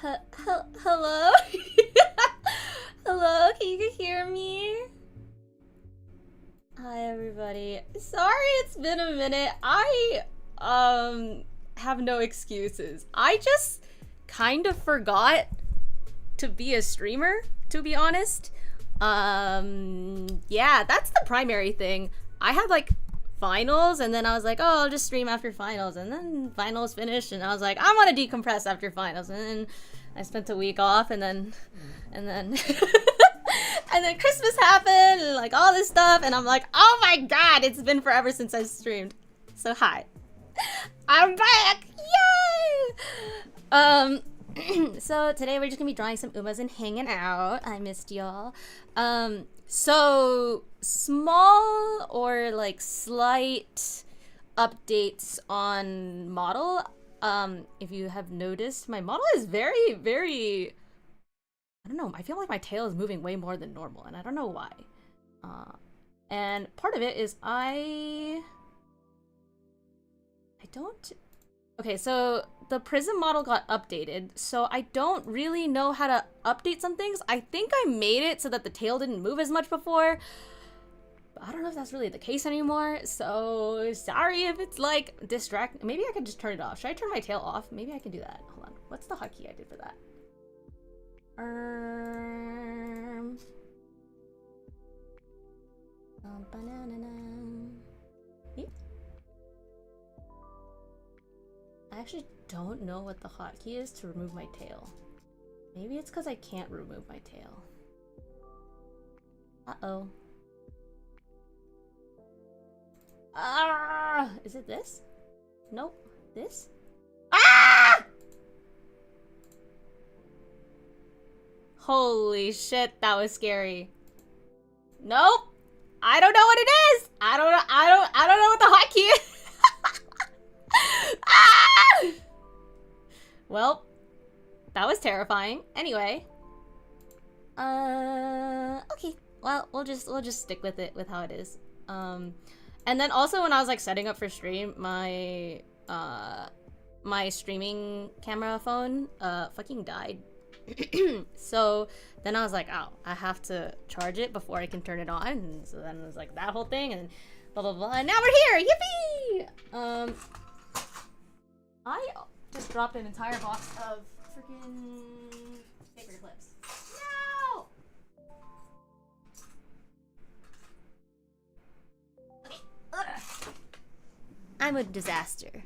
Hello? Hello, can you hear me? Hi everybody. Sorry it's been a minute. I have no excuses. I just kind of forgot to be a streamer, to be honest. Yeah, that's the primary thing. I had like finals and then I was like, oh, I'll just stream after finals, and then finals finished and I was like, I want to decompress after finals, and then I spent a week off, and then and then Christmas happened and like all this stuff, and I'm like, oh my god, it's been forever since I streamed. So hi. I'm back! Yay! So today we're just gonna be drawing some umas and hanging out. I missed y'all. So small or like slight updates on model. If you have noticed, my model is very, very, I don't know, I feel like my tail is moving way more than normal, and I don't know why. And part of it is okay, so the prism model got updated, so I don't really know how to update some things. I think I made it so that the tail didn't move as much before, but I don't know if that's really the case anymore, so sorry if it's like distract. Maybe I could just turn it off. Should I turn my tail off? Maybe I can do that. Hold on. What's the hotkey I did for that? I actually don't know what the hotkey is to remove my tail. Maybe it's because I can't remove my tail. Uh-oh. Ah! Is it this? Nope. This? Ah! Holy shit, that was scary. Nope. I don't know what it is. I don't know what the hotkey is. Ah! Well, that was terrifying. Anyway. Okay. Well, we'll just stick with it, with how it is. And then also when I was like setting up for stream, my my streaming camera phone fucking died. So then I was like, oh, I have to charge it before I can turn it on. And so then it was like that whole thing, and blah blah blah, and now we're here. Yippee! I just dropped an entire box of freaking paper clips. No! Okay. Ugh. I'm a disaster.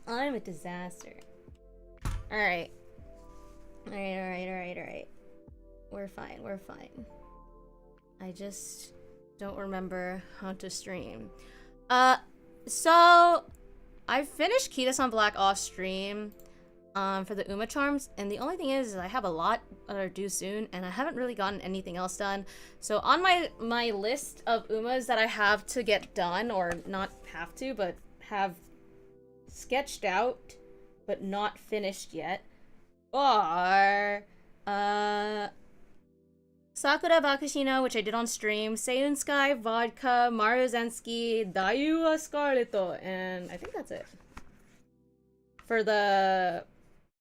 I'm a disaster. Alright. Alright. We're fine. I just don't remember how to stream. So I finished Kita-san Black off stream for the Uma charms, and the only thing is I have a lot that are due soon, and I haven't really gotten anything else done. So on my list of Umas that I have to get done, or not have to, but have sketched out but not finished yet, are Sakura Bakushina, which I did on stream, Seiyun Sky, Vodka, Mario Zensky, Daiwa Scarletto, and I think that's it. For the...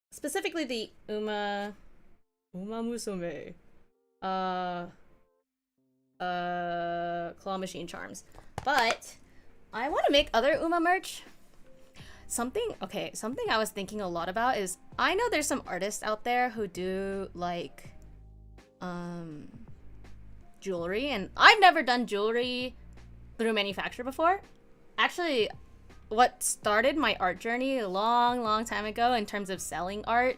specifically the Uma Musume claw machine charms. But I want to make other Uma merch. Something I was thinking a lot about is, I know there's some artists out there who do like jewelry, and I've never done jewelry through manufacture before. Actually, what started my art journey a long time ago in terms of selling art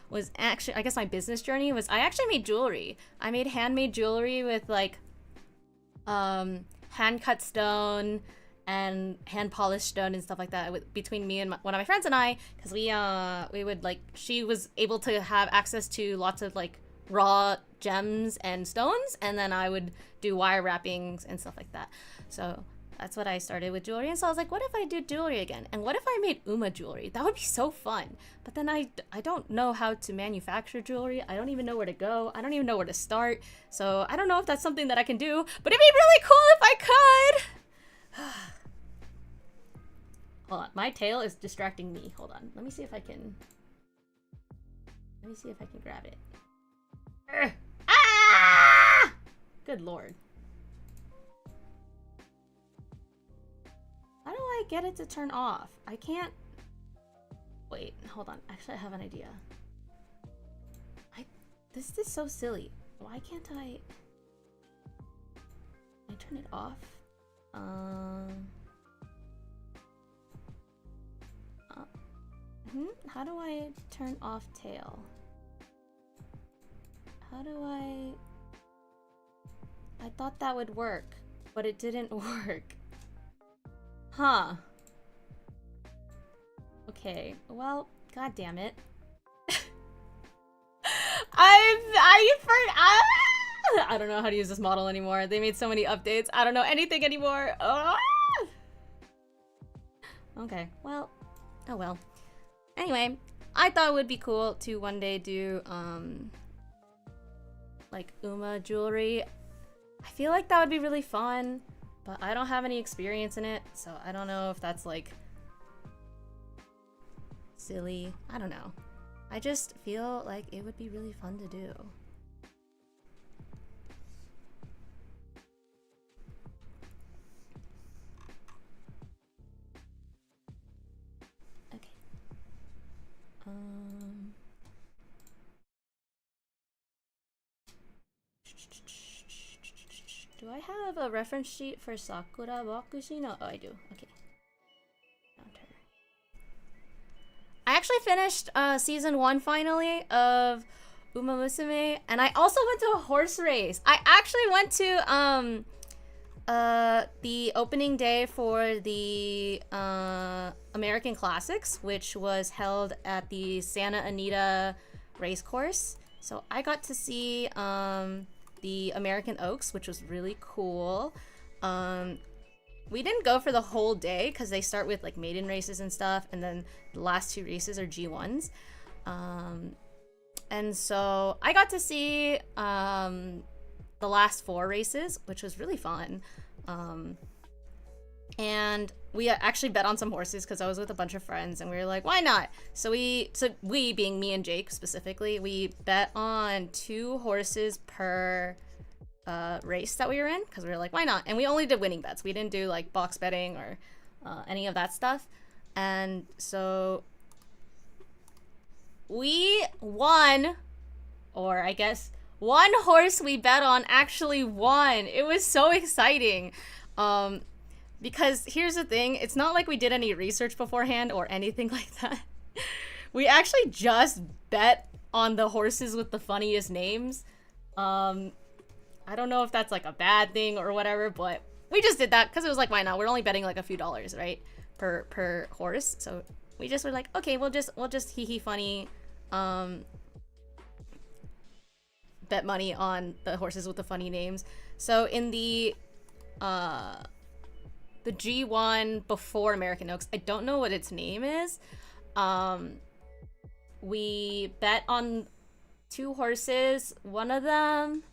was actually, I guess my business journey was, I actually made jewelry. I made handmade jewelry with like hand cut stone and hand polished stone and stuff like that, between me and one of my friends and I, because we would like, she was able to have access to lots of like raw gems and stones, and then I would do wire wrappings and stuff like that. So that's what I started with jewelry, and so I was like, what if I do jewelry again? And what if I made Uma jewelry? That would be so fun. But then I don't know how to manufacture jewelry. I don't even know where to go. I don't even know where to start. So I don't know if that's something that I can do, but it'd be really cool if I could. Hold on, my tail is distracting me. Hold on, let me see if I can Let me see if I can grab it. Ah! Good lord. How do I get it to turn off? I can't... Wait, hold on. Actually, I have an idea. This is so silly. Why can't I... Can I turn it off? How do I turn off tail? How do I thought that would work, but it didn't work. Huh. Okay, well, god damn it. I don't know how to use this model anymore. They made so many updates. I don't know anything anymore. Ah! Okay, well, oh well. Anyway, I thought it would be cool to one day do, like, Uma jewelry. I feel like that would be really fun, but I don't have any experience in it, so I don't know if that's, like, silly. I don't know. I just feel like it would be really fun to do. Okay. Do I have a reference sheet for Sakura Bakushi? No, oh, I do. Okay. I actually finished season 1 finally of Uma Musume, and I also went to a horse race. I actually went to the opening day for the American Classics, which was held at the Santa Anita Racecourse. So I got to see the American Oaks, which was really cool. We didn't go for the whole day because they start with like maiden races and stuff, and then the last 2 races are G1s. And so I got to see the last 4 races, which was really fun. And we actually bet on some horses because I was with a bunch of friends, and we were like, why not? So we being me and Jake specifically, we bet on 2 horses per race that we were in because we were like, why not? And we only did winning bets. We didn't do like box betting or any of that stuff. And so we won, or I guess one horse we bet on actually won. It was so exciting. Because here's the thing, it's not like we did any research beforehand or anything like that. We actually just bet on the horses with the funniest names. I don't know if that's like a bad thing or whatever, but we just did that because it was like, why not? We're only betting like a few dollars, right? Per horse. So we just were like, okay, we'll just hee funny bet money on the horses with the funny names. So in the G1 before American Oaks, I don't know what its name is. We bet on 2 horses. One of them,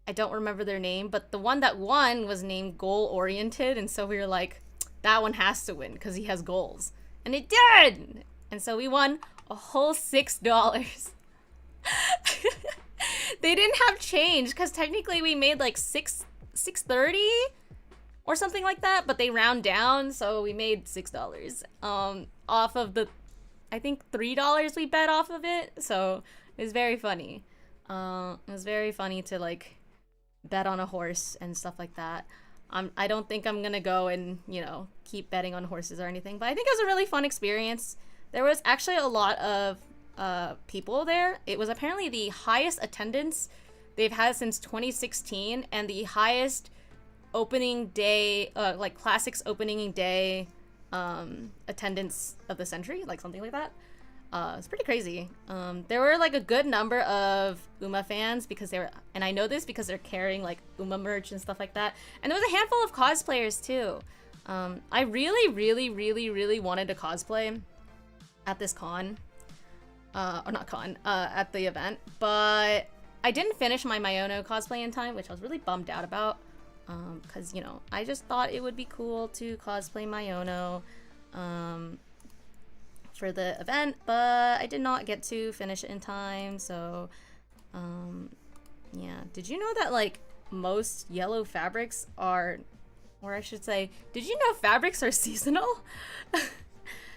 I don't remember their name, but the one that won was named Goal Oriented, and so we were like, that one has to win because he has goals. And it did! And so we won a whole $6. They didn't have change because technically we made like $6.30 or something like that, but they round down, so we made $6 off of the, I think $3 we bet off of it. So it was very funny. It was very funny to like bet on a horse and stuff like that. I don't think I'm gonna go and, you know, keep betting on horses or anything, but I think it was a really fun experience. There was actually a lot of people there. It was apparently the highest attendance they've had since 2016, and the highest opening day, like Classics opening day attendance of the century, like something like that. It's pretty crazy. There were like a good number of Uma fans because they were, and I know this because they're carrying like Uma merch and stuff like that. And there was a handful of cosplayers too. I really wanted to cosplay at this con, or not con, at the event, but I didn't finish my Miao cosplay in time, which I was really bummed out about. Because, you know, I just thought it would be cool to cosplay Miao for the event, but I did not get to finish it in time, so yeah. Did you know that like most yellow fabrics are, or I should say, did you know fabrics are seasonal?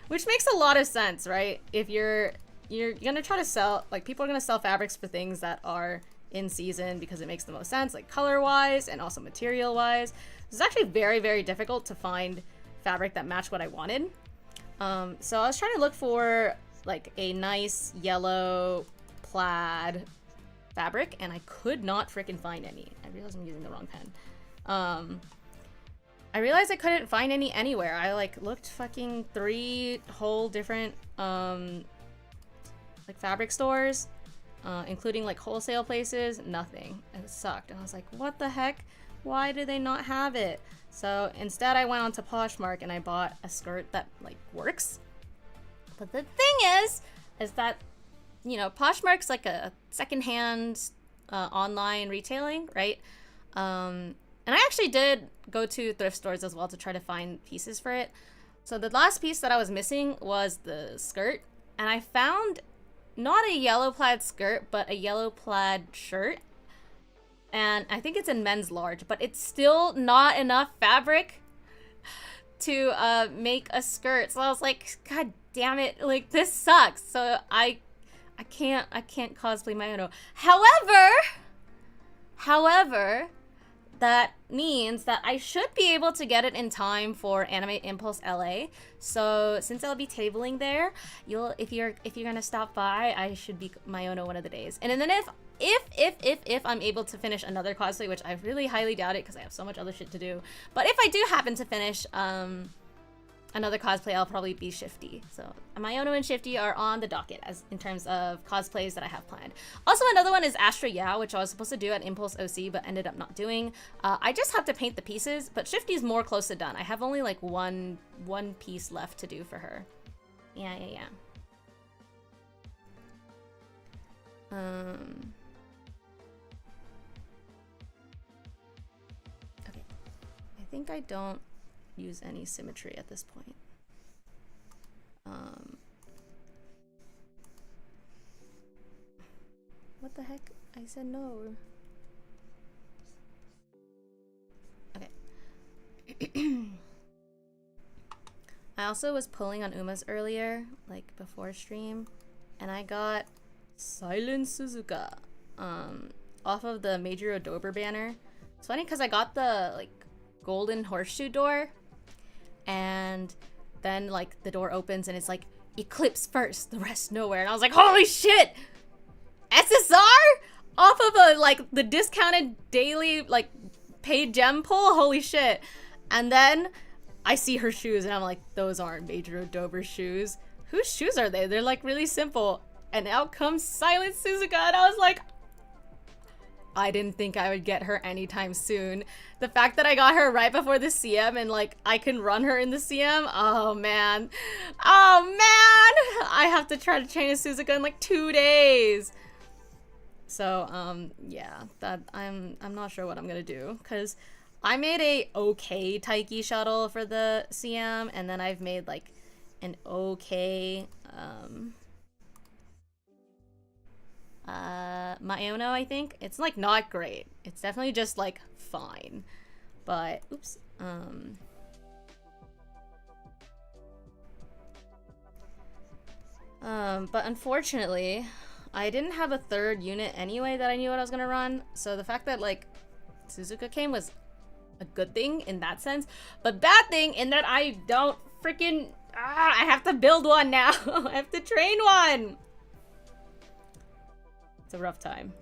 Which makes a lot of sense, right? If you're gonna try to sell, like, people are gonna sell fabrics for things that are in season because it makes the most sense, like color wise and also material wise. It's actually very, very difficult to find fabric that matched what I wanted. So I was trying to look for like a nice yellow plaid fabric, and I could not freaking find any. I realized I'm using the wrong pen. I realized I couldn't find any anywhere. I like looked fucking 3 whole different like fabric stores, including like wholesale places. Nothing. It sucked. And I was like, what the heck? Why do they not have it? So instead I went on to Poshmark and I bought a skirt that like works. But the thing is that, you know, Poshmark's like a secondhand online retailing, right? And I actually did go to thrift stores as well to try to find pieces for it. So the last piece that I was missing was the skirt, and I found not a yellow plaid skirt, but a yellow plaid shirt. And I think it's in men's large, but it's still not enough fabric to make a skirt. So I was like, God damn it, like this sucks. So I can't cosplay Miao. However, that means that I should be able to get it in time for Anime Impulse LA. So since I'll be tabling there, if you're gonna stop by, I should be Miao one of the days. And then if I'm able to finish another cosplay, which I really highly doubt it because I have so much other shit to do, but if I do happen to finish another cosplay, I'll probably be Shifty. So Miao and Shifty are on the docket as in terms of cosplays that I have planned. Also, another one is Astra Yao, which I was supposed to do at Impulse OC but ended up not doing. I just have to paint the pieces, but Shifty's more close to done. I have only like one piece left to do for her. Yeah. Okay. I think I don't use any symmetry at this point. What the heck? I said no. Okay. I also was pulling on Uma's earlier, like before stream, and I got Silent Suzuka off of the Major Odober banner. It's funny because I got the like golden horseshoe door, and then like the door opens and it's like Eclipse first, the rest nowhere, and I was like, holy shit, SSR off of a like the discounted daily like paid gem pull, holy shit. And then I see her shoes and I'm like, those aren't Major Odober shoes. Whose shoes are they? They're like really simple. And out comes Silent Suzuka, and I was like, I didn't think I would get her anytime soon. The fact that I got her right before the CM and like I can run her in the CM, oh man. I have to try to train a Suzuka in like 2 days. So yeah, that I'm not sure what I'm gonna do, because I made a okay Taiki shuttle for the CM, and then I've made like an okay Miao, I think. It's like not great. It's definitely just like fine. But oops. But unfortunately, I didn't have a third unit anyway that I knew what I was gonna run. So the fact that like Suzuka came was a good thing in that sense, but bad thing in that I don't freaking I have to build one now. I have to train one. It's a rough time.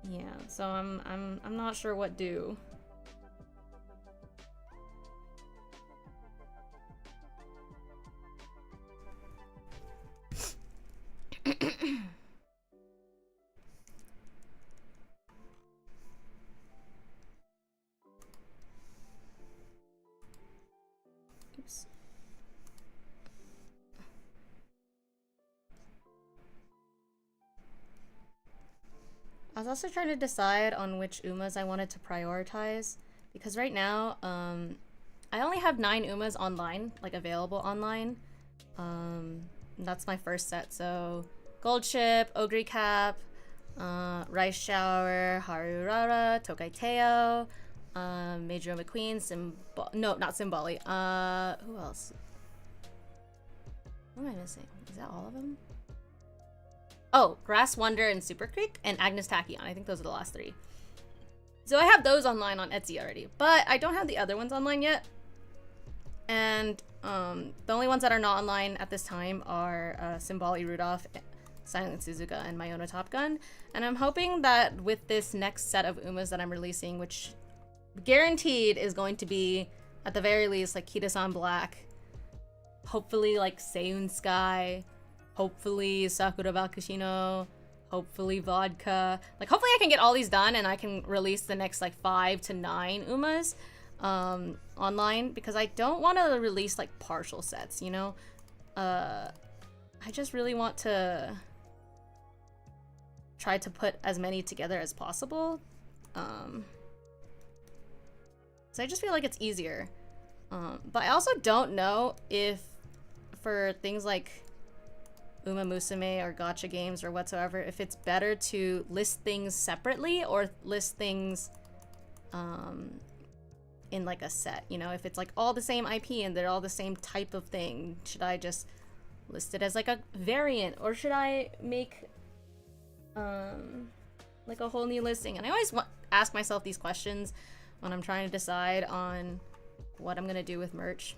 Yeah, so I'm not sure what do. Oops. was also trying to decide on which Umas I wanted to prioritize, because right now, I only have 9 Umas online, like available online. That's my first set, so Gold Ship, Ogre Cap, Rice Shower, Harurara, Tokai Teo, Major McQueen, no, not Symboli. Who else? What am I missing? Is that all of them? Oh, Grass Wonder and Super Creek, and Agnes Tachyon. I think those are the last 3. So I have those online on Etsy already, but I don't have the other ones online yet. And the only ones that are not online at this time are Symboli Rudolph, Silent Suzuka, and Miona Top Gun. And I'm hoping that with this next set of Umas that I'm releasing, which guaranteed is going to be, at the very least, like Kita-san Black, hopefully like Seiyun Sky, hopefully Sakura Bakushino, hopefully Vodka. Like, hopefully I can get all these done and I can release the next like 5 to 9 Umas online, because I don't want to release like partial sets, you know? I just really want to try to put as many together as possible. So I just feel like it's easier. But I also don't know if for things like Uma Musume or gacha games or whatsoever, if it's better to list things separately or list things in like a set, you know? If it's like all the same IP and they're all the same type of thing, should I just list it as like a variant, or should I make like a whole new listing? And I always ask myself these questions when I'm trying to decide on what I'm gonna do with merch.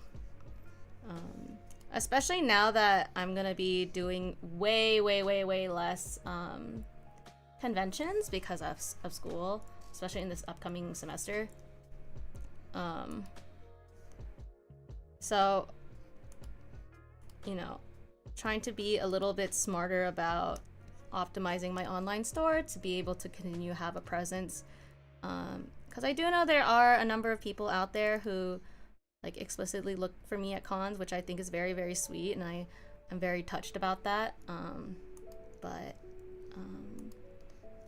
Especially now that I'm gonna be doing way less conventions because of school, especially in this upcoming semester. So, you know, trying to be a little bit smarter about optimizing my online store to be able to continue to have a presence. Because I do know there are a number of people out there who like explicitly look for me at cons, which I think is very sweet, and I'm very touched about that. But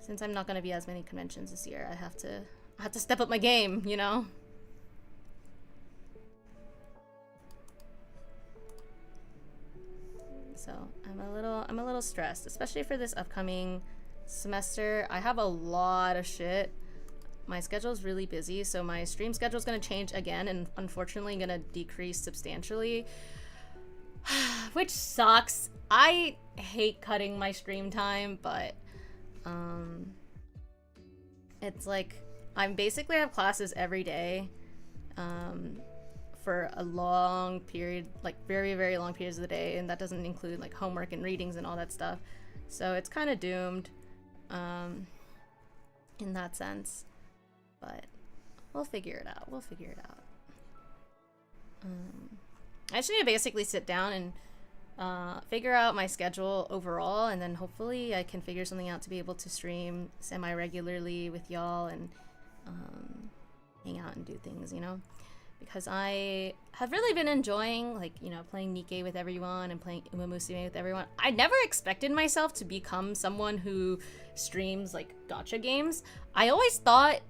since I'm not going to be as many conventions this year, I have to step up my game, you know? So I'm a little stressed, especially for this upcoming semester. I have a lot of shit. My schedule is really busy, so my stream schedule is going to change again, and unfortunately going to decrease substantially, which sucks. I hate cutting my stream time, but it's like I basically have classes every day for a long period, like very long periods of the day, and that doesn't include like homework and readings and all that stuff. So it's kind of doomed in that sense. But we'll figure it out. I just need to basically sit down and figure out my schedule overall, and then hopefully I can figure something out to be able to stream semi-regularly with y'all and hang out and do things, you know? Because I have really been enjoying, like, you know, playing Nikkei with everyone and playing Uma Musume with everyone. I never expected myself to become someone who streams, like, gacha games. I always thought...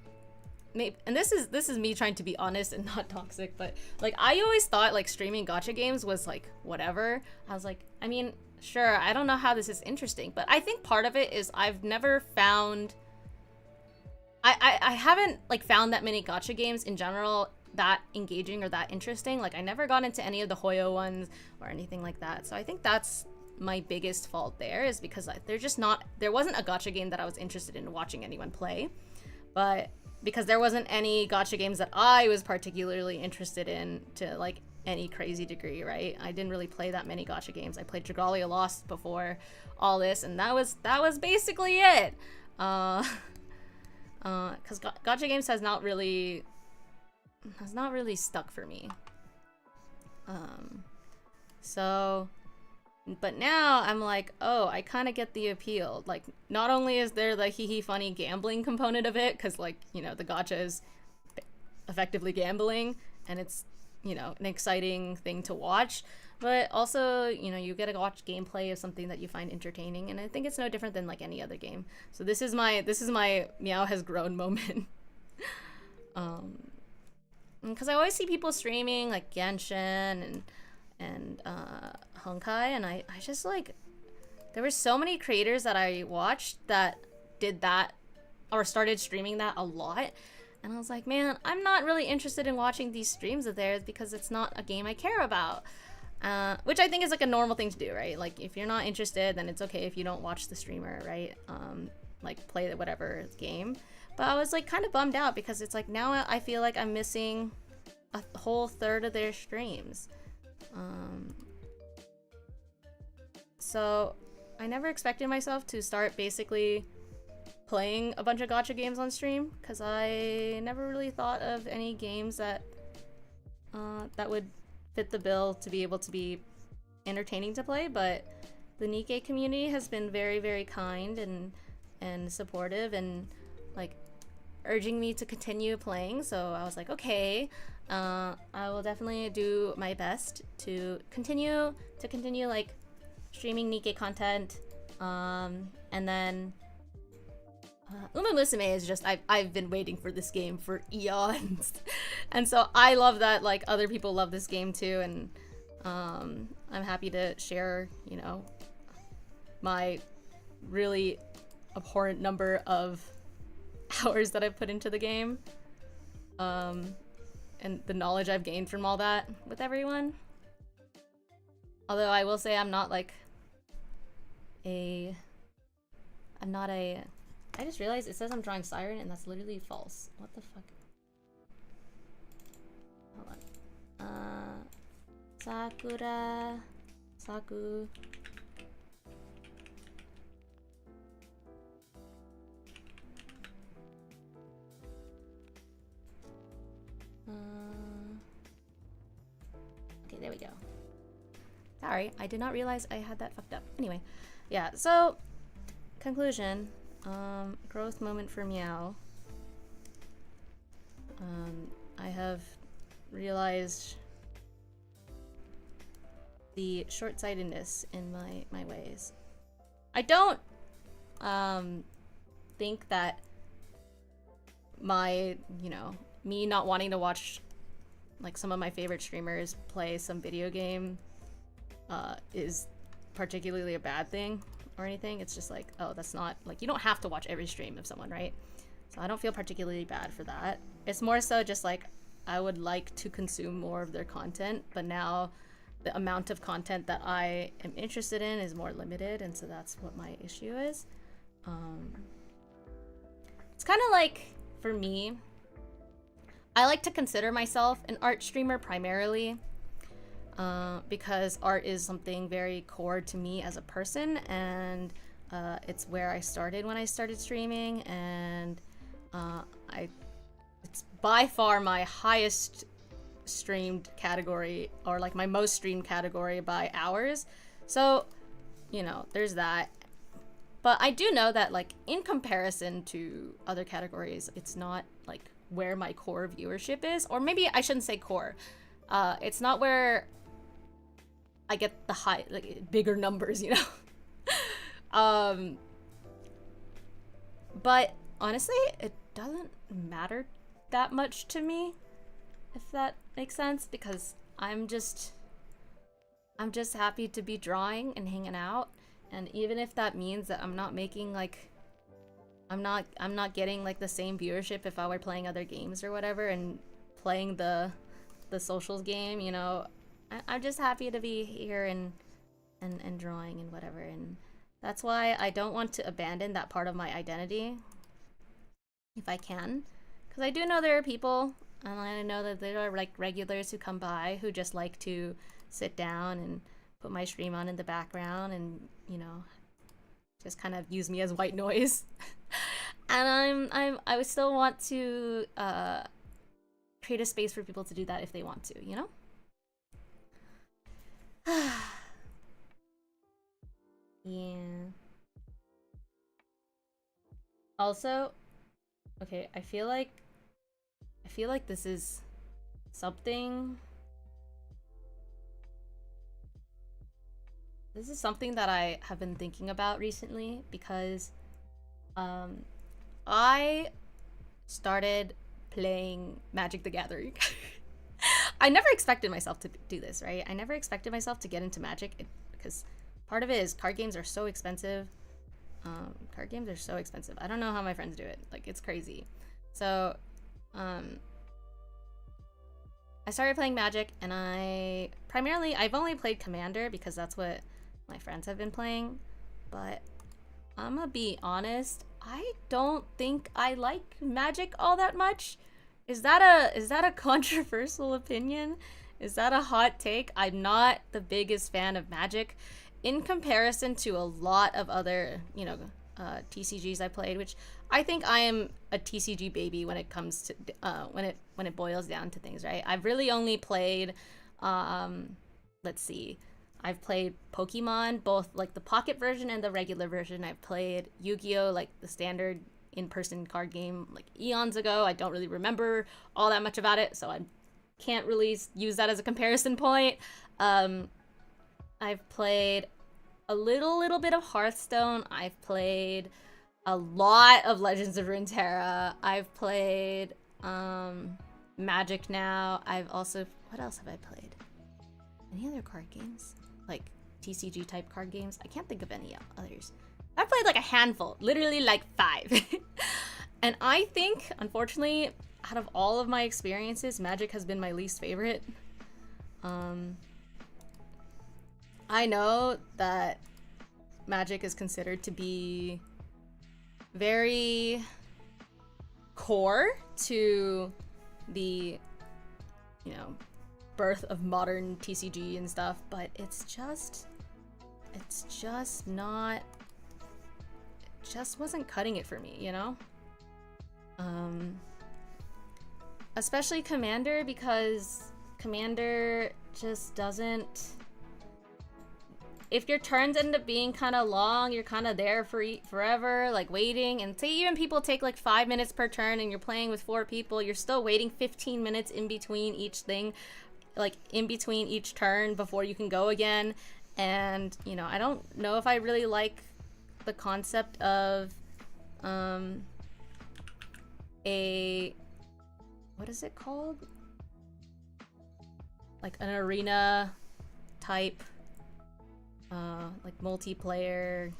and this is me trying to be honest and not toxic, but like I always thought like streaming gacha games was like whatever. I was like, I mean, sure, I don't know how this is interesting, but I think part of it is I've never found I haven't like found that many gacha games in general that engaging or that interesting. Like I never got into any of the Hoyo ones or anything like that. So I think that's my biggest fault there, is because there wasn't a gacha game that I was interested in watching anyone play. But because there wasn't any gacha games that I was particularly interested in to like any crazy degree, right? I didn't really play that many gacha games. I played Dragalia Lost before all this, and that was basically it. Because gacha games has not really stuck for me. So, but now I'm like, oh, I kind of get the appeal. Like, not only is there the hee funny gambling component of it, because, like, you know, the gacha is effectively gambling, and it's, you know, an exciting thing to watch, but also, you know, you get to watch gameplay of something that you find entertaining, and I think it's no different than like any other game. So this is my Meow has grown moment. Because I always see people streaming like Genshin and Honkai, and I just like, there were so many creators that I watched that did that or started streaming that a lot, and I was like, man, I'm not really interested in watching these streams of theirs because it's not a game I care about. Which I think is like a normal thing to do, right? Like if you're not interested, then it's okay if you don't watch the streamer, right? Like play whatever game. But I was like kind of bummed out because it's like now I feel like I'm missing a whole third of their streams. So I never expected myself to start basically playing a bunch of gacha games on stream because I never really thought of any games that that would fit the bill to be able to be entertaining to play. But the Nikkei community has been very, very kind and supportive and like urging me to continue playing. So I was like, okay, I will definitely do my best to continue like streaming Nikkei content. And then Uma Musume is just, I've been waiting for this game for eons. And so I love that like other people love this game too, and I'm happy to share, you know, my really abhorrent number of hours that I've put into the game, and the knowledge I've gained from all that with everyone. Although I will say I'm not a I just realized it says I'm drawing Siren and that's literally false. What the fuck? Hold on. Sakura Saku. Okay, there we go. Sorry, I did not realize I had that fucked up. Anyway, yeah, so conclusion, growth moment for Miao. I have realized the short-sightedness in my ways. I don't think that my, you know, me not wanting to watch like some of my favorite streamers play some video game is particularly a bad thing or anything. It's just like, oh, that's not like, you don't have to watch every stream of someone, right? So I don't feel particularly bad for that. It's more so just like I would like to consume more of their content, but now the amount of content that I am interested in is more limited, and so that's what my issue is. It's kind of like, for me, I like to consider myself an art streamer primarily, because art is something very core to me as a person, and it's where I started when I started streaming, and it's by far my highest streamed category, or like my most streamed category by hours. So, you know, there's that. But I do know that like in comparison to other categories, it's not like where my core viewership is, or maybe I shouldn't say core. It's not where I get the high, like bigger numbers, you know. But honestly, it doesn't matter that much to me, if that makes sense, because I'm just happy to be drawing and hanging out, and even if that means that I'm not making like, I'm not getting like the same viewership if I were playing other games or whatever, and playing the socials game, you know, I'm just happy to be here and drawing and whatever, and that's why I don't want to abandon that part of my identity if I can, because I do know there are people, and I know that there are like regulars who come by who just like to sit down and put my stream on in the background and, you know, just kind of use me as white noise. And I would still want to create a space for people to do that if they want to, you know? Yeah. Also, okay, I feel like this is something This is something that I have been thinking about recently because I started playing Magic the Gathering. I never expected myself to do this, right? I never expected myself to get into Magic because part of it is card games are so expensive. Card games are so expensive. I don't know how my friends do it. Like, it's crazy. So, I started playing Magic, and I've only played Commander because that's what my friends have been playing. But I'm gonna be honest, I don't think I like Magic all that much. Is that a controversial opinion? Is that a hot take? I'm not the biggest fan of Magic in comparison to a lot of other, TCGs I played, which I think I am a TCG baby when it comes to when it boils down to things, right? I've really only played let's see. I've played Pokemon, both like the pocket version and the regular version. I've played Yu-Gi-Oh, like the standard in-person card game, like eons ago. I don't really remember all that much about it, so I can't really use that as a comparison point. I've played a little bit of Hearthstone. I've played a lot of Legends of Runeterra. I've played Magic now. I've also, what else have I played? Any other card games? Like TCG type card games? I can't think of any others. I've played like a handful, literally like 5. And I think, unfortunately, out of all of my experiences, Magic has been my least favorite. I know that Magic is considered to be very core to the, birth of modern TCG and stuff, but it's just not, it just wasn't cutting it for me, especially Commander, because Commander just doesn't, if your turns end up being kind of long, you're kind of there for forever, like waiting. And say even people take like 5 minutes per turn and you're playing with 4 people, you're still waiting 15 minutes in between each thing, like in between each turn before you can go again. And, I don't know if I really like the concept of what is it called? Like an arena type like multiplayer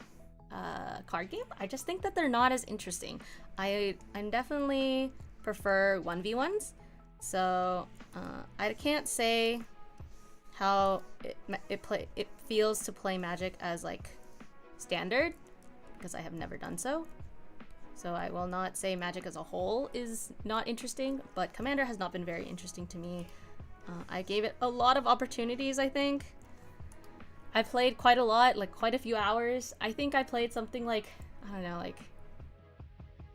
card game. I just think that they're not as interesting. I definitely prefer 1v1s, so I can't say how it feels to play Magic as like standard, because I have never done so. So I will not say Magic as a whole is not interesting, but Commander has not been very interesting to me. I gave it a lot of opportunities, I think. I played quite a lot, like quite a few hours. I think I played something like, I don't know, like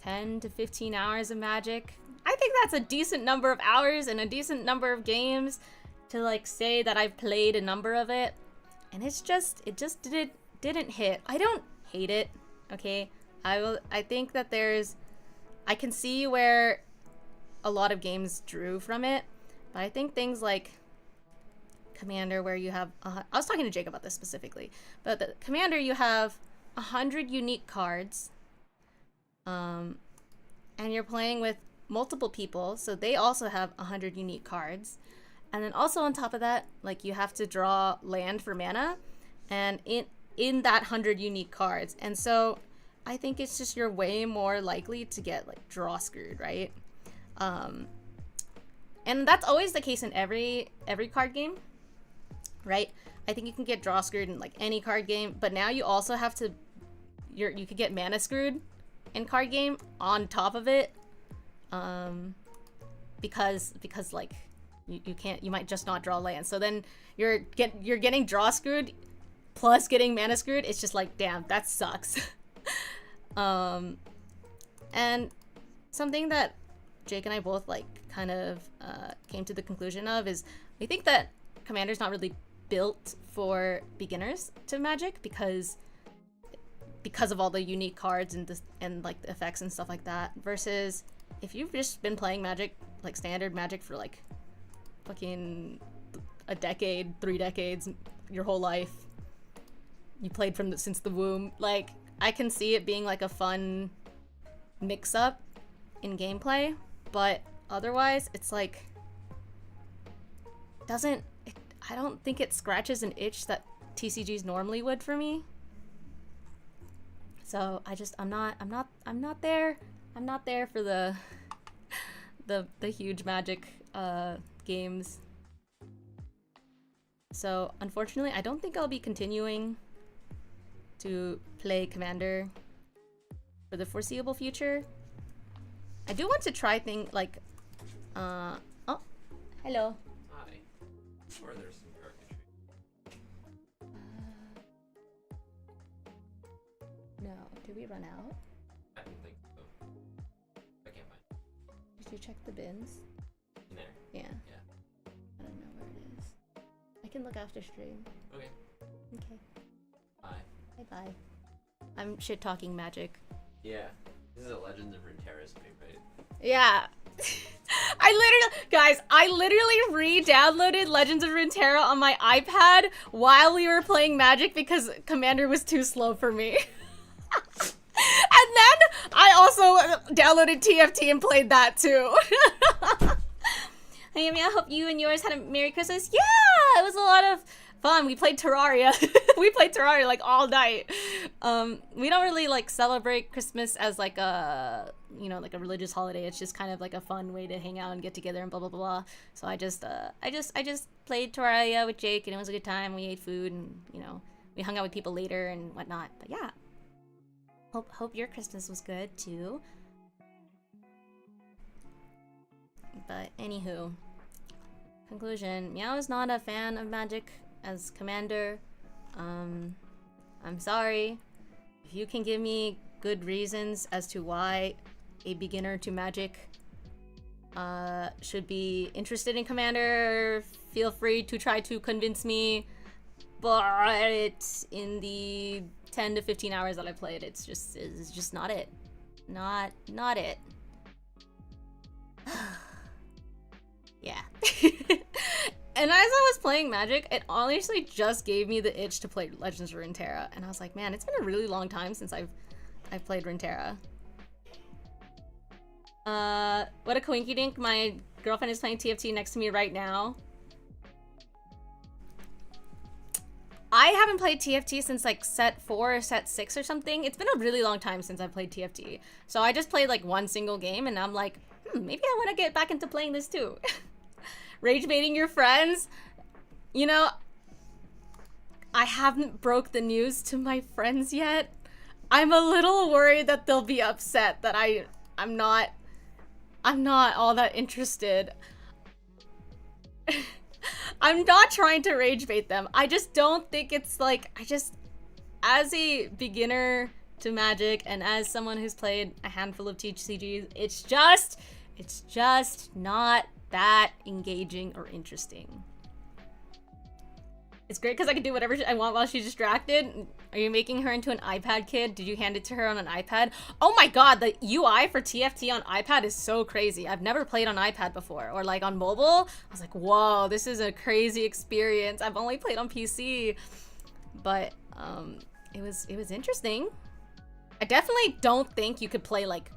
10 to 15 hours of Magic. I think that's a decent number of hours and a decent number of games to like say that I've played a number of it. And it just didn't hit. I don't hate it, okay? I think that I can see where a lot of games drew from it, but I think things like Commander, where you have I was talking to Jake about this specifically, but the Commander, you have 100 unique cards, and you're playing with multiple people, so they also have 100 unique cards, and then also on top of that, like, you have to draw land for mana, and in that 100 unique cards, and so I think it's just you're way more likely to get like draw screwed, right? And that's always the case in every card game, right? I think you can get draw screwed in like any card game, but now you also have to, you could get mana screwed in card game on top of it, because like you might just not draw land, so then you're getting draw screwed plus getting mana screwed. It's just like, damn, that sucks. And something that Jake and I both like kind of came to the conclusion of is we think that Commander's not really built for beginners to Magic because of all the unique cards and like the effects and stuff like that, versus if you've just been playing Magic, like standard Magic, for like fucking a decade, 3 decades, your whole life, you played since the womb. Like, I can see it being like a fun mix-up in gameplay, but otherwise, it's like I don't think it scratches an itch that TCGs normally would for me. So I'm not there for the huge Magic games. So unfortunately, I don't think I'll be continuing to play Commander for the foreseeable future. I do want to try things like oh, hello. Hi. Or there's some cartridge. No, did we run out? I don't think so. I can't find it. Did you check the bins? In there. Yeah. Yeah. I don't know where it is. I can look after stream. Okay. Okay. Bye. Bye. I'm shit talking Magic. Yeah. This is a Legends of Runeterra stream, right? Yeah. I literally re-downloaded Legends of Runeterra on my iPad while we were playing Magic because Commander was too slow for me. And then I also downloaded TFT and played that too. Hey, I hope you and yours had a Merry Christmas. Yeah, it was a lot of fun. We played Terraria. We played Terraria like all night. We don't really like celebrate Christmas as like a, you know, like a religious holiday. It's just kind of like a fun way to hang out and get together and blah blah blah blah. So I just played Terraria with Jake and it was a good time. We ate food and, you know, we hung out with people later and whatnot. But yeah, hope your Christmas was good too. But anywho, conclusion, Miao is not a fan of Magic as Commander. I'm sorry. If you can give me good reasons as to why a beginner to Magic should be interested in Commander, feel free to try to convince me. But in the 10 to 15 hours that I played, it's just not it. Not it. Yeah. And as I was playing Magic, it honestly just gave me the itch to play Legends of Runeterra. And I was like, man, it's been a really long time since I've played Runeterra. What a coinky dink. My girlfriend is playing TFT next to me right now. I haven't played TFT since like set 4 or set 6 or something. It's been a really long time since I played TFT. So I just played like one single game and I'm like, maybe I want to get back into playing this too. Rage baiting your friends. You know, I haven't broke the news to my friends yet. I'm a little worried that they'll be upset that I'm not all that interested. I'm not trying to rage bait them. I just don't think it's like, as a beginner to Magic and as someone who's played a handful of TCGs, it's just not that engaging or interesting. It's great because I can do whatever I want while she's distracted. Are you making her into an iPad kid? Did you hand it to her on an iPad? Oh my god, the UI for TFT on iPad is so crazy. I've never played on iPad before, or like on mobile. I was like, whoa, this is a crazy experience. I've only played on PC, but it was interesting. I definitely don't think you could play like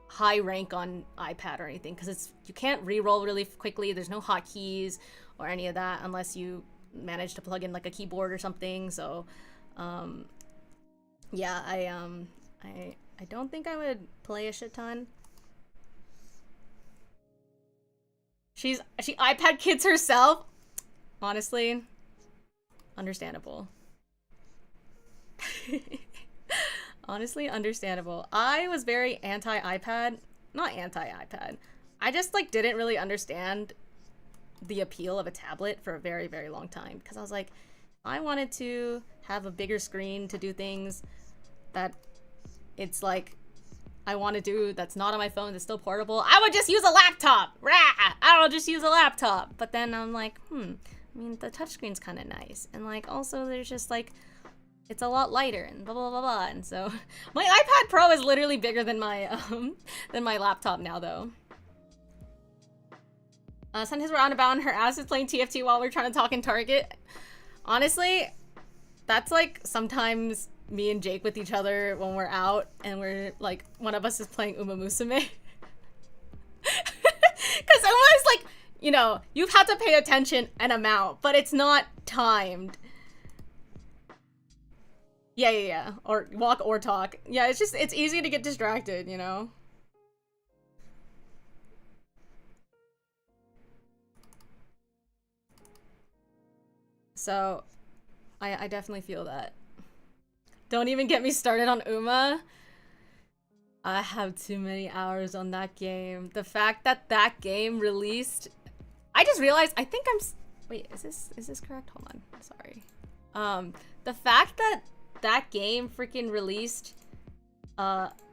high rank on iPad or anything because you can't reroll really quickly. There's no hotkeys or any of that unless you manage to plug in like a keyboard or something. So yeah, I don't think I would play a shit ton. She iPad kids herself. Honestly, understandable. Honestly, understandable. I was very anti-iPad. Not anti-iPad. I just like didn't really understand the appeal of a tablet for a very, very long time. Because I was like, I wanted to have a bigger screen to do things that it's like I want to do that's not on my phone, that's still portable. I would just use a laptop. Rah! I'll just use a laptop. But then I'm like, I mean, the touchscreen's kind of nice. And like, also there's just like, it's a lot lighter and blah, blah, blah, blah. And so my iPad Pro is literally bigger than my laptop now though. Sometimes we're on about and her ass is playing TFT while we're trying to talk in Target. Honestly, that's like sometimes me and Jake with each other when we're out and we're like, one of us is playing Uma Musume. Because Uma is like, you know, you've had to pay attention an amount, but it's not timed. Yeah. Or walk or talk. Yeah, it's just, it's easy to get distracted, you know? So, I definitely feel that. Don't even get me started on Uma. I have too many hours on that game. The fact that that game released... I just realized, I think I'm... Wait, is this correct? Hold on, sorry. The fact that that game freaking released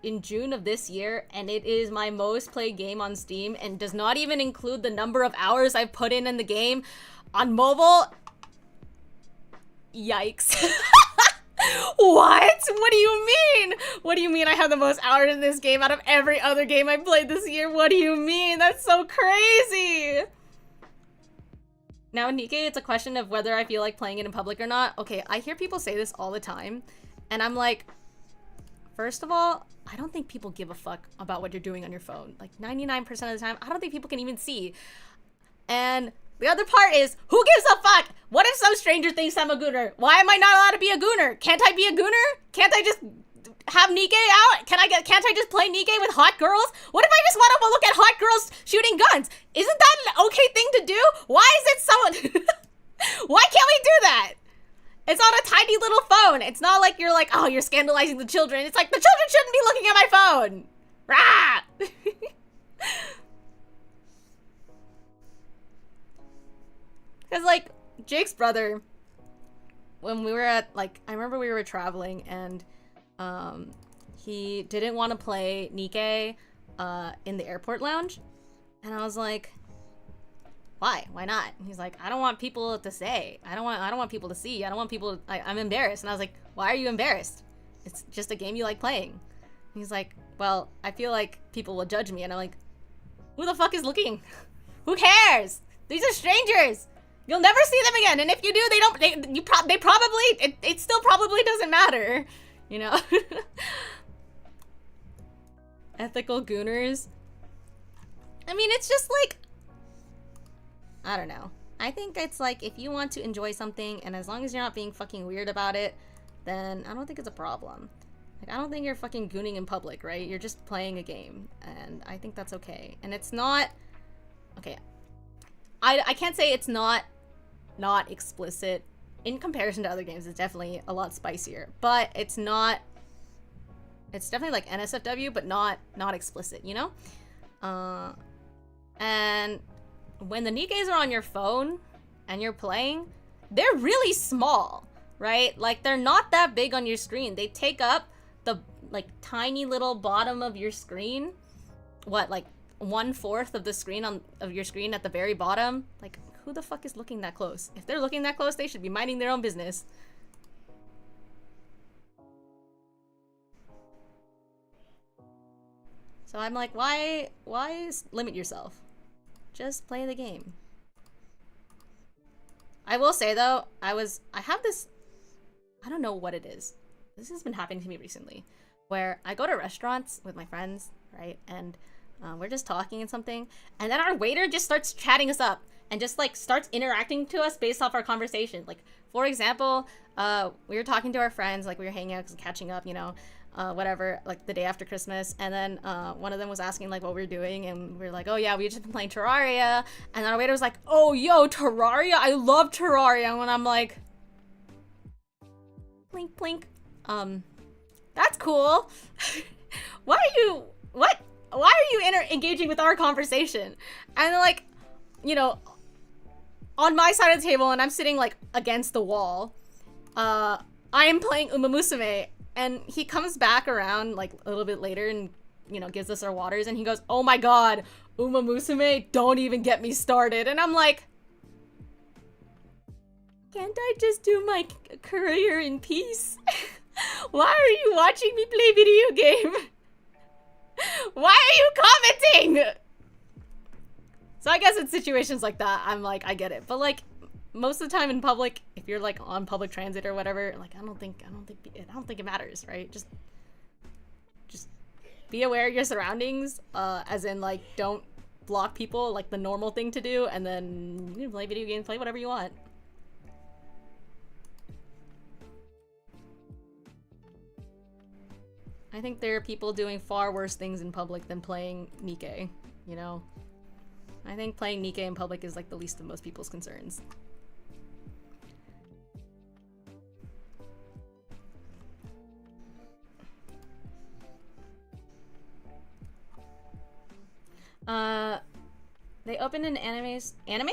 in June of this year, and it is my most played game on Steam, and does not even include the number of hours I've put in the game on mobile. Yikes. What? What do you mean? What do you mean I have the most hours in this game out of every other game I played this year? What do you mean? That's so crazy. Now in Nikkei, it's a question of whether I feel like playing it in public or not. Okay, I hear people say this all the time, and I'm like, first of all, I don't think people give a fuck about what you're doing on your phone. Like 99% of the time, I don't think people can even see. And the other part is, who gives a fuck? What if some stranger thinks I'm a gooner? Why am I not allowed to be a gooner? Can't I be a gooner? Can't I just have Nikkei out? Can't I just play Nikkei with hot girls? What if I just want to look at hot girls shooting guns? Isn't that an okay thing to do? Why is it so... Why can't we do that? It's on a tiny little phone. It's not like you're like, oh, you're scandalizing the children. It's like, the children shouldn't be looking at my phone. Rah! Because, like, Jake's brother, when we were at, like, I remember we were traveling, and he didn't want to play Nikkei in the airport lounge. And I was like, why? Why not? And he's like, I don't want people to say. I don't want people to see. I don't want people... I'm embarrassed. And I was like, why are you embarrassed? It's just a game you like playing. And he's like, well, I feel like people will judge me. And I'm like, who the fuck is looking? Who cares? These are strangers. You'll never see them again, and if you do, they probably, it still probably doesn't matter, you know? Ethical gooners. I mean, it's just like, I don't know. I think it's like, if you want to enjoy something, and as long as you're not being fucking weird about it, then I don't think it's a problem. Like, I don't think you're fucking gooning in public, right? You're just playing a game, and I think that's okay. And it's not, okay, I can't say it's not explicit. In comparison to other games, it's definitely a lot spicier, but it's not, it's definitely like NSFW, but not explicit, you know? And when the Nikkeis are on your phone and you're playing, they're really small, right? Like, they're not that big on your screen. They take up the, like, tiny little bottom of your screen. What, like 1/4 of the screen of your screen at the very bottom? Like, who the fuck is looking that close? If they're looking that close, they should be minding their own business. So I'm like, why limit yourself? Just play the game. I will say though, I have this, I don't know what it is. This has been happening to me recently, where I go to restaurants with my friends, right? And we're just talking and something, and then our waiter just starts chatting us up and just like starts interacting to us based off our conversation. Like, for example, we were talking to our friends, like we were hanging out, catching up, you know, whatever, like the day after Christmas, and then one of them was asking like what we were doing, and we were like, oh yeah, we just been playing Terraria, and then our waiter was like, oh yo, Terraria, I love Terraria, and when I'm like, blink blink, that's cool. Why are you engaging with our conversation? And like, you know, on my side of the table, and I'm sitting like against the wall, I am playing Uma Musume, and he comes back around like a little bit later and, you know, gives us our waters, and he goes, oh my god, Uma Musume, don't even get me started. And I'm like, can't I just do my career in peace? Why are you watching me play video game? Why are you commenting? So I guess in situations like that, I'm like, I get it. But like, most of the time in public, if you're like on public transit or whatever, like I don't think it matters, right? Just be aware of your surroundings, as in like don't block people, like the normal thing to do, and then you know, play video games, play whatever you want. I think there are people doing far worse things in public than playing Nikke, you know? I think playing Nikke in public is like the least of most people's concerns. They opened an anime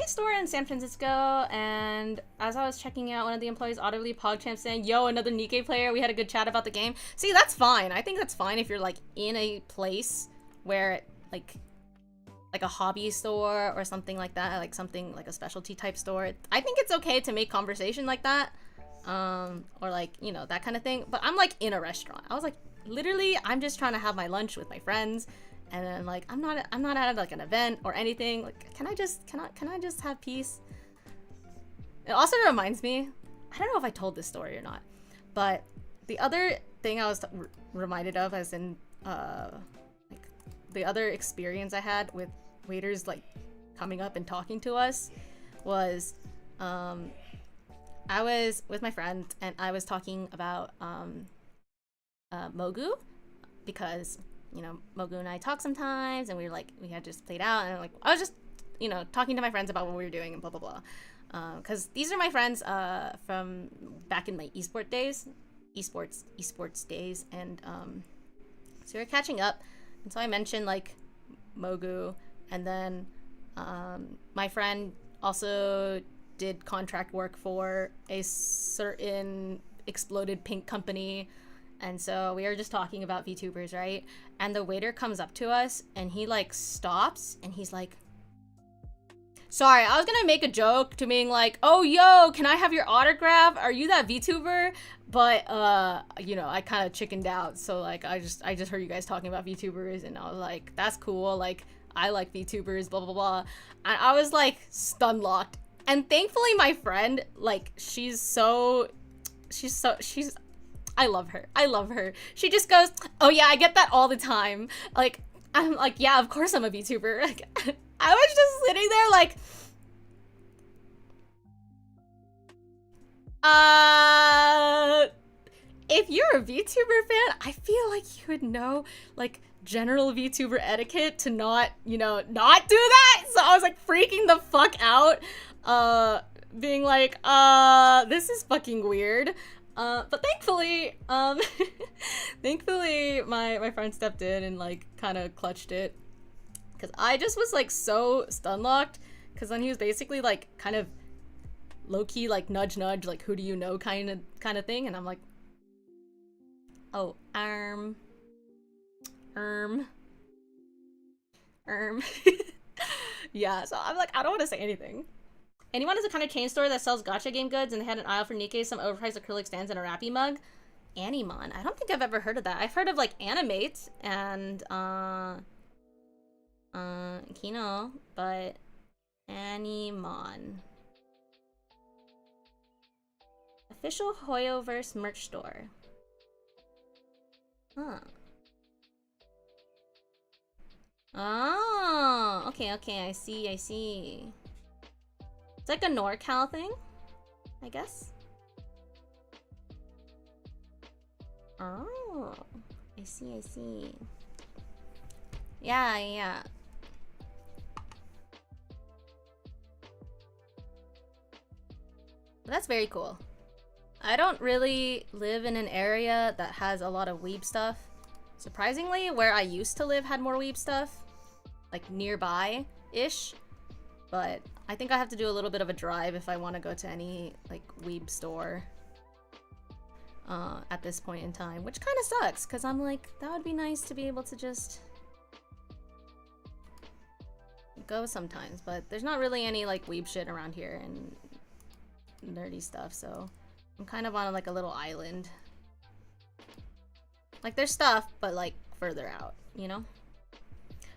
store in San Francisco, and as I was checking out, one of the employees audibly PogChamp saying, "Yo, another Nikke player. We had a good chat about the game." See, that's fine. I think that's fine if you're like in a place where like a hobby store or something like that, like something like a specialty type store. I think it's okay to make conversation like that, or like, you know, that kind of thing. But I'm like in a restaurant. I was like, literally, I'm just trying to have my lunch with my friends. And then like I'm not at like an event or anything. Like can I just have peace? It also reminds me, I don't know if I told this story or not, but the other thing I was reminded of, as in like the other experience I had with waiters like coming up and talking to us was I was with my friend and I was talking about Mogu, because you know, Mogu and I talk sometimes, and we had just played out, and like I was just, you know, talking to my friends about what we were doing and blah blah blah, because these are my friends from back in my esports days, and so we were catching up, and so I mentioned like Mogu, and then my friend also did contract work for a certain exploded pink company. And so we were just talking about VTubers, right? And the waiter comes up to us and he like stops and he's like, "Sorry, I was gonna make a joke to being like, oh, yo, can I have your autograph? Are you that VTuber?" But, you know, I kind of chickened out. So like, I just heard you guys talking about VTubers and I was like, that's cool. Like, I like VTubers, blah, blah, blah. And I was like stun locked. And thankfully my friend, like, I love her. She just goes, "Oh yeah, I get that all the time." Like, I'm like, yeah, of course I'm a VTuber. Like, I was just sitting there like, if you're a VTuber fan, I feel like you would know, like, general VTuber etiquette to not, you know, not do that. So I was like freaking the fuck out, being like, this is fucking weird. But thankfully, thankfully my friend stepped in and like kind of clutched it, because I just was like so stun locked, because then he was basically like kind of low-key like nudge like, who do you know kind of thing, and I'm like, oh, yeah, so I'm like, I don't want to say anything. Anyone has a kind of chain store that sells gacha game goods, and they had an aisle for Nikke, some overpriced acrylic stands, and a Rappy mug? Animon. I don't think I've ever heard of that. I've heard of like Animate and Kino, but Animon. Official Hoyoverse merch store. Huh. Oh, okay, I see. It's like a NorCal thing, I guess. Oh, I see. Yeah. That's very cool. I don't really live in an area that has a lot of weeb stuff. Surprisingly, where I used to live had more weeb stuff, like nearby-ish. But I think I have to do a little bit of a drive if I want to go to any like weeb store at this point in time, which kind of sucks, because I'm like, that would be nice to be able to just go sometimes, but there's not really any like weeb shit around here and nerdy stuff, so I'm kind of on like a little island. Like, there's stuff, but like further out, you know?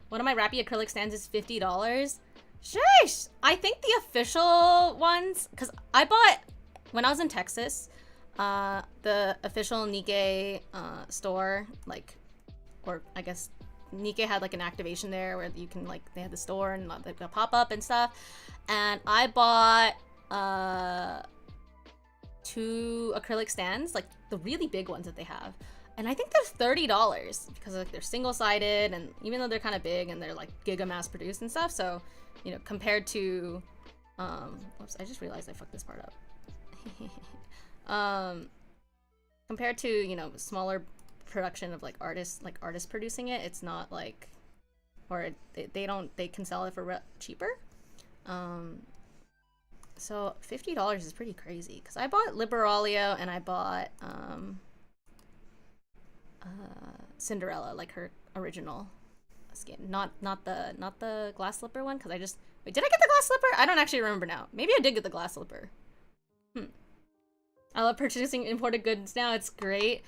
One of my Rappy acrylic stands is $50. Sheesh! I think the official ones, because I bought, when I was in Texas, the official Nikkei store, like, or I guess Nikkei had like an activation there where you can like, they had the store and like a pop-up and stuff. And I bought 2 acrylic stands, like the really big ones that they have. And I think they're $30 because like they're single-sided, and even though they're kind of big and they're like giga mass produced and stuff, so you know, compared to oops, I just realized I fucked this part up. Compared to, you know, smaller production of like artists producing it, it's not like, or they can sell it for cheaper. So $50 is pretty crazy because I bought Liberalia and I bought Cinderella, like her original skin, not the glass slipper one, because I just wait, did I get the glass slipper? I don't actually remember now. Maybe I did get the glass slipper. I love purchasing imported goods now. It's great.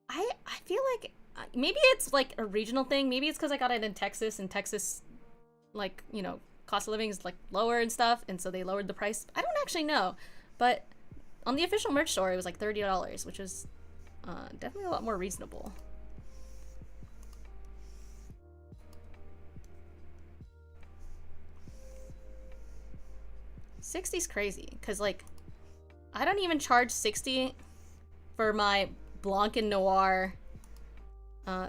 I feel like maybe it's like a regional thing. Maybe it's because I got it in Texas, and Texas, like, you know, cost of living is like lower and stuff, and so they lowered the price. I don't actually know, but on the official merch store it was like $30, which is definitely a lot more reasonable. $60's crazy, because like I don't even charge $60 for my Blanc and Noir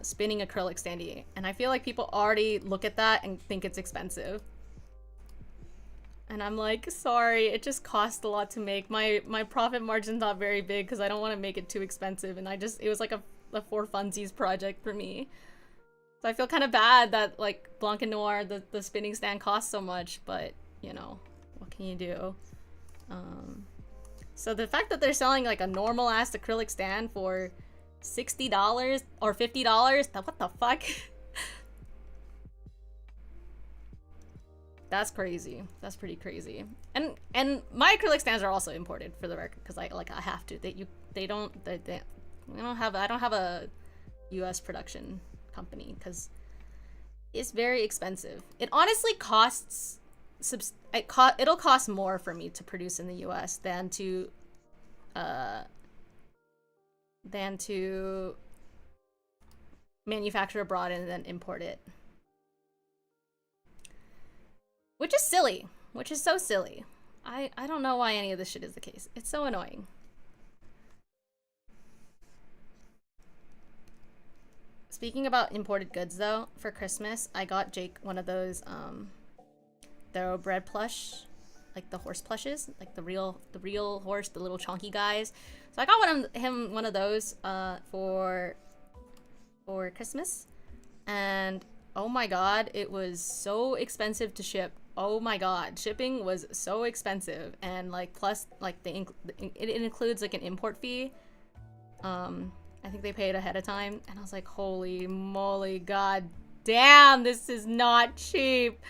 spinning acrylic standee, and I feel like people already look at that and think it's expensive. And I'm like, sorry, it just costs a lot to make. My profit margin's not very big because I don't want to make it too expensive, and it was like a for funsies project for me. So I feel kind of bad that like Blanc and Noir, the spinning stand costs so much, but you know, what can you do? So the fact that they're selling like a normal ass acrylic stand for $60 or $50, what the fuck? That's crazy. That's pretty crazy. And my acrylic stands are also imported, for the record, because I have to. I don't have a U.S. production company because it's very expensive. It honestly costs it'll cost more for me to produce in the U.S. than to manufacture abroad and then import it. Which is silly. Which is so silly. I don't know why any of this shit is the case. It's so annoying. Speaking about imported goods though, for Christmas, I got Jake one of those thoroughbred plush, like the horse plushes, like the real horse, the little chonky guys. So I got him one of those for Christmas, and oh my god, it was so expensive to ship. Oh my god, shipping was so expensive, and like plus like it includes like an import fee. I think they paid ahead of time, and I was like, holy moly, god damn, this is not cheap.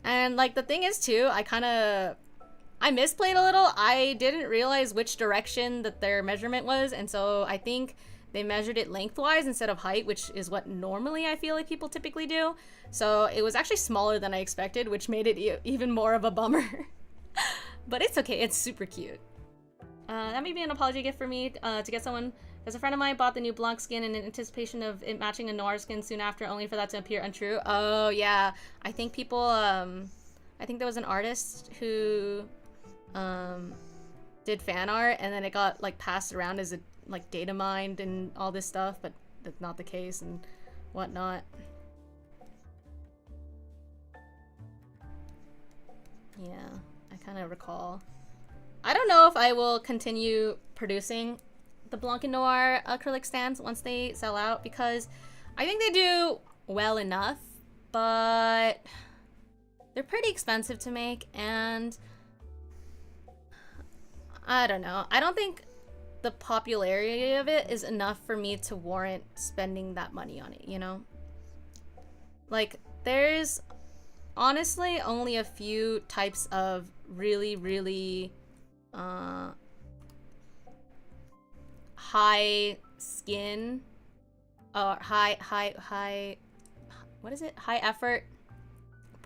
And like the thing is too, I misplayed a little. I didn't realize which direction that their measurement was, and so I think they measured it lengthwise instead of height, which is what normally I feel like people typically do. So it was actually smaller than I expected, which made it even more of a bummer. But it's okay, it's super cute. That may be an apology gift for me to get someone, because a friend of mine bought the new Blanc skin in anticipation of it matching a Noir skin soon after, only for that to appear untrue. Oh yeah, I think people, I think there was an artist who did fan art, and then it got like passed around as a like data mined and all this stuff, but that's not the case and whatnot. Yeah, I kind of recall. I don't know if I will continue producing the Blanc and Noir acrylic stands once they sell out, because I think they do well enough, but they're pretty expensive to make, and I don't know. I don't think the popularity of it is enough for me to warrant spending that money on it, you know? Like, there's honestly only a few types of really high skin or high what is it? High effort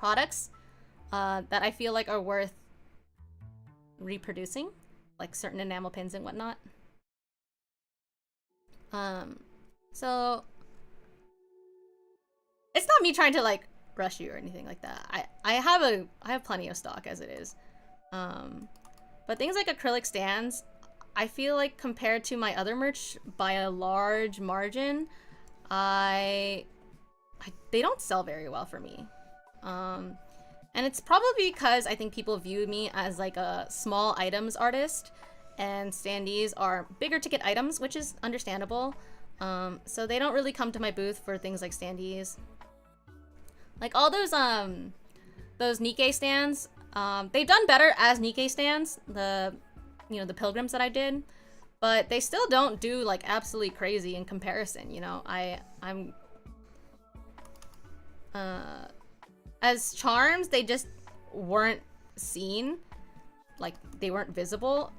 products that I feel like are worth reproducing, like certain enamel pins and whatnot. So it's not me trying to like rush you or anything like that. I have plenty of stock as it is. But things like acrylic stands, I feel like compared to my other merch by a large margin, they don't sell very well for me. And it's probably because I think people view me as like a small items artist, and standees are bigger ticket items, which is understandable. So they don't really come to my booth for things like standees. Like all those Nikkei stands, they've done better as Nikkei stands, the pilgrims that I did, but they still don't do like absolutely crazy in comparison, you know. I'm as charms, they just weren't seen, like they weren't visible.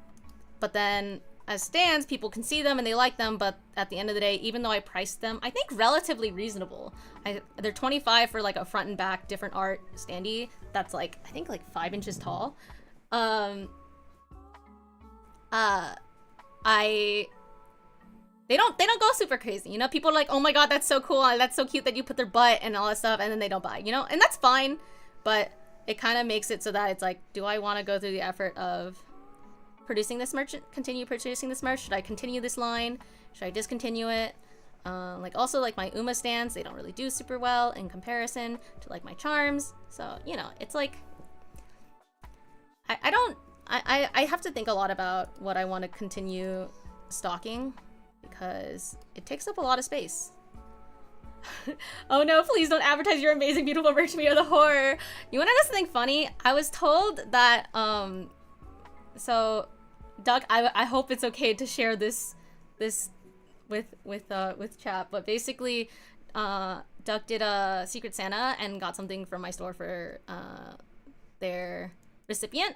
But then as stands, people can see them and they like them, but at the end of the day, even though I priced them, I think relatively reasonable. They're $25 for like a front and back different art standee that's like, I think like 5 inches tall. They don't go super crazy, you know. People are like, oh my god, that's so cool, that's so cute that you put their butt and all that stuff, and then they don't buy, you know. And that's fine, but it kind of makes it so that it's like, do I want to go through the effort of producing this merch, continue producing this merch? Should I continue this line? Should I discontinue it? Like also like my Uma stands, they don't really do super well in comparison to like my charms. So, you know, it's like I have to think a lot about what I want to continue stocking, because it takes up a lot of space. Oh no, please don't advertise your amazing, beautiful merch to me, or the horror. You wanna know something funny? I was told that, so Duck, I hope it's okay to share this with chat, but basically, Duck did a Secret Santa and got something from my store for their recipient.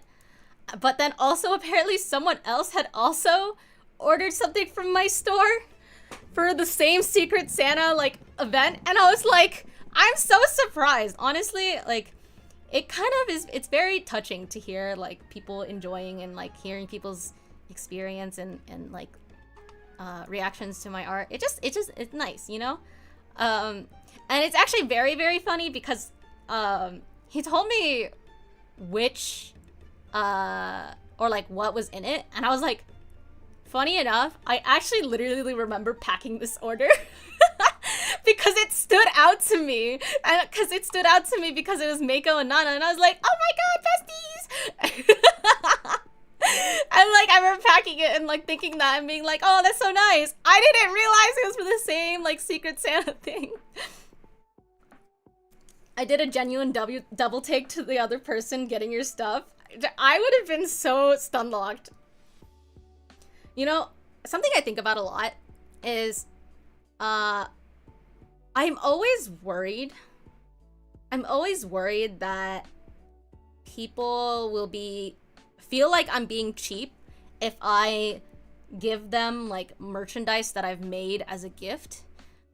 But then also apparently someone else had also ordered something from my store for the same Secret Santa like event, and I was like, I'm so surprised. Honestly, like it kind of is, it's very touching to hear like people enjoying and like hearing people's experience and like reactions to my art. It's nice, you know. And it's actually very, very funny because he told me which or like what was in it, and I was like, funny enough, I actually literally remember packing this order because it stood out to me, and because it was Mako and Nana, and I was like, oh my god, besties. And like I remember packing it and like thinking that and being like, oh, that's so nice. I didn't realize it was for the same like Secret Santa thing. I did a genuine double take to the other person getting your stuff. I would have been so stun locked. You know, something I think about a lot is I'm always worried that people will feel like I'm being cheap if I give them like merchandise that I've made as a gift,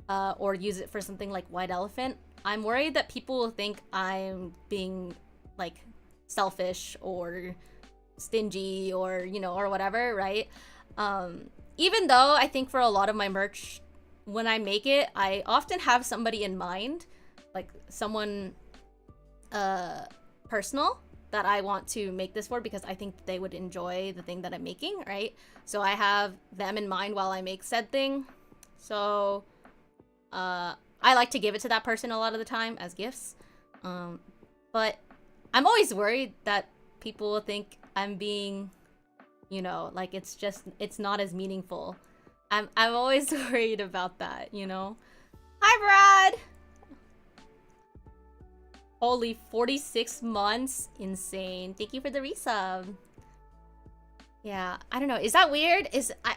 or use it for something like White Elephant. I'm worried that people will think I'm being like selfish or stingy or, you know, or whatever, right? Even though I think for a lot of my merch, when I make it, I often have somebody in mind, like someone personal that I want to make this for, because I think they would enjoy the thing that I'm making, right? So I have them in mind while I make said thing. So I like to give it to that person a lot of the time as gifts. But I'm always worried that people will think I'm being, you know, like it's not as meaningful. I'm always worried about that, you know? Hi, Brad! Holy 46 months. Insane. Thank you for the resub. Yeah, I don't know. Is that weird?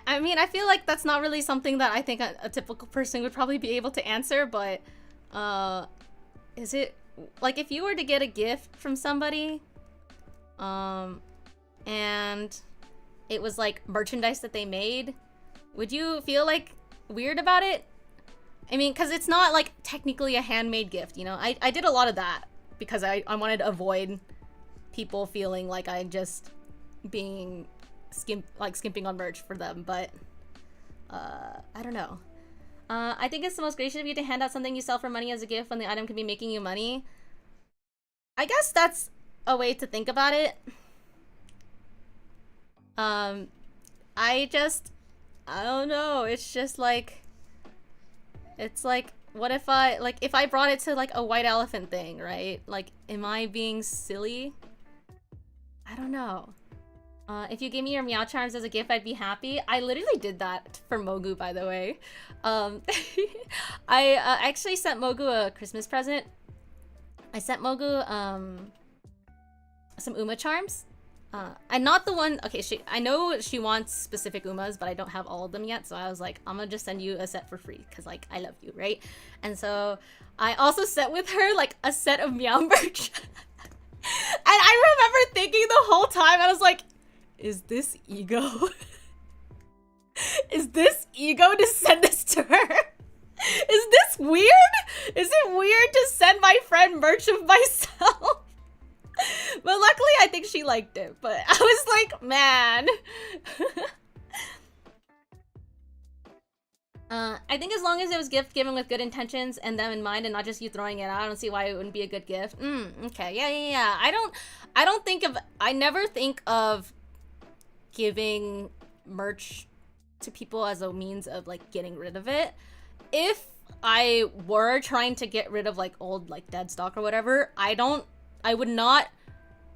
I mean, I feel like that's not really something that I think a typical person would probably be able to answer, but is it, like, if you were to get a gift from somebody, and it was like merchandise that they made, would you feel like weird about it? I mean, because it's not like technically a handmade gift, you know? I did a lot of that. because I wanted to avoid people feeling like I'm just being skimping on merch for them, but I don't know. I think it's the most gracious of you to hand out something you sell for money as a gift when the item can be making you money. I guess that's a way to think about it. I don't know. It's just like, it's like, what if I brought it to like a white elephant thing, right? Like, am I being silly? I don't know. If you gave me your Meow charms as a gift, I'd be happy. I literally did that for Mogu, by the way. I actually sent Mogu a Christmas present. I sent Mogu some Uma charms. And not the one, okay, I know she wants specific Umas, but I don't have all of them yet, so I was like, I'm gonna just send you a set for free, because, like, I love you, right? And so I also sent with her, like, a set of Meow merch. And I remember thinking the whole time, I was like, is this ego? Is this ego to send this to her? Is this weird? Is it weird to send my friend merch of myself? But luckily, I think she liked it. But I was like, man. I think as long as it was gift given with good intentions and them in mind, and not just you throwing it out, I don't see why it wouldn't be a good gift. Okay, yeah. I never think of giving merch to people as a means of like getting rid of it. If I were trying to get rid of like old like dead stock or whatever, I would not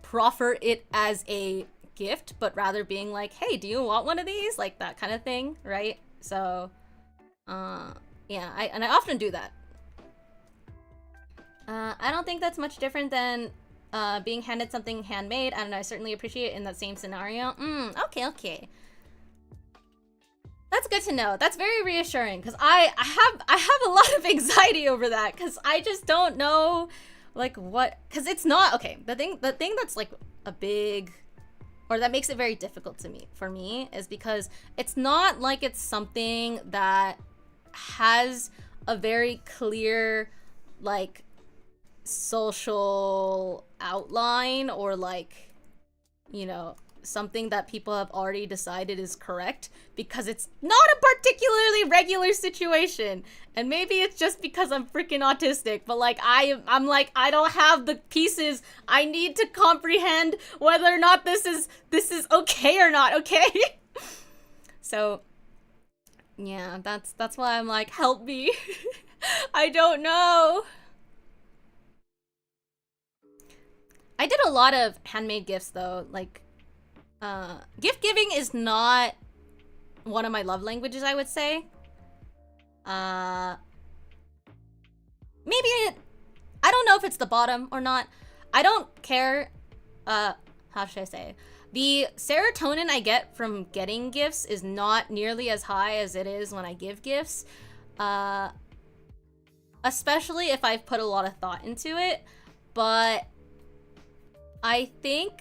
proffer it as a gift, but rather being like, hey, do you want one of these? Like that kind of thing, right? So yeah, I often do that. I don't think that's much different than being handed something handmade. I don't know, I certainly appreciate it in that same scenario. Okay. That's good to know. That's very reassuring, because I have a lot of anxiety over that, because I just don't know like what, because it's not okay. The thing that's like a big, or that makes it very difficult for me is because it's not like it's something that has a very clear like social outline, or like, you know, something that people have already decided is correct, because it's not a particularly regular situation. And maybe it's just because I'm freaking autistic, but like I'm like, I don't have the pieces I need to comprehend whether or not this is okay or not, okay? So yeah, that's why I'm like, help me. I don't know. I did a lot of handmade gifts though. Like, gift giving is not one of my love languages, I would say. Maybe I don't know if it's the bottom or not. I don't care. How should I say? The serotonin I get from getting gifts is not nearly as high as it is when I give gifts. Especially if I've put a lot of thought into it. But I think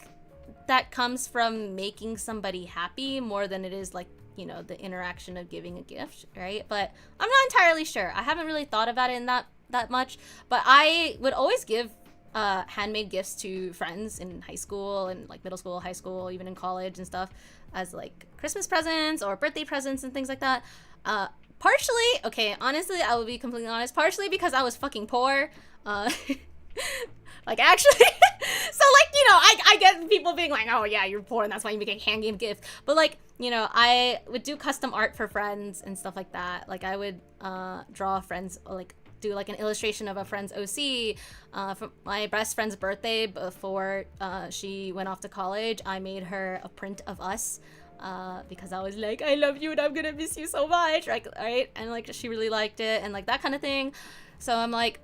that comes from making somebody happy more than it is like, you know, the interaction of giving a gift, right? But I'm not entirely sure. I haven't really thought about it in that much, but I would always give handmade gifts to friends in high school and like middle school, high school, even in college and stuff, as like Christmas presents or birthday presents and things like that. Partially, okay, honestly, I will be completely honest, partially because I was fucking poor. Like, actually, so, like, you know, I get people being like, oh, yeah, you're poor, and that's why you make a hand game gift. But, like, you know, I would do custom art for friends and stuff like that. Like, I would draw friends, like, do, like, an illustration of a friend's OC. For my best friend's birthday, before she went off to college, I made her a print of us. Because I was like, I love you, and I'm gonna miss you so much, right? And, like, she really liked it, and, like, that kind of thing. So I'm like,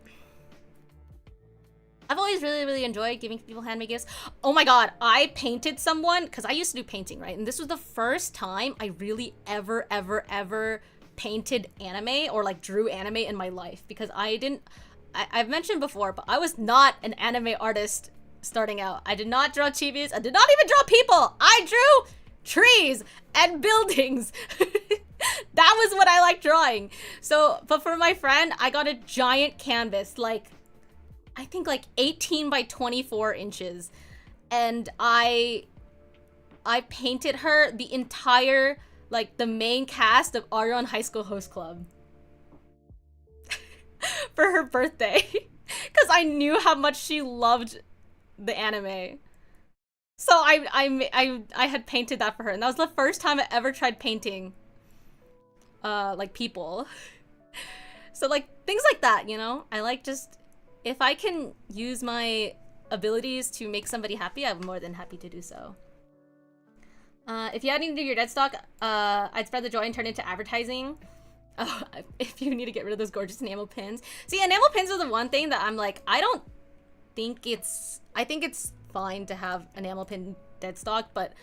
I've always really, really enjoyed giving people handmade gifts. Oh my god, I painted someone, because I used to do painting, right? And this was the first time I really ever painted anime or like drew anime in my life, because I've mentioned before, but I was not an anime artist starting out. I did not draw chibis. I did not even draw people. I drew trees and buildings. That was what I liked drawing. So, but for my friend, I got a giant canvas, like I think like 18 by 24 inches. And I painted her the entire, like, the main cast of Arion High School Host Club for her birthday. Because I knew how much she loved the anime. So I had painted that for her. And that was the first time I ever tried painting, like, people. So, like, things like that, you know? I like just, if I can use my abilities to make somebody happy, I'm more than happy to do so. If you had anything to do your dead stock, I'd spread the joy and turn it into advertising. Oh, if you need to get rid of those gorgeous enamel pins. See, enamel pins are the one thing that I'm like, I think it's fine to have enamel pin dead stock, but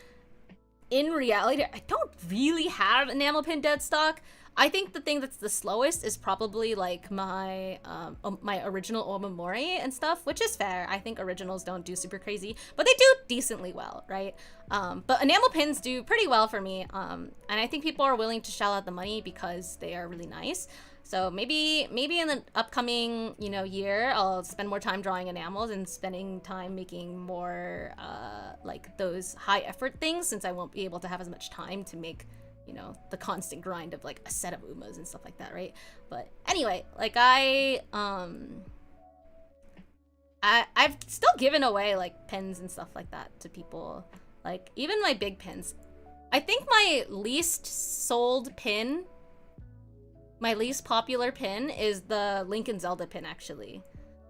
in reality, I don't really have enamel pin dead stock. I think the thing that's the slowest is probably like my my original Omamori and stuff, which is fair. I think originals don't do super crazy, but they do decently well, right? But enamel pins do pretty well for me, and I think people are willing to shell out the money because they are really nice. So maybe in the upcoming, you know, year, I'll spend more time drawing enamels and spending time making more like those high effort things, since I won't be able to have as much time to make, you know, the constant grind of like a set of umas and stuff like that, right? But anyway, like I've still given away like pins and stuff like that to people, like even my big pins. I think my least sold pin, my least popular pin, is the Link and Zelda pin, actually.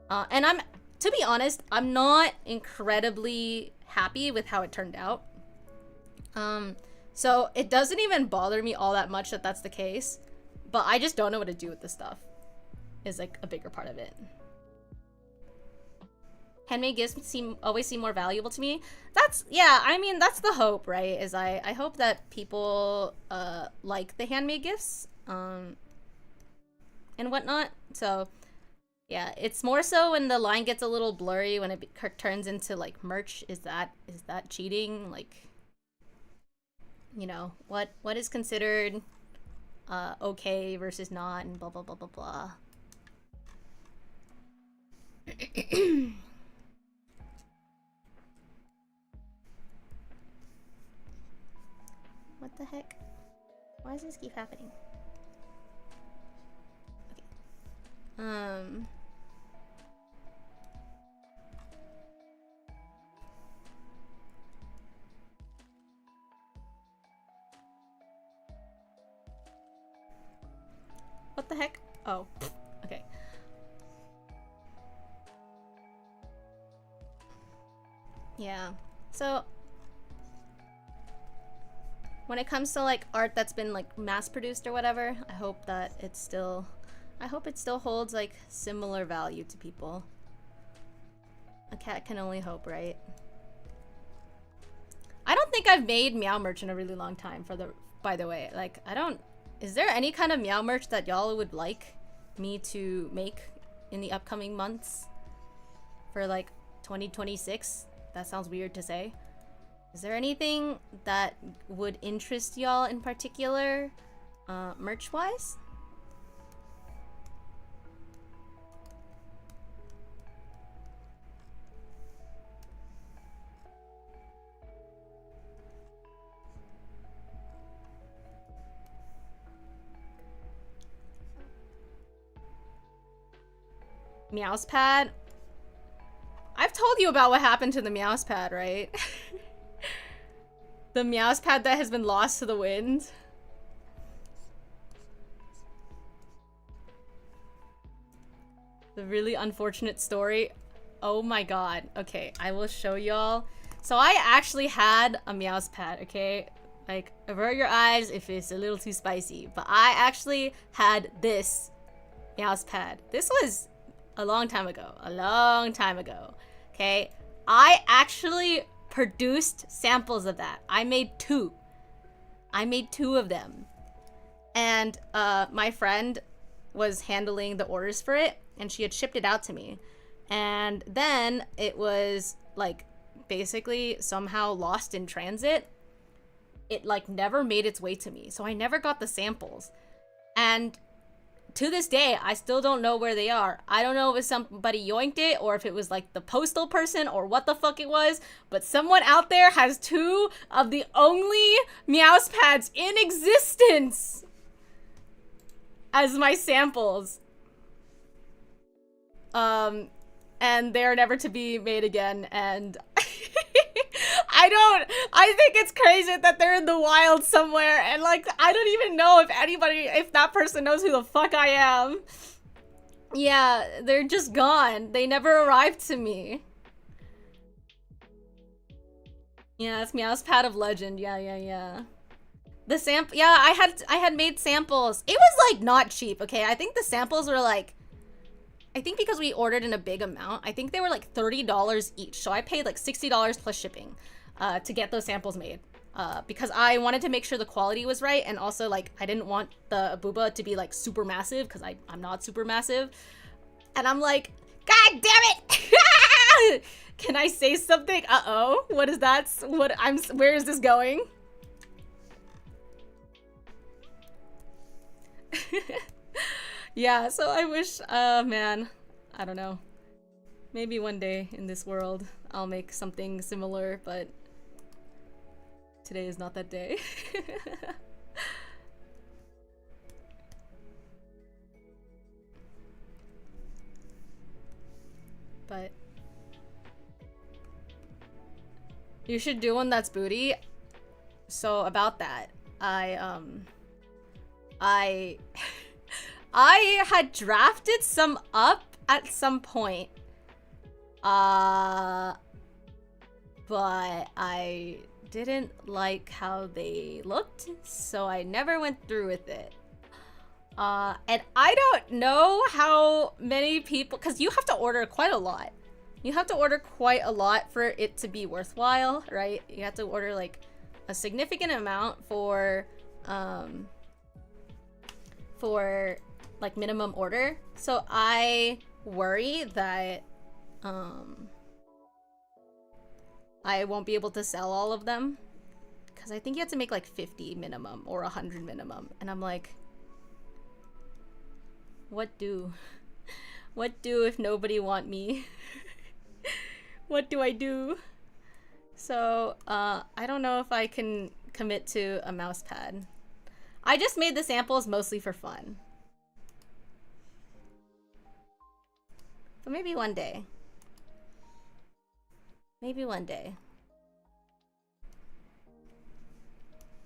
And to be honest, I'm not incredibly happy with how it turned out. So it doesn't even bother me all that much that that's the case, but I just don't know what to do with this stuff, is like a bigger part of it. Handmade gifts always seem more valuable to me. That's, yeah, I mean, that's the hope, right? Is I hope that people like the handmade gifts and whatnot. So yeah, it's more so when the line gets a little blurry, when it turns into like merch. Is that cheating? Like, you know, what is considered okay versus not, and blah blah blah blah blah. What the heck? Why does this keep happening? Okay. What the heck? Oh, okay. Yeah. So when it comes to like art that's been like mass produced or whatever, I hope it still holds like similar value to people. A cat can only hope, right? I don't think I've made Miao merch in a really long time, by the way. Like, is there any kind of Miao merch that y'all would like me to make in the upcoming months for like 2026? That sounds weird to say. Is there anything that would interest y'all in particular, merch-wise? Meow's pad? I've told you about what happened to the Meow's pad, right? The Meow's pad that has been lost to the wind. The really unfortunate story. Oh my god. Okay, I will show y'all. So I actually had a Meow's pad, okay? Like, avert your eyes if it's a little too spicy. But I actually had this Meow's pad. This was a long time ago. Okay? I actually produced samples of that. I made two of them. And my friend was handling the orders for it, and she had shipped it out to me. And then it was like basically somehow lost in transit. It like never made its way to me, so I never got the samples. And to this day, I still don't know where they are. I don't know if somebody yoinked it or if it was like the postal person or what the fuck it was, but someone out there has 2 of the only mouse pads in existence as my samples. And they're never to be made again, and I think it's crazy that they're in the wild somewhere, and like, I don't even know if that person knows who the fuck I am. Yeah, they're just gone. They never arrived to me. Yeah, it's Meow's Pad of Legend. Yeah. The sample, yeah, I had made samples. It was like not cheap, okay? I think the samples were like, I think because we ordered in a big amount, I think they were like $30 each. So I paid like $60 plus shipping to get those samples made. Because I wanted to make sure the quality was right, and also like I didn't want the booba to be like super massive, because I'm not super massive. And I'm like, God damn it! Can I say something? Uh-oh. What is that? Where is this going? Yeah, so I wish, man, I don't know. Maybe one day in this world I'll make something similar, but today is not that day. But you should do one that's booty. So about that, I had drafted some up at some point, but I didn't like how they looked, so I never went through with it. And I don't know how many people, because you have to order quite a lot. You have to order quite a lot for it to be worthwhile, right? You have to order like a significant amount for like minimum order. So I worry that I won't be able to sell all of them, because I think you have to make like 50 minimum or 100 minimum, and I'm like, what do if nobody want me? What do I do? So I don't know if I can commit to a mouse pad. I just made the samples mostly for fun. But maybe one day. Maybe one day.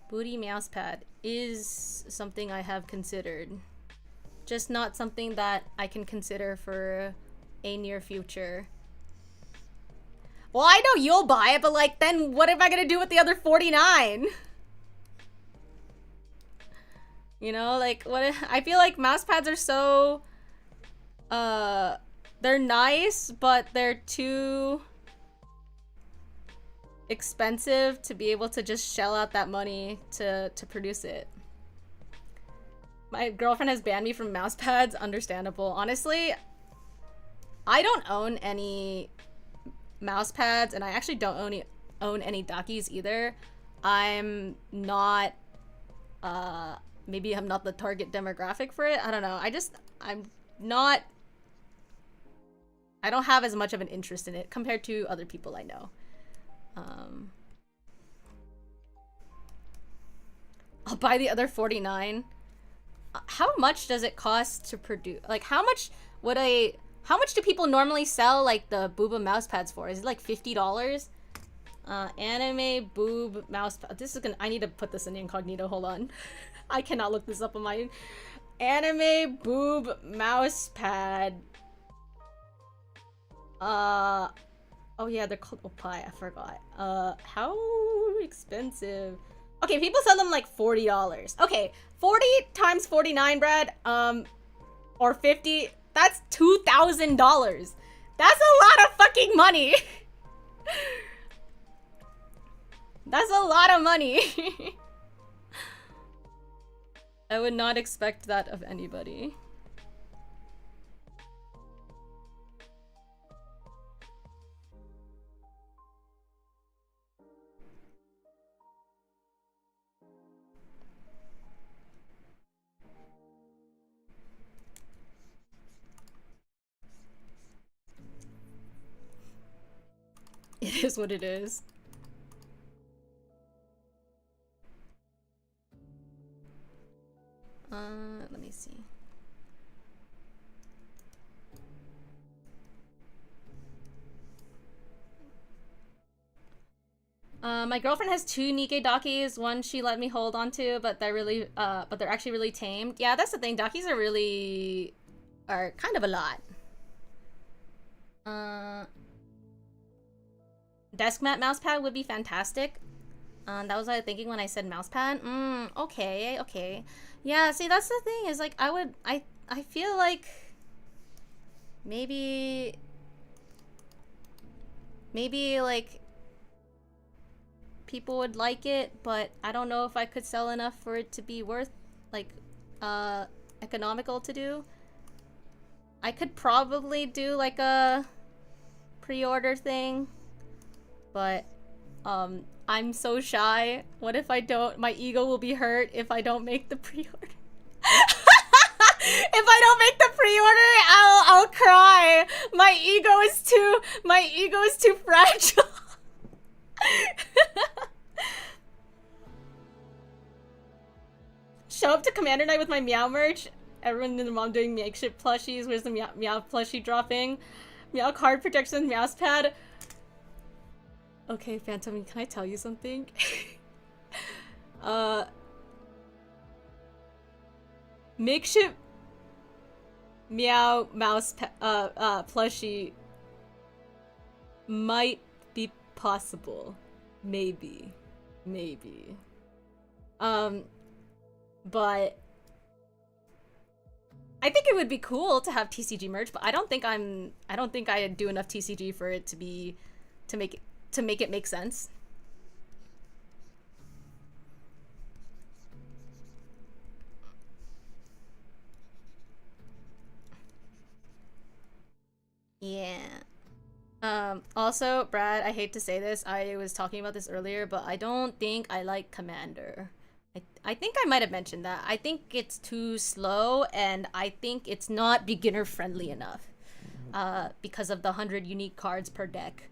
Booty mouse pad is something I have considered. Just not something that I can consider for a near future. Well, I know you'll buy it, but like, then what am I gonna do with the other 49? You know, like, what? I feel like mouse pads are so, they're nice, but they're too expensive to be able to just shell out that money to produce it. My girlfriend has banned me from mouse pads. Understandable. Honestly, I don't own any mouse pads, and I actually don't own any Dakis either. I'm not, maybe I'm not the target demographic for it. I don't know. I don't have as much of an interest in it compared to other people I know. I'll buy the other 49. How much does it cost to produce? Like, how much do people normally sell like the booba mouse pads for? Is it like $50? Anime boob mouse pad. I need to put this in incognito. Hold on. I cannot look this up on my anime boob mouse pad. Oh yeah, they're called Opie. I forgot. How expensive? Okay, people sell them like $40. Okay, 40 times 49, Brad. Or 50. That's $2,000. That's a lot of fucking money. That's a lot of money. I would not expect that of anybody. is what it is. Let me see. My girlfriend has 2 Nikkei Dakis. One she let me hold on to, but they're actually really tamed. Yeah, that's the thing. Dakis are kind of a lot. Desk mat mousepad would be fantastic. That was what I was thinking when I said mousepad. Okay. Yeah, see, that's the thing, is like I feel like maybe like people would like it, but I don't know if I could sell enough for it to be worth like economical to do. I could probably do like a pre-order thing, but I'm so shy. What if I don't? My ego will be hurt if I don't make the pre-order. If I don't make the pre-order, I'll cry. My ego is too fragile. Show up to Commander Night with my Meow merch. Everyone in the mom doing makeshift plushies. Where's the Meow plushie dropping? Meow card protection, mouse pad. Okay, Phantom, can I tell you something? Makeshift Meow mouse plushie might be possible. Maybe. But I think it would be cool to have TCG merch, but I don't think I do enough TCG for it to make it make sense. Yeah. Also, Brad, I hate to say this, I was talking about this earlier, but I don't think I like Commander. I think I might have mentioned that. I think it's too slow, and I think it's not beginner friendly enough. Because of the 100 unique cards per deck.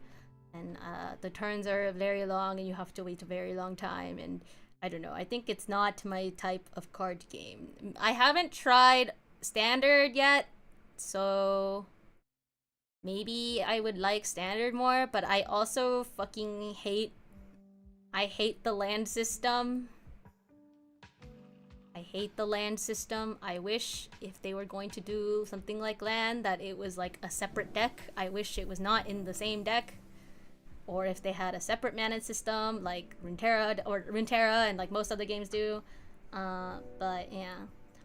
And the turns are very long, and you have to wait a very long time, and I don't know. I think it's not my type of card game. I haven't tried Standard yet, so maybe I would like Standard more, but I also fucking hate the land system. I wish if they were going to do something like land, that it was like a separate deck. I wish it was not in the same deck. Or if they had a separate mana system like Runeterra and like most other games do. But yeah.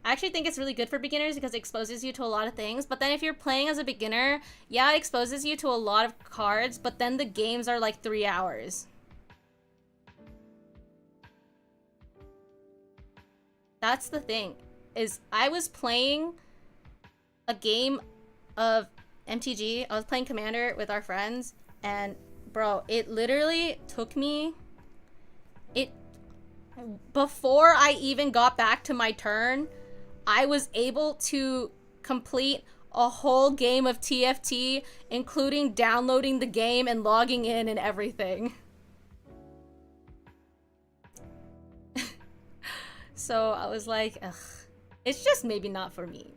I actually think it's really good for beginners because it exposes you to a lot of things. But then if you're playing as a beginner, yeah, it exposes you to a lot of cards, but then the games are like 3 hours. That's the thing, is I was playing a game of MTG. I was playing Commander with our friends, and bro, it literally took me... Before I even got back to my turn, I was able to complete a whole game of TFT, including downloading the game and logging in and everything. So I was like, ugh, it's just maybe not for me.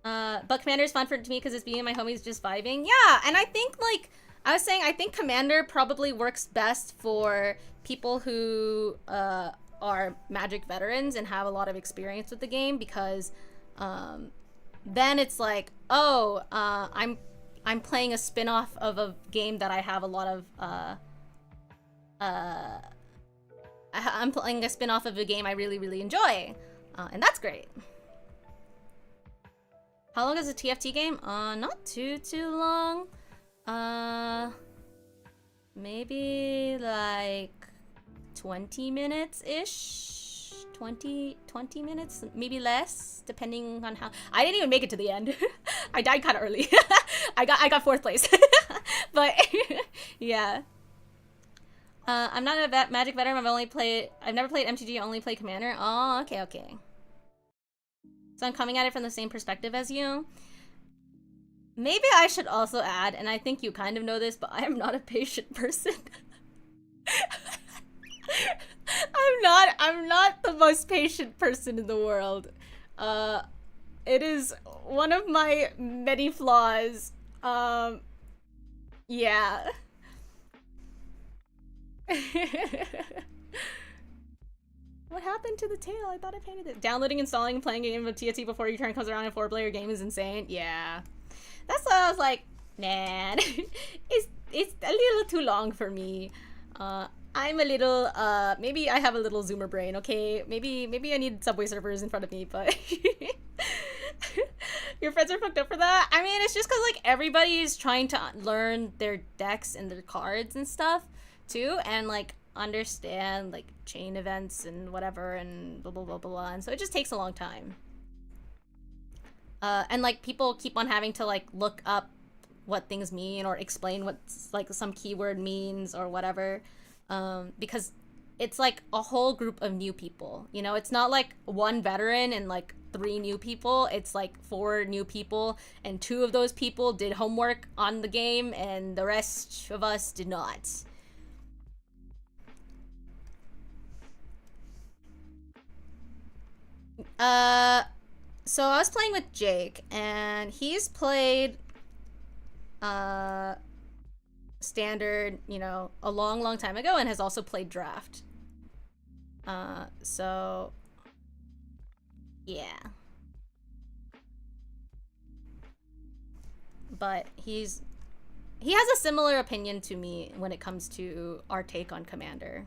But Commander's fun to me because it's me and my homies just vibing. Yeah, and I think, like, I was saying, I think Commander probably works best for people who are Magic veterans and have a lot of experience with the game, because then it's like, oh, I'm playing a spin-off of a game that I have a lot of I'm playing a spin-off of a game I really, really enjoy. And that's great. How long is a TFT game? Not too long. Maybe like 20 minutes-ish? 20 minutes? Maybe less, depending on how... I didn't even make it to the end. I died kind of early. I got 4th place. But, yeah. I'm not a Magic veteran. I've never played MTG. I only play Commander. Oh, okay. So I'm coming at it from the same perspective as you. Maybe I should also add, and I think you kind of know this, but I am not a patient person. I'm not the most patient person in the world. It is one of my many flaws. Yeah. What happened to the tail? I thought I painted it. Downloading, installing, and playing a game of TFT before your turn comes around in a 4-player game is insane. Yeah. That's why I was like, man, it's a little too long for me. I'm a little, maybe I have a little zoomer brain, okay? Maybe I need Subway Surfers in front of me, but... Your friends are fucked up for that? I mean, it's just because, like, everybody's trying to learn their decks and their cards and stuff, too, and, like, understand, like, chain events and whatever, and blah, blah, blah, blah, blah, and so it just takes a long time. And, like, people keep on having to, like, look up what things mean or explain what, like, some keyword means or whatever, because it's, like, a whole group of new people, you know? It's not, like, one veteran and, like, 3 new people. It's, like, 4 new people, and 2 of those people did homework on the game, and the rest of us did not. So I was playing with Jake, and he's played, standard, you know, a long time ago, and has also played draft. So yeah. But he has a similar opinion to me when it comes to our take on Commander.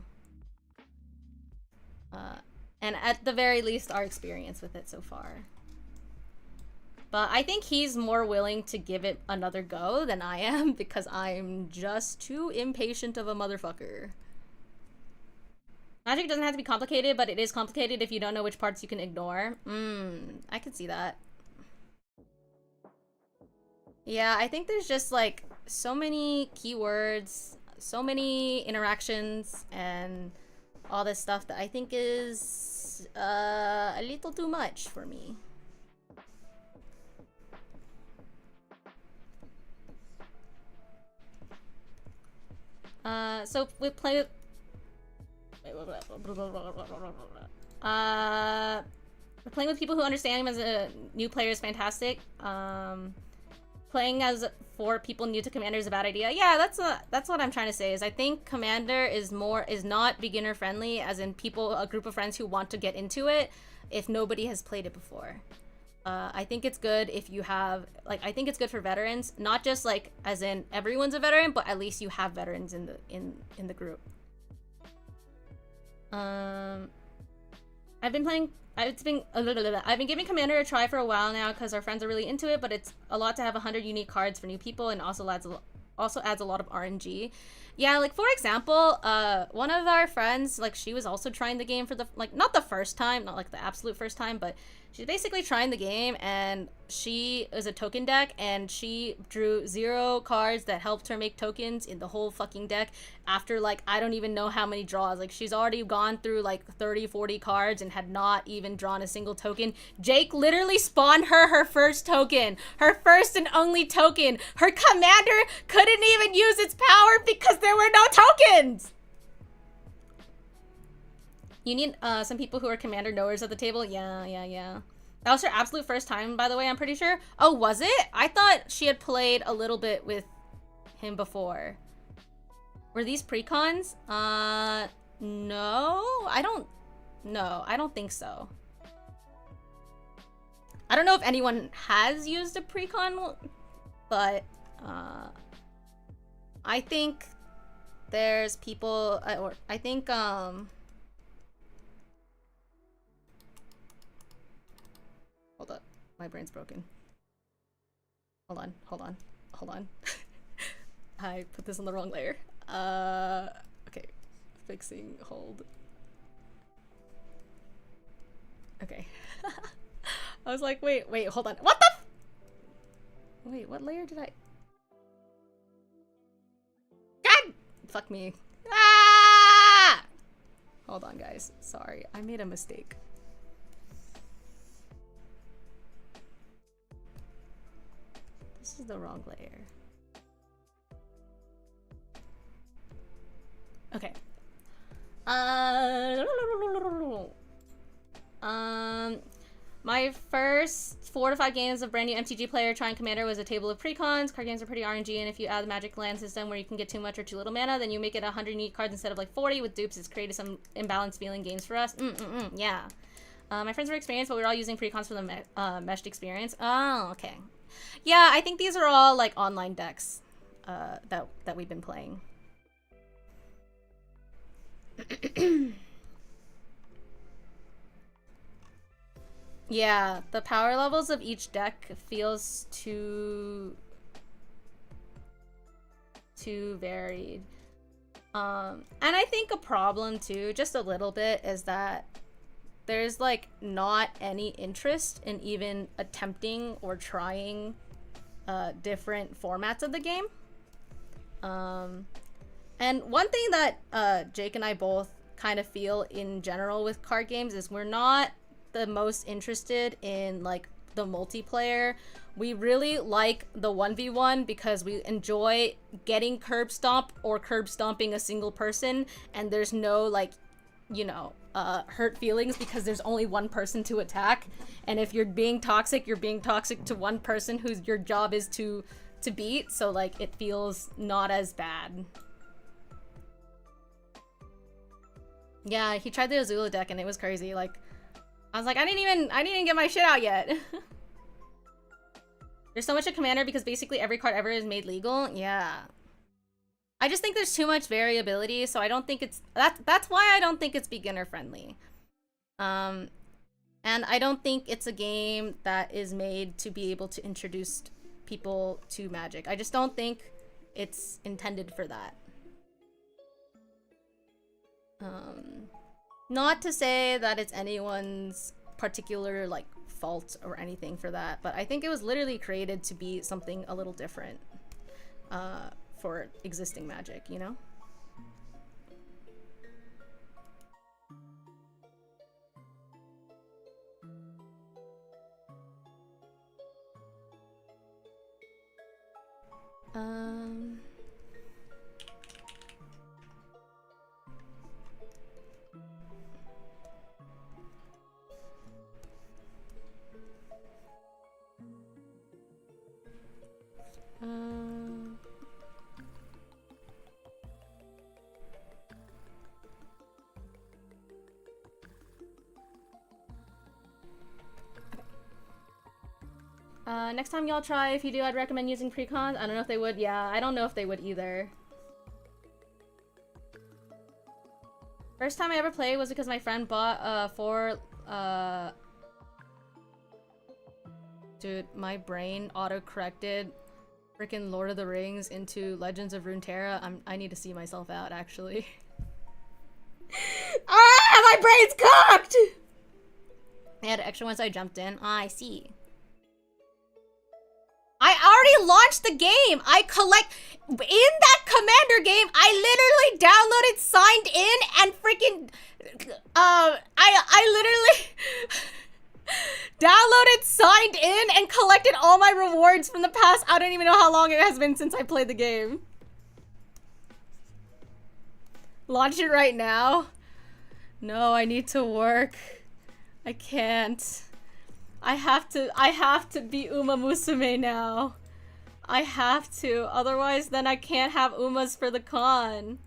And at the very least, our experience with it so far. But I think he's more willing to give it another go than I am, because I'm just too impatient of a motherfucker. Magic doesn't have to be complicated, but it is complicated if you don't know which parts you can ignore. I could see that. Yeah, I think there's just, like, so many keywords, so many interactions, and all this stuff that I think is a little too much for me. So we play with... playing with people who understand him as a new player is fantastic. Playing as for people new to Commander is a bad idea. Yeah, that's what I'm trying to say. Is I think Commander is not beginner friendly, as in a group of friends who want to get into it if nobody has played it before. I think it's good if you have, like, I think it's good for veterans, not just, like, as in everyone's a veteran, but at least you have veterans in the group. I've been giving Commander a try for a while now because our friends are really into it, but it's a lot to have 100 unique cards for new people, and also adds a lot of RNG. Yeah, like, for example, one of our friends, like, she was also trying the game for not the first time, not like the absolute first time, but she's basically trying the game, and she is a token deck, and she drew 0 cards that helped her make tokens in the whole fucking deck after, like, I don't even know how many draws. Like, she's already gone through, like, 30-40 cards and had not even drawn a single token. Jake literally spawned her first token. Her first and only token. Her commander couldn't even use its power because there were no tokens! You need some people who are commander knowers at the table. Yeah. That was her absolute first time, by the way, I'm pretty sure. Oh, was it? I thought she had played a little bit with him before. Were these precons? No. I don't think so. I don't know if anyone has used a precon, but I think there's people, or I think, hold up, my brain's broken. Hold on. I put this on the wrong layer. Okay, fixing, hold. Okay. I was like, wait, hold on. What the wait, what layer did I... God! Fuck me. Ah! Hold on, guys. Sorry, I made a mistake. This This is the wrong layer. Okay. My first 4 to 5 games of brand new MTG player trying Commander was a table of precons. Card games are pretty RNG, and if you add the Magic land system where you can get too much or too little mana, then you make it 100 unique cards instead of like 40 with dupes. It's created some imbalanced feeling games for us. Yeah. My friends were experienced, but we were all using precons for the meshed experience. Oh, okay. Yeah, I think these are all like online decks that we've been playing. Yeah, the power levels of each deck feels too varied. And I think a problem too, just a little bit, is that there's like not any interest in even attempting or trying different formats of the game. And one thing that Jake and I both kind of feel in general with card games is we're not the most interested in like the multiplayer. We really like the 1v1 because we enjoy getting curb stomp or curb stomping a single person, and there's no like, you know, hurt feelings because there's only one person to attack. And if you're being toxic, you're being toxic to one person whose your job is to beat, so like it feels not as bad. Yeah, he tried the Azula deck and it was crazy. Like, I was like, I didn't even get my shit out yet. There's so much of Commander because basically every card ever is made legal. Yeah. I just think there's too much variability, so I don't think it's... That's why I don't think it's beginner friendly. And I don't think it's a game that is made to be able to introduce people to Magic. I just don't think it's intended for that. Not to say that it's anyone's particular like fault or anything for that, but I think it was literally created to be something a little different for existing Magic, you know? Next time y'all try, if you do, I'd recommend using precons. I don't know if they would. Yeah, I don't know if they would either. First time I ever played was because my friend bought dude, my brain auto-corrected freaking Lord of the Rings into Legends of Runeterra. I need to see myself out, actually. Ah, my brain's cooked! I had extra once I jumped in. Ah, I see. I already launched the game. In that Commander game, I literally downloaded, signed in, and freaking, I literally downloaded, signed in, and collected all my rewards from the past. I don't even know how long it has been since I played the game. Launch it right now? No, I need to work. I can't. I have to be Uma Musume now. I have to, otherwise then I can't have Umas for the con.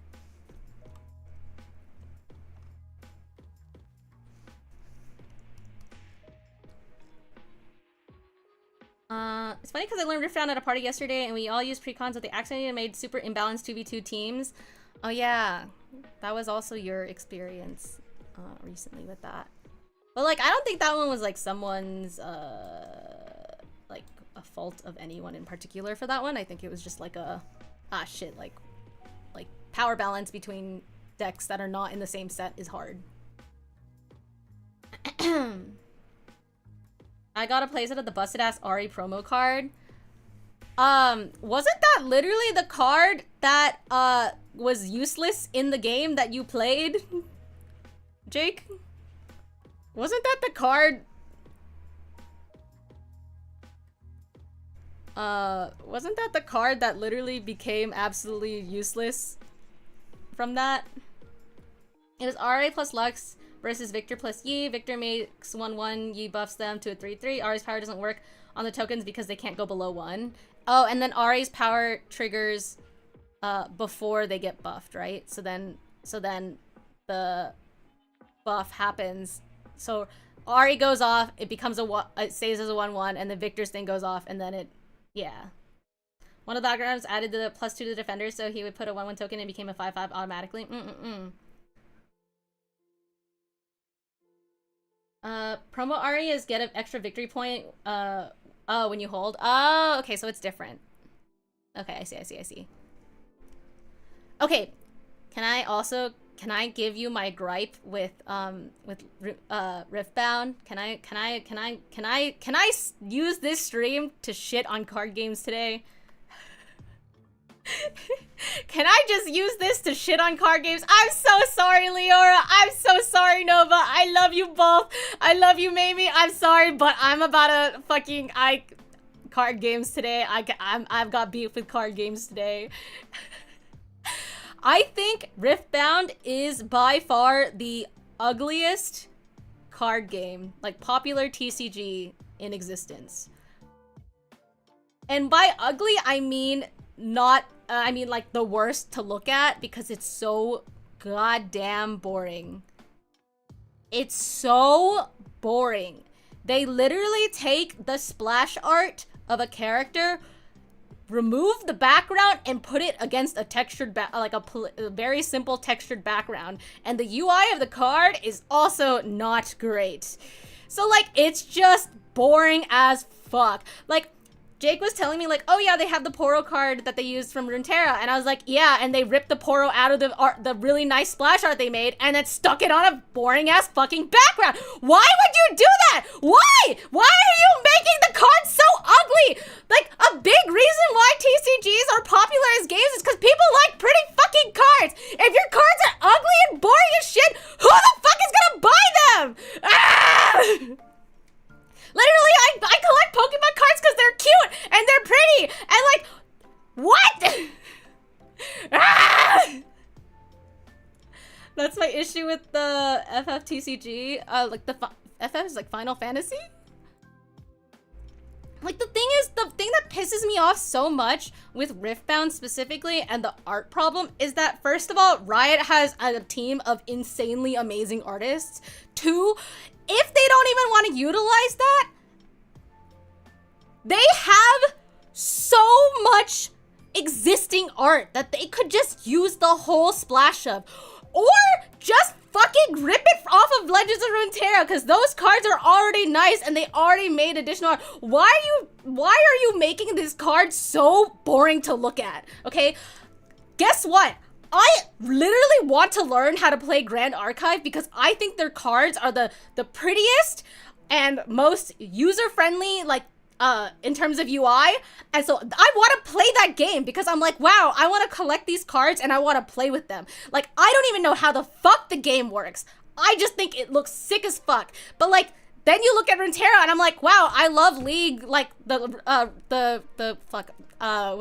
It's funny because I learned Riftbound at a party yesterday and we all used precons, but they accidentally made super imbalanced 2v2 teams. Oh yeah, that was also your experience recently with that. But like, I don't think that one was like someone's like a fault of anyone in particular for that one. I think it was just like a like power balance between decks that are not in the same set is hard. I got a playset of the busted ass Ari promo card. Wasn't that literally the card that was useless in the game that you played, Jake? Wasn't that the card? Wasn't that the card that literally became absolutely useless from that? It was RA plus Lux versus Victor plus Yi. Victor makes 1/1, Yi buffs them to a 3/3. RA's power doesn't work on the tokens because they can't go below 1. Oh, and then RA's power triggers before they get buffed, right? So then the buff happens. So Ari goes off, it becomes it stays as a 1/1, and then Victor's thing goes off, and then it, yeah. One of the backgrounds added the +2 to the defender, so he would put a 1/1 token and became a 5/5 automatically. Promo Ari is get an extra victory point, oh, when you hold. Oh, okay, so it's different. Okay, I see. Okay, can I give you my gripe with Riftbound? Can I use this stream to shit on card games today? Can I just use this to shit on card games? I'm so sorry, Leora. I'm so sorry, Nova. I love you both. I love you, Mamie. I'm sorry, but I'm about to fucking card games today. I've got beef with card games today. I think Riftbound is by far the ugliest card game, like popular TCG in existence. And by ugly, I mean not, I mean like the worst to look at because it's so goddamn boring. It's so boring. They literally take the splash art of a character, remove the background, and put it against a textured a very simple textured background, and the UI of the card is also not great. So like it's just boring as fuck. Like Jake was telling me like, oh yeah, they have the Poro card that they used from Runeterra, and I was like, yeah, and they ripped the Poro out of the really nice splash art they made and then stuck it on a boring ass fucking background. Why would you do that? Why are you making the card so ugly? Like a big reason why TCGs are popular as games is because people like pretty fucking cards. If your cards are ugly and boring as shit, who the fuck is gonna buy them? Ah! Literally, I collect Pokemon cards because they're cute and they're pretty and like, what? Ah! That's my issue with the FFTCG. Like the FF is like Final Fantasy. Like the thing that pisses me off so much with Riftbound specifically and the art problem is that first of all, Riot has a team of insanely amazing artists. 2, if they don't even want to utilize that, they have so much existing art that they could just use the whole splash of, or just fucking rip it off of Legends of Runeterra because those cards are already nice and they already made additional art. Why are you making these cards so boring to look at? Okay, guess what? I literally want to learn how to play Grand Archive because I think their cards are the prettiest and most user-friendly, like, in terms of UI. And so I want to play that game because I'm like, wow, I want to collect these cards and I want to play with them. Like, I don't even know how the fuck the game works. I just think it looks sick as fuck. But like, then you look at Runeterra and I'm like, wow, I love League, like what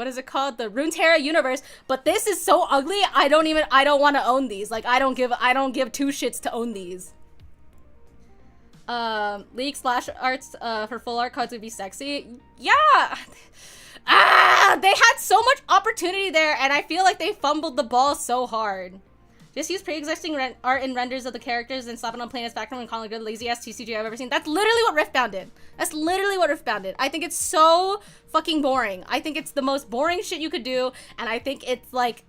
is it called? The Runeterra universe, but this is so ugly. I don't want to own these. Like I don't give 2 shits to own these. League splash arts for full art cards would be sexy. Yeah. They had so much opportunity there and I feel like they fumbled the ball so hard. Just use pre-existing art and renders of the characters and slap it on plain as background and call it good lazy-ass TCG I've ever seen. That's literally what Riftbound did. That's literally what Riftbound did. I think it's so fucking boring. I think it's the most boring shit you could do, and I think it's like...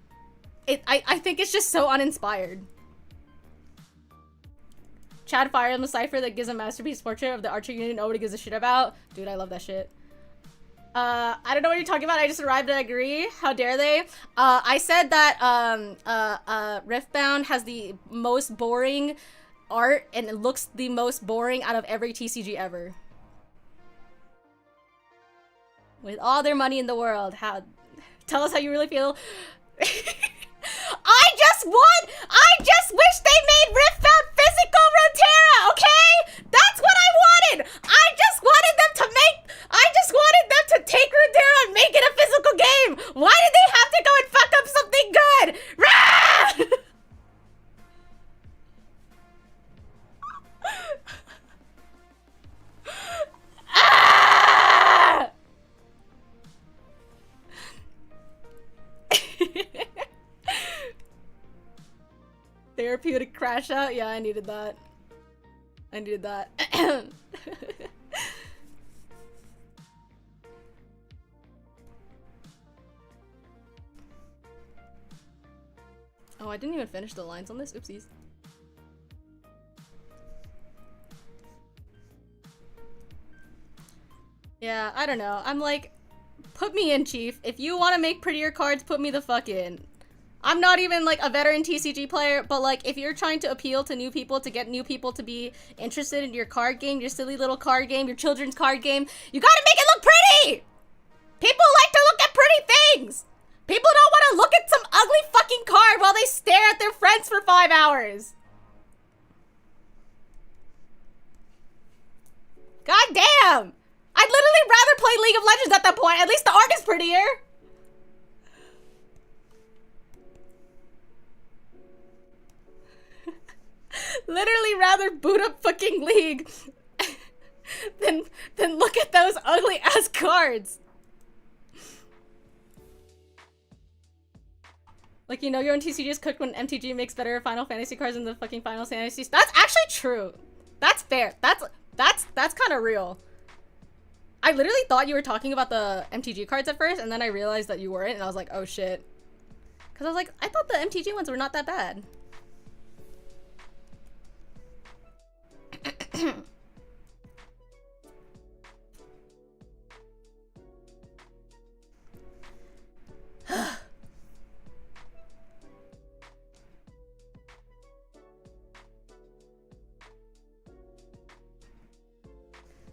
I think it's just so uninspired. Chad fired him a cipher that gives a masterpiece portrait of the Archer unit nobody gives a shit about. Dude, I love that shit. I don't know what you're talking about. I just arrived and I agree. How dare they? I said that Riftbound has the most boring art and it looks the most boring out of every TCG ever. With all their money in the world, tell us how you really feel. I just wish they made Riftbound physical Runeterra, okay? That's what I wanted! I just wanted them to take Runeterra Therapeutic crash out? Yeah, I needed that. I needed that. Oh, I didn't even finish the lines on this. Oopsies. Yeah, I don't know. I'm like, put me in, Chief. If you want to make prettier cards, put me the fuck in. I'm not even like a veteran TCG player, but like if you're trying to appeal to new people, to get new people to be interested in your card game, your silly little card game, your children's card game, you gotta make it look pretty! People like to look at pretty things! People don't want to look at some ugly fucking card while they stare at their friends for 5 hours. God damn! I'd literally rather play League of Legends at that point. At least the art is prettier. Literally rather boot up fucking League than look at those ugly ass cards. Like, you know, your own TCG is cooked when MTG makes better Final Fantasy cards than the fucking Final Fantasy. That's actually true. That's fair. That's kind of real. I literally thought you were talking about the MTG cards at first, and then I realized that you weren't, and I was like, oh shit. Because I was like, I thought the MTG ones were not that bad.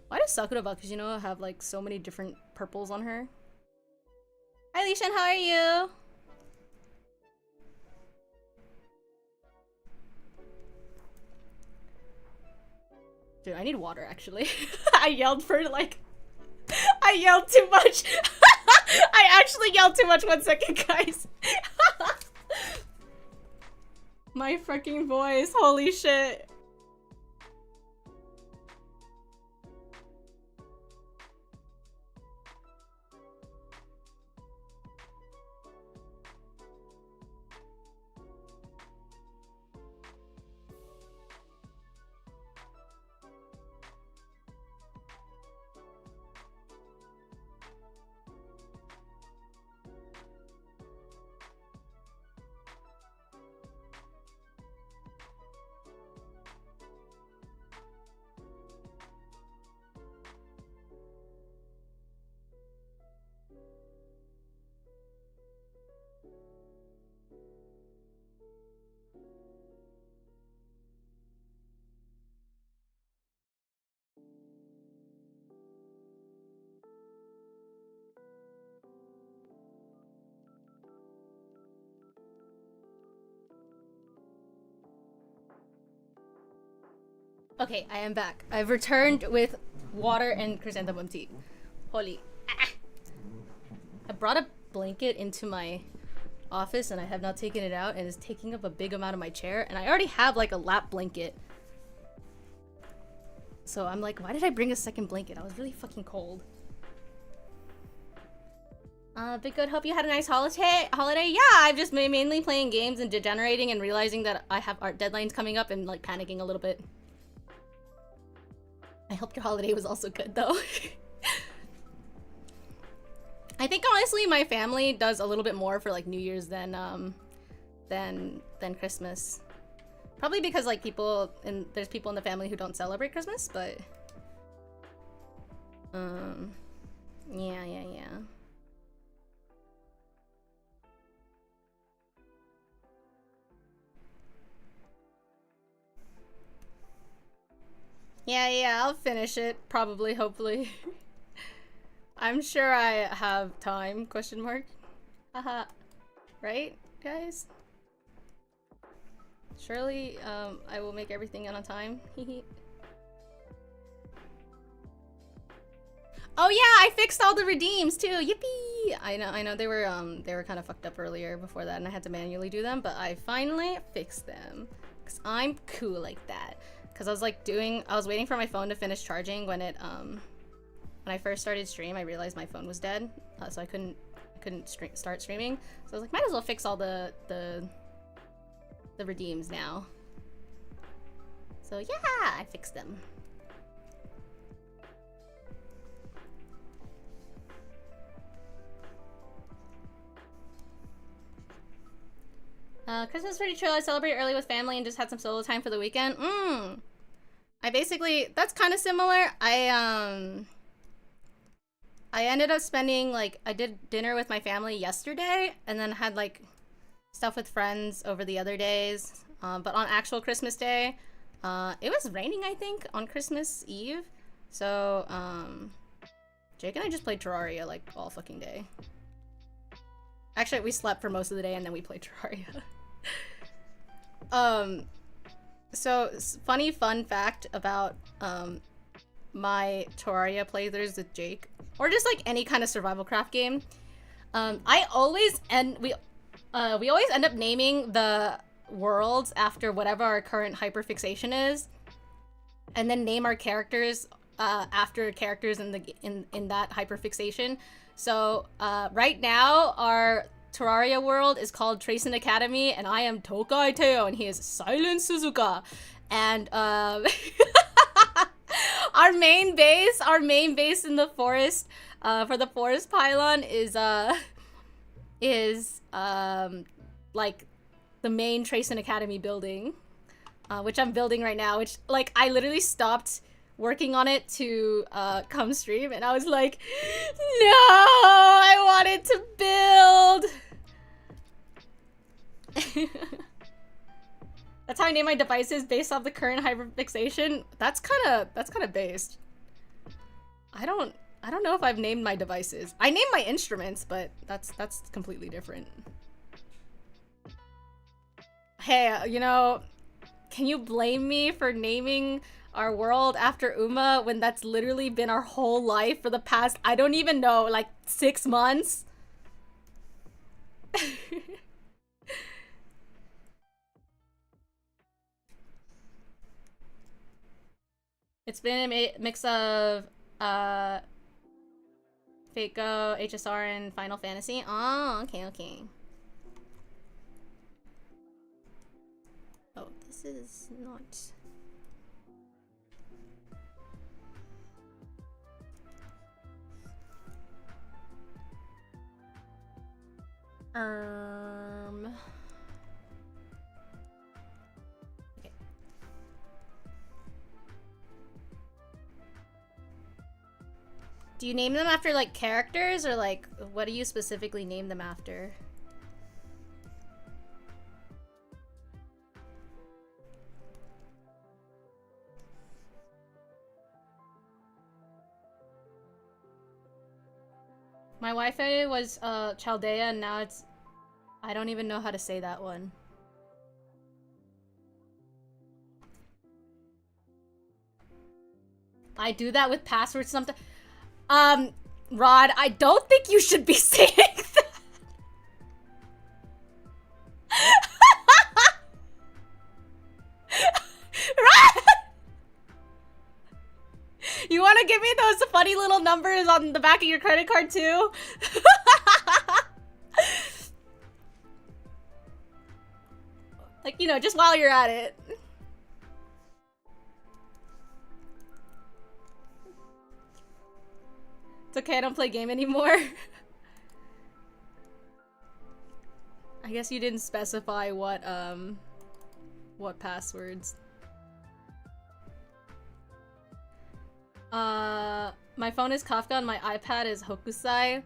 Why does Sakura Bakujino have like so many different purples on her? Hi Lishan, how are you? Dude, I need water actually. I yelled for like... I yelled too much. I actually yelled too much. 1 second, guys. My freaking voice, holy shit. Okay, I am back. I've returned with water and chrysanthemum tea. Holy. Ah. I brought a blanket into my office and I have not taken it out, and it's taking up a big amount of my chair, and I already have like a lap blanket. So I'm like, why did I bring a second blanket? I was really fucking cold. Big good, hope you had a nice holiday. Yeah, I've just been mainly playing games and degenerating and realizing that I have art deadlines coming up and like panicking a little bit. I hope your holiday was also good though. I think honestly my family does a little bit more for like New Year's than Christmas. Probably because like there's people in the family who don't celebrate Christmas, but yeah. Yeah, I'll finish it. Probably, hopefully. I'm sure I have time, question mark. Haha. Right, guys? Surely, I will make everything on time. Oh yeah, I fixed all the redeems too. Yippee! I know they were kind of fucked up earlier before that, and I had to manually do them, but I finally fixed them. Cause I'm cool like that. Cause I was waiting for my phone to finish charging when when I first started stream. I realized my phone was dead, so I couldn't start streaming. So I was like, might as well fix all the the redeems now. So yeah, I fixed them. Christmas pretty chill. I celebrate early with family and just had some solo time for the weekend. I basically, that's kind of similar. I ended up spending, like, I did dinner with my family yesterday and then had, like, stuff with friends over the other days. But on actual Christmas Day, it was raining, I think, on Christmas Eve. So, Jake and I just played Terraria, like, all fucking day. Actually, we slept for most of the day and then we played Terraria. So, funny fun fact about, my Terraria playthroughs with Jake, or just, like, any kind of survival craft game. We always end up naming the worlds after whatever our current hyperfixation is, and then name our characters after characters in that hyperfixation. So right now our Terraria world is called Tracing Academy, and I am Tokai Teo, and he is Silent Suzuka. And our main base in the forest for the forest pylon is like the main Tracing Academy building, which I'm building right now, which, like, I literally stopped working on it to come stream, and I was like, no, I wanted to build. That's how I name my devices, based off the current hyperfixation. That's kind of based. I don't know if I've named my devices. I named my instruments, but that's completely different. Hey, you know, can you blame me for naming our world after Uma when that's literally been our whole life for the past, I don't even know, like 6 months? It's been a mix of Fate Go, HSR, and Final Fantasy. Oh, okay. Oh, this is not... Okay. Do you name them after, like, characters, or, like, what do you specifically name them after? My Wi-Fi was Chaldea, and now it's... I don't even know how to say that one. I do that with passwords sometimes. Rod, I don't think you should be saying that. Rod! You want to give me those funny little numbers on the back of your credit card too? Like, you know, just while you're at it. It's okay, I don't play game anymore. I guess you didn't specify what passwords. My phone is Kafka and my iPad is Hokusai.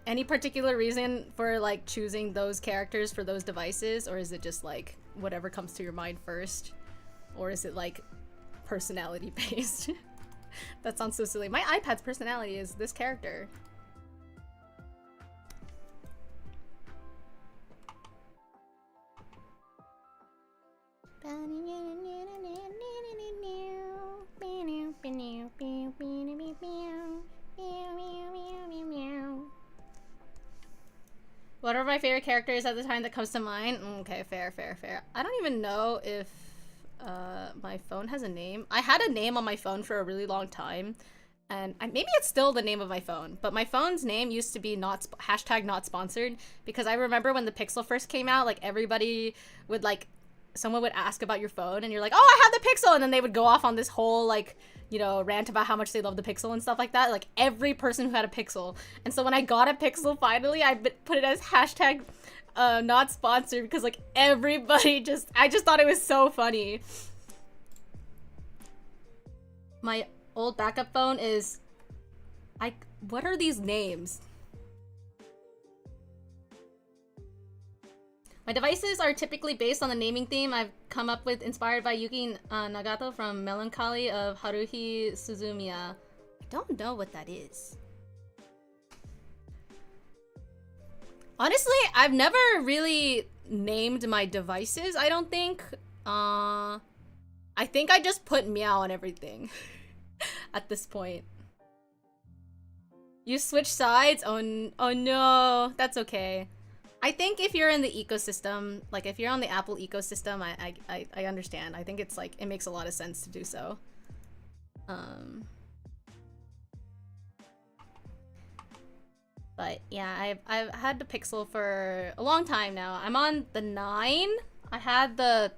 Any particular reason for, like, choosing those characters for those devices? Or is it just, like, whatever comes to your mind first? Or is it, like, personality based? That sounds so silly. My iPad's personality is this character. What are my favorite characters at the time that comes to mind? Okay, fair. I don't even know if my phone has a name. I had a name on my phone for a really long time, And maybe it's still the name of my phone, but my phone's name used to be hashtag not sponsored, because I remember when the Pixel first came out, like everybody would like, someone would ask about your phone and you're like, oh, I have the Pixel, and then they would go off on this whole like, you know, rant about how much they love the Pixel and stuff like that, like every person who had a Pixel. And so when I got a Pixel finally, I put it as hashtag not sponsored, because like everybody I just thought it was so funny. My old backup phone is, what are these names? My devices are typically based on the naming theme I've come up with, inspired by Yuki Nagato from Melancholy of Haruhi Suzumiya. I don't know what that is. Honestly, I've never really named my devices, I don't think. I think I just put Miao on everything at this point. You switch sides? Oh no, that's okay. I think if you're in the ecosystem, like if you're on the Apple ecosystem, I understand. I think it's like, it makes a lot of sense to do so. But yeah, I've had the Pixel for a long time now. I'm on the 9. I had the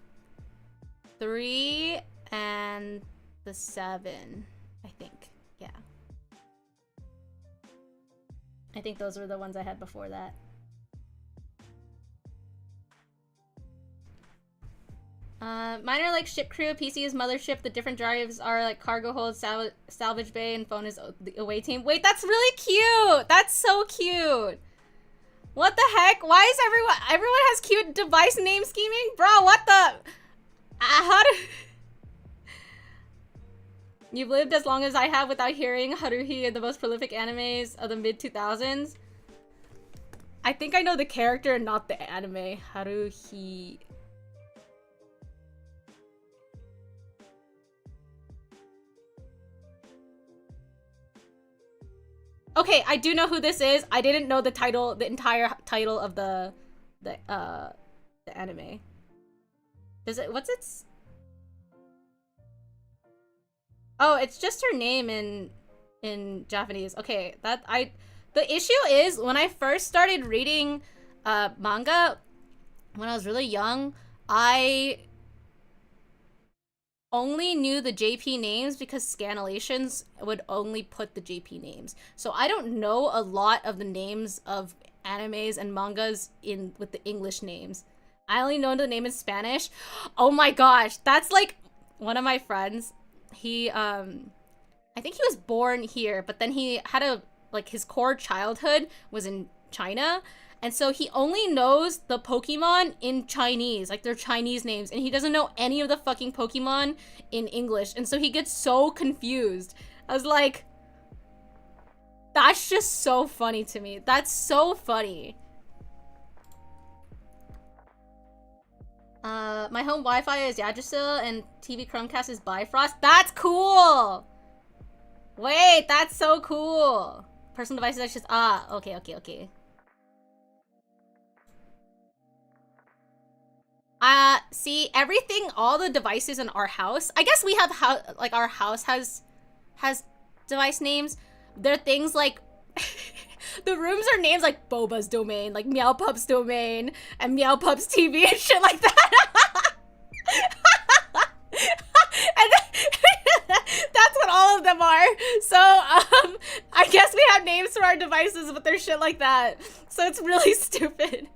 3 and the 7, I think. Yeah. I think those were the ones I had before that. Mine are like ship crew, PC is mothership, the different drives are like cargo hold, salvage bay, and phone is the away team. Wait, that's really cute! That's so cute! What the heck? Why is everyone has cute device name scheming? Bro, what the? How do... You've lived as long as I have without hearing Haruhi, the most prolific animes of the mid-2000s. I think I know the character and not the anime. Haruhi... Okay, I do know who this is. I didn't know the title, the entire title of the anime. Does it? What's its? Oh, it's just her name in Japanese. Okay, the issue is when I first started reading manga when I was really young, I only knew the JP names because Scanalations would only put the JP names. So I don't know a lot of the names of animes and mangas with the English names. I only know the name in Spanish. Oh my gosh, that's like one of my friends. He I think he was born here, but then he had his core childhood was in China. And so he only knows the Pokemon in Chinese, like their Chinese names, and he doesn't know any of the fucking Pokemon in English. And so he gets so confused. I was like, that's just so funny to me. That's so funny. My home Wi-Fi is Yggdrasil and TV Chromecast is Bifrost. That's cool! Wait, that's so cool. Personal devices, that's just, okay. See, everything, all the devices in our house, I guess we have our house has device names. They're things like, the rooms are names like Boba's domain, like Meow Pup's domain, and Meow Pup's TV and shit like that. And that's what all of them are. So, I guess we have names for our devices, but they're shit like that. So it's really stupid.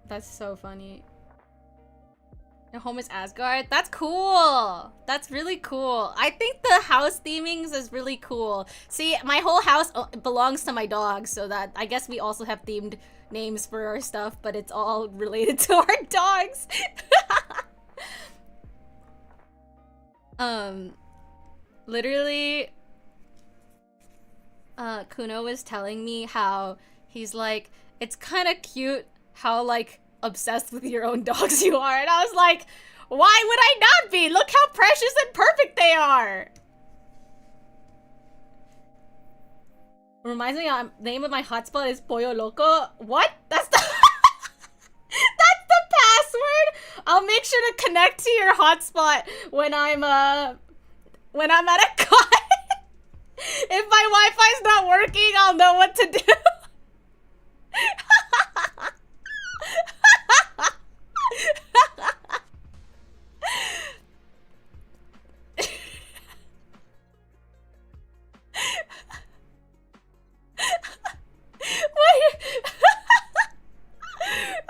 That's so funny. Your home is Asgard? That's cool! That's really cool. I think the house themings is really cool. See, my whole house belongs to my dog, so that I guess we also have themed names for our stuff, but it's all related to our dogs. Literally, Kuno was telling me how he's like, it's kind of cute how like obsessed with your own dogs you are, and I was like, why would I not be? Look how precious and perfect they are. Reminds me, the name of my hotspot is Pollo Loco. What? That's the that's the password. I'll make sure to connect to your hotspot when I'm at a con. If my Wi-Fi's not working, I'll know what to do.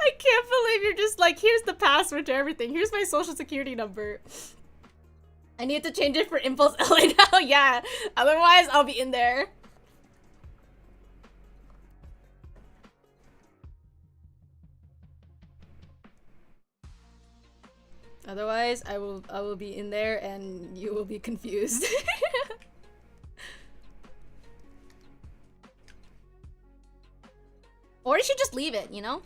I can't believe you're just like, here's the password to everything. Here's my social security number. I need to change it for Impulse LA now. Yeah, otherwise I'll be in there. Otherwise, I will be in there and you will be confused. Or you should just leave it, you know?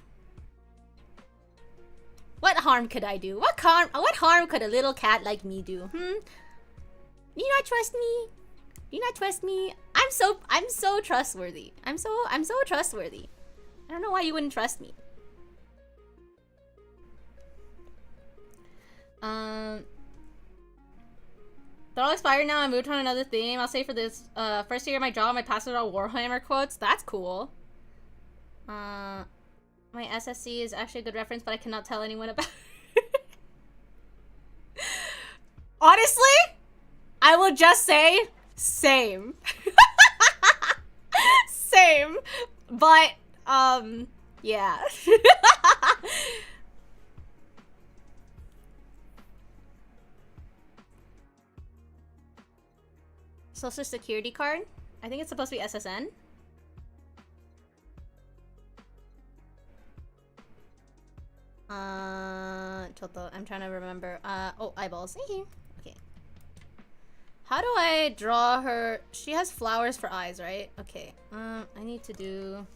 What harm could I do? What harm could a little cat like me do? Do you not trust me? Do you not trust me? I'm so trustworthy. I'm so trustworthy. I don't know why you wouldn't trust me. They're all expired now. I moved on another theme. I'll say for this first year of my job, my password are Warhammer quotes. That's cool. My SSC is actually a good reference, but I cannot tell anyone about it. Honestly, I will just say same. Same. But yeah. Social security card? I think it's supposed to be SSN. I'm trying to remember. Oh, eyeballs. Okay. How do I draw her? She has flowers for eyes, right? Okay. I need to do...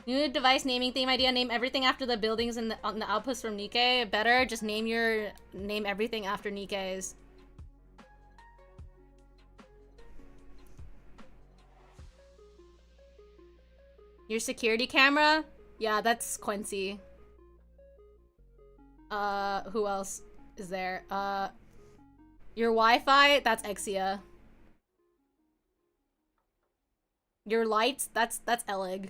New device naming theme idea. Name everything after the buildings and on the outputs from Nikkei. Better, just name everything after Nikkei's. Your security camera? Yeah, that's Quincy. Who else is there? Your Wi-Fi? That's Exia. Your lights? That's Elig.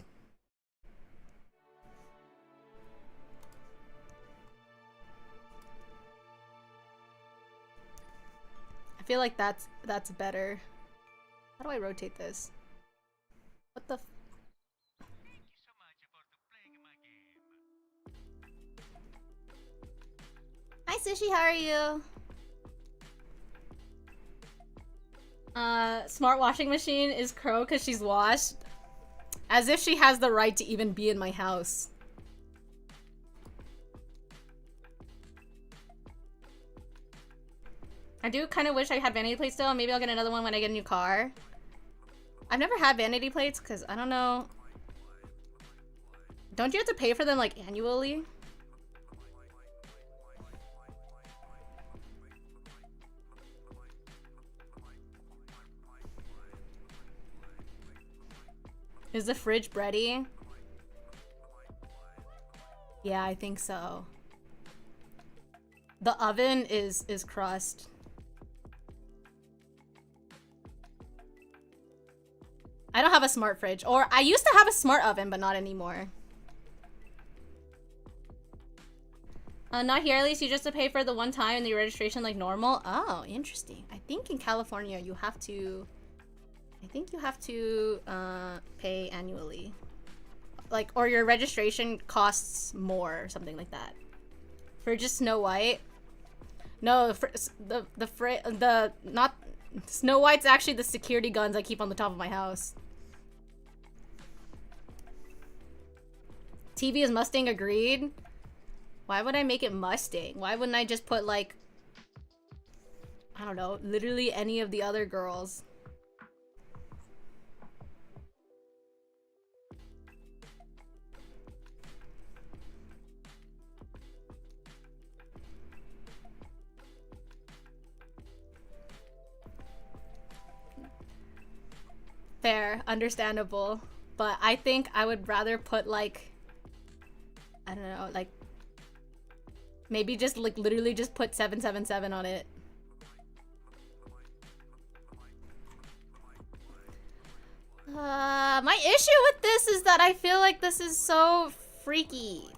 I feel like that's better. How do I rotate this? What the f— Hi Sushi, how are you? Smart washing machine is Crow because she's washed. As if she has the right to even be in my house. I do kind of wish I had vanity plates still. Maybe I'll get another one when I get a new car. I've never had vanity plates because I don't know. Don't you have to pay for them like annually? Is the fridge bready? Yeah, I think so. The oven is crust. I don't have a smart fridge. Or I used to have a smart oven, but not anymore. Not here, at least. You just have to pay for the one time and the registration like normal. Oh, interesting. I think in California you have to... I think you have to pay annually. Like, or your registration costs more or something like that. For just Snow White. No, not Snow White's actually the security guns I keep on the top of my house. TV is Mustang, agreed. Why would I make it Mustang? Why wouldn't I just put like, I don't know, literally any of the other girls? Fair, understandable. But I think I would rather put like, I don't know, like maybe just like literally just put 777 on it. My issue with this is that I feel like this is so freaky.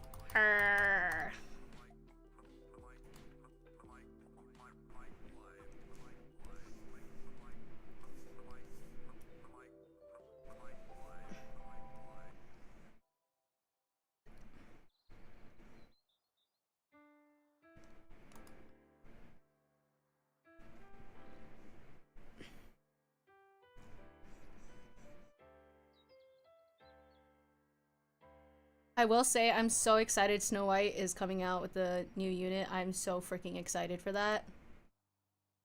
I will say I'm so excited Snow White is coming out with the new unit. I'm so freaking excited for that.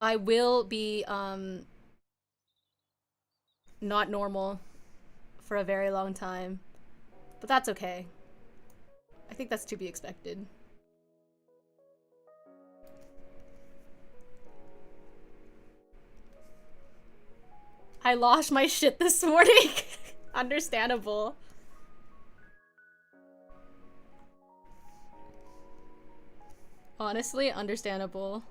I will be not normal for a very long time. But that's okay. I think that's to be expected. I lost my shit this morning. Understandable. Honestly, understandable.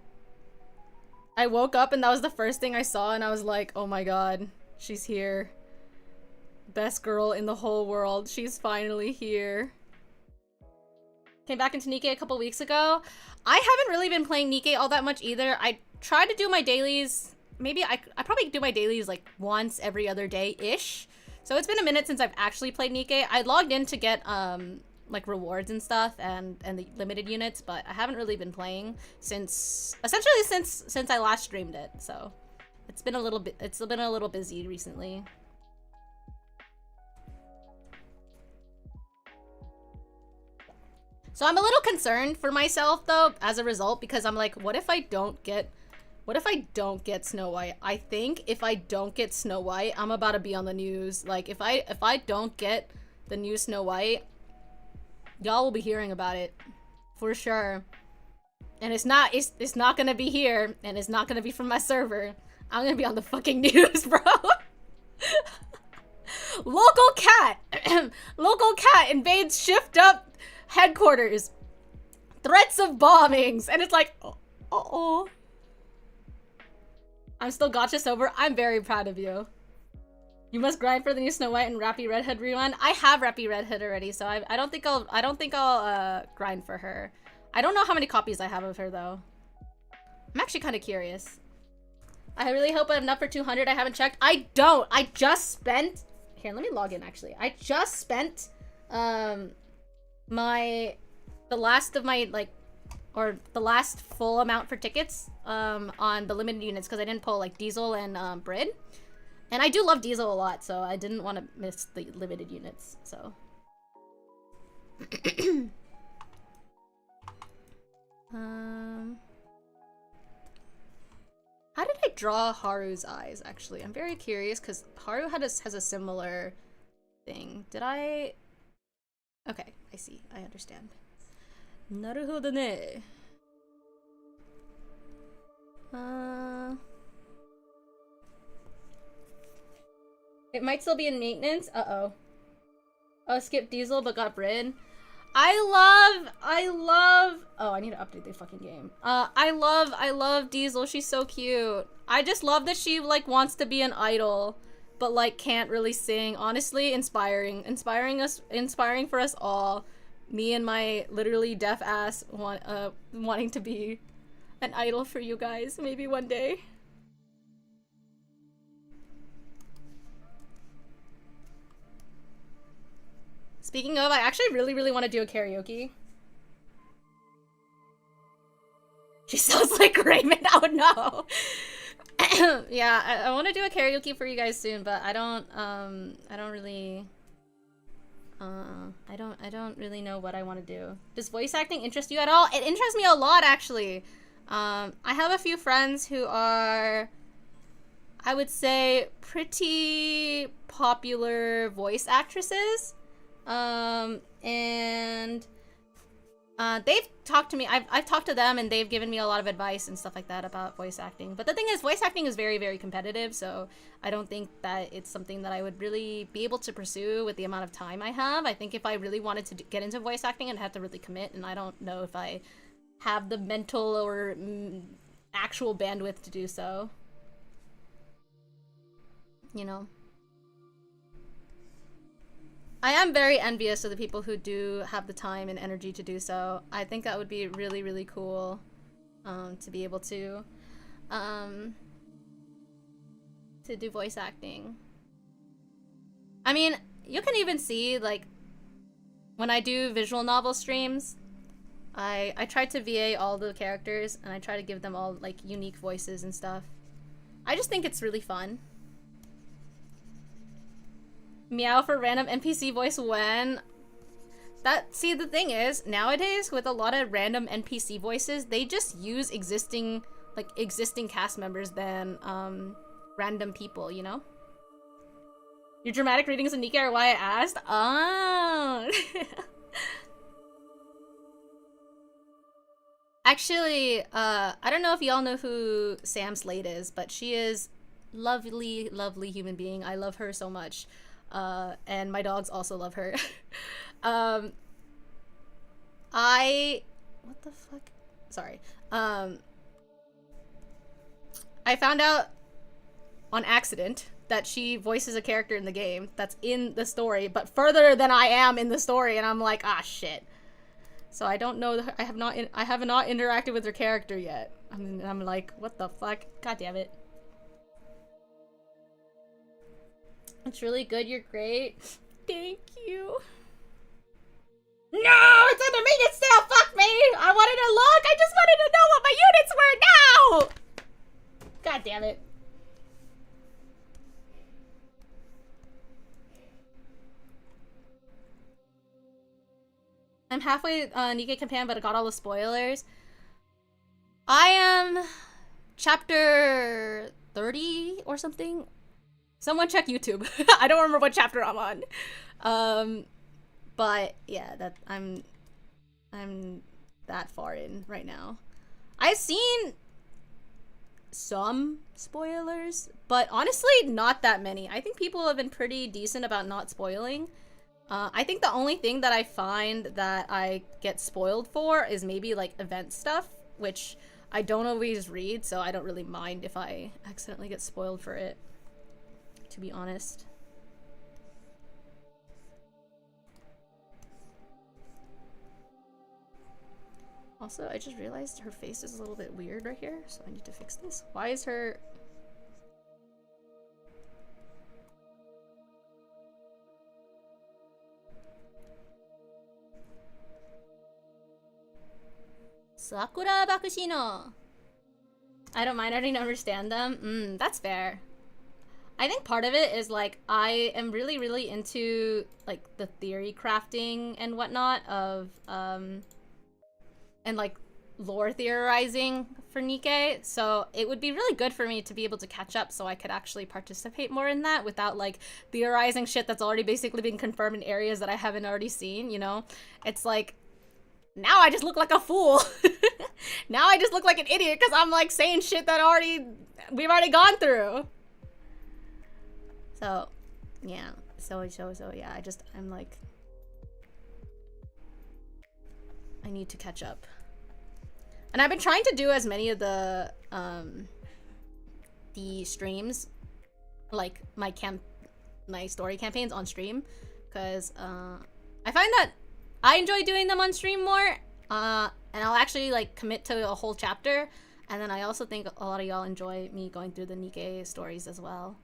I woke up and that was the first thing I saw and I was like, oh my god, she's here. Best girl in the whole world. She's finally here. Came back into Nikkei a couple weeks ago. I haven't really been playing Nikkei all that much either. I try to do my dailies. Maybe I probably do my dailies like once every other day-ish. So it's been a minute since I've actually played Nikkei. I logged in to get like rewards and stuff and the limited units, but I haven't really been playing since I last streamed it. So it's been a little busy recently. So I'm a little concerned for myself though as a result, because I'm like, what if I don't get Snow White? I think if I don't get Snow White, I'm about to be on the news. Like if I don't get the new Snow White, y'all will be hearing about it for sure. And it's not gonna be here, and it's not gonna be from my server. I'm gonna be on the fucking news, bro. Local cat invades Shift Up headquarters. Threats of bombings, and it's like, oh. I'm still gotcha sober. I'm very proud of you. You must grind for the new Snow White and Rappy Redhead rerun. I have Rappy Redhead already, so I don't think I'll grind for her. I don't know how many copies I have of her though. I'm actually kind of curious. I really hope I'm up for 200. I haven't checked. I don't. I just spent. Here, let me log in. Actually, I just spent the last of my the last full amount for tickets on the limited units because I didn't pull like Diesel and Brid. And I do love Diesel a lot, so I didn't want to miss the limited units, so. How did I draw Haru's eyes, actually? I'm very curious, because Haru has a similar thing. Did I? Okay, I see. I understand. Naruhodo ne. It might still be in maintenance. Uh-oh. Oh, skip Diesel but got Brid. I love oh, I need to update the fucking game. I love Diesel. She's so cute. I just love that she like wants to be an idol but like can't really sing. Honestly, inspiring for us all. Me and my literally deaf ass wanting to be an idol for you guys maybe one day. Speaking of, I actually really want to do a karaoke. She sounds like Raymond. Oh no. Yeah, I want to do a karaoke for you guys soon, but I don't really know what I want to do. Does voice acting interest you at all? It interests me a lot, actually. I have a few friends who are, I would say, pretty popular voice actresses. And They've talked to me. I've talked to them, and they've given me a lot of advice and stuff like that about voice acting. But the thing is, voice acting is very, very competitive, so I don't think that it's something that I would really be able to pursue with the amount of time I have. I think if I really wanted to get into voice acting, I'd have to really commit, and I don't know if I have the mental or actual bandwidth to do so. You know? I am very envious of the people who do have the time and energy to do so. I think that would be really, really cool to be able to do voice acting. I mean, you can even see, like, when I do visual novel streams, I try to VA all the characters, and I try to give them all, like, unique voices and stuff. I just think it's really fun. Miao for random NPC voice when see, the thing is, nowadays with a lot of random NPC voices, they just use existing cast members than random people, you know? Your dramatic readings of Nikke are why I asked. Oh. Actually, I don't know if y'all know who Sam Slade is, but she is lovely, lovely human being. I love her so much. And my dogs also love her. What the fuck? Sorry. I found out on accident that she voices a character in the game that's in the story, but further than I am in the story, and I'm like, ah, shit. So I don't know. I have not interacted with her character yet. I'm like, what the fuck? God damn it. It's really good. You're great. Thank you. No, it's under maintenance still. Fuck me. I wanted to look. I just wanted to know what my units were now. God damn it. I'm halfway Nikke campaign, but I got all the spoilers. I am chapter 30 or something. Someone check YouTube. I don't remember what chapter I'm on. But yeah, that I'm that far in right now. I've seen some spoilers, but honestly, not that many. I think people have been pretty decent about not spoiling. I think the only thing that I find that I get spoiled for is maybe like event stuff, which I don't always read, so I don't really mind if I accidentally get spoiled for it, to be honest. Also, I just realized her face is a little bit weird right here, so I need to fix this. Why is her... Sakura Bakushino. I don't mind, I didn't understand them. That's fair. I think part of it is like I am really, really into like the theory crafting and whatnot of and like lore theorizing for Nikke. So it would be really good for me to be able to catch up so I could actually participate more in that without like theorizing shit that's already basically been confirmed in areas that I haven't already seen, you know? It's like now I just look like a fool. Now I just look like an idiot because I'm like saying shit that we've already gone through. So, yeah. So yeah, I'm like, I need to catch up. And I've been trying to do as many of the streams, like my story campaigns on stream, because I find that I enjoy doing them on stream more, and I'll actually like commit to a whole chapter, and then I also think a lot of y'all enjoy me going through the Nikke stories as well.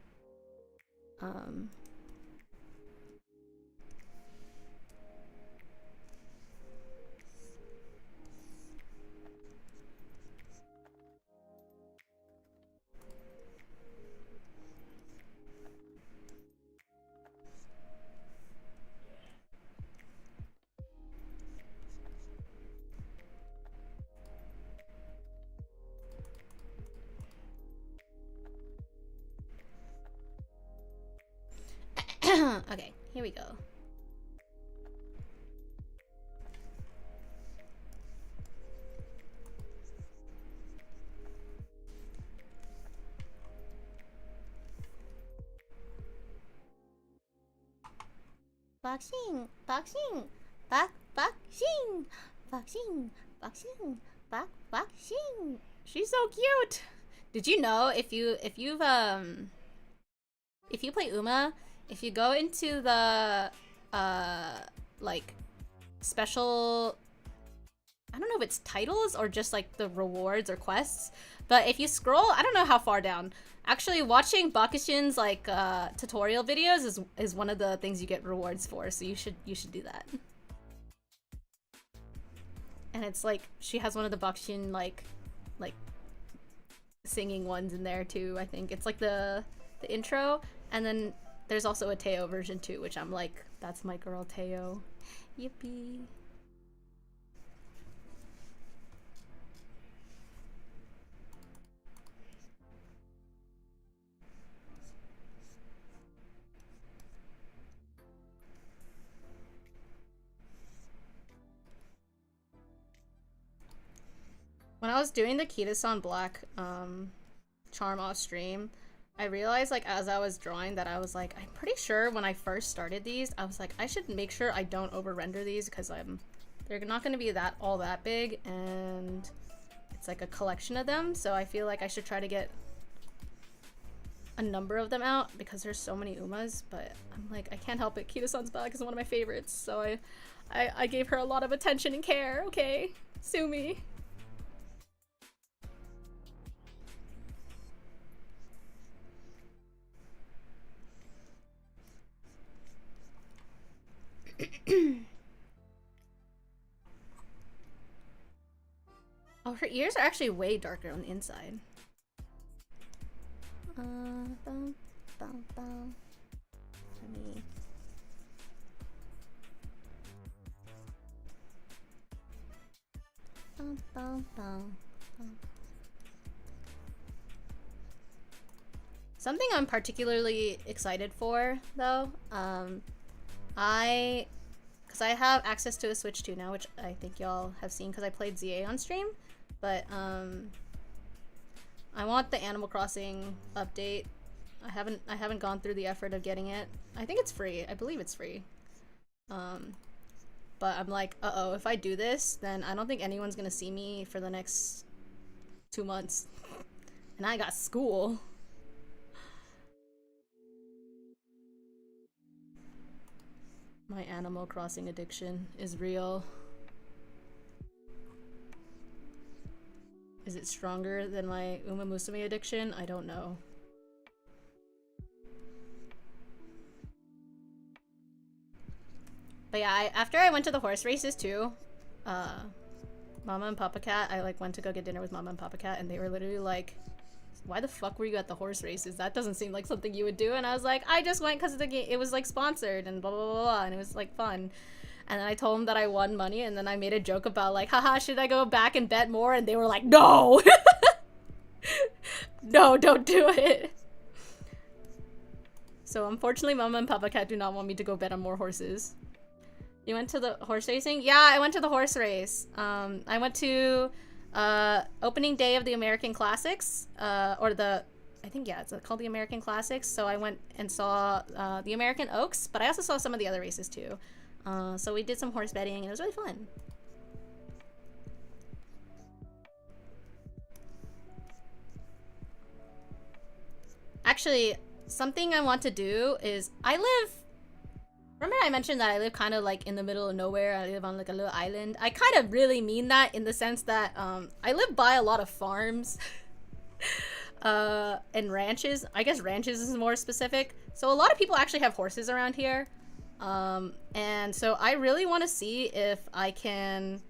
Okay, here we go. boxing, boxing, boxing, boxing, boxing, boxing. She's so cute. Did you know if you play Uma, if you go into the like special, I don't know if it's titles or just like the rewards or quests, but if you scroll, I don't know how far down. Actually, watching Bakushin's like tutorial videos is one of the things you get rewards for, so you should do that. And it's like she has one of the Bakushin like singing ones in there too. I think it's like the intro, and then there's also a Teo version too, which I'm like, that's my girl Teo. Yippee. When I was doing the Kita-san Black charm off stream, I realized like as I was drawing that I was like, I'm pretty sure when I first started these, I was like, I should make sure I don't over render these because they're not going to be all that big, and it's like a collection of them, so I feel like I should try to get a number of them out because there's so many Umas, but I'm like, I can't help it. Kita-san's Black is one of my favorites, so I gave her a lot of attention and care. Okay, sue me. Oh, her ears are actually way darker on the inside. Let me... Something I'm particularly excited for, though, because I have access to a Switch 2 now, which I think y'all have seen because I played ZA on stream, but I want the Animal Crossing update. I haven't gone through the effort of getting it. I think it's free. I believe it's free. But I'm like, uh-oh, if I do this, then I don't think anyone's gonna see me for the next 2 months. And I got school. My Animal Crossing addiction is real. Is it stronger than my Uma Musume addiction? I don't know. But yeah, after I went to the horse races too, Mama and Papa Cat, I like went to go get dinner with Mama and Papa Cat, and they were literally like, why the fuck were you at the horse races? That doesn't seem like something you would do. And I was like, I just went because it was like sponsored and blah, blah, blah, blah, and it was like fun. And then I told them that I won money, and then I made a joke about like, haha, should I go back and bet more? And they were like, no! No, don't do it. So unfortunately, Mama and Papa Cat do not want me to go bet on more horses. You went to the horse racing? Yeah, I went to the horse race. I went to opening day of the American Classics, I think, yeah, it's called the American Classics. So I went and saw the American Oaks, but I also saw some of the other races too. So we did some horse betting, and it was really fun. Actually, something I want to do is, remember I mentioned that I live kind of like in the middle of nowhere. I live on like a little island. I kind of really mean that in the sense that I live by a lot of farms and ranches. I guess ranches is more specific. So a lot of people actually have horses around here. And so I really want to see if I can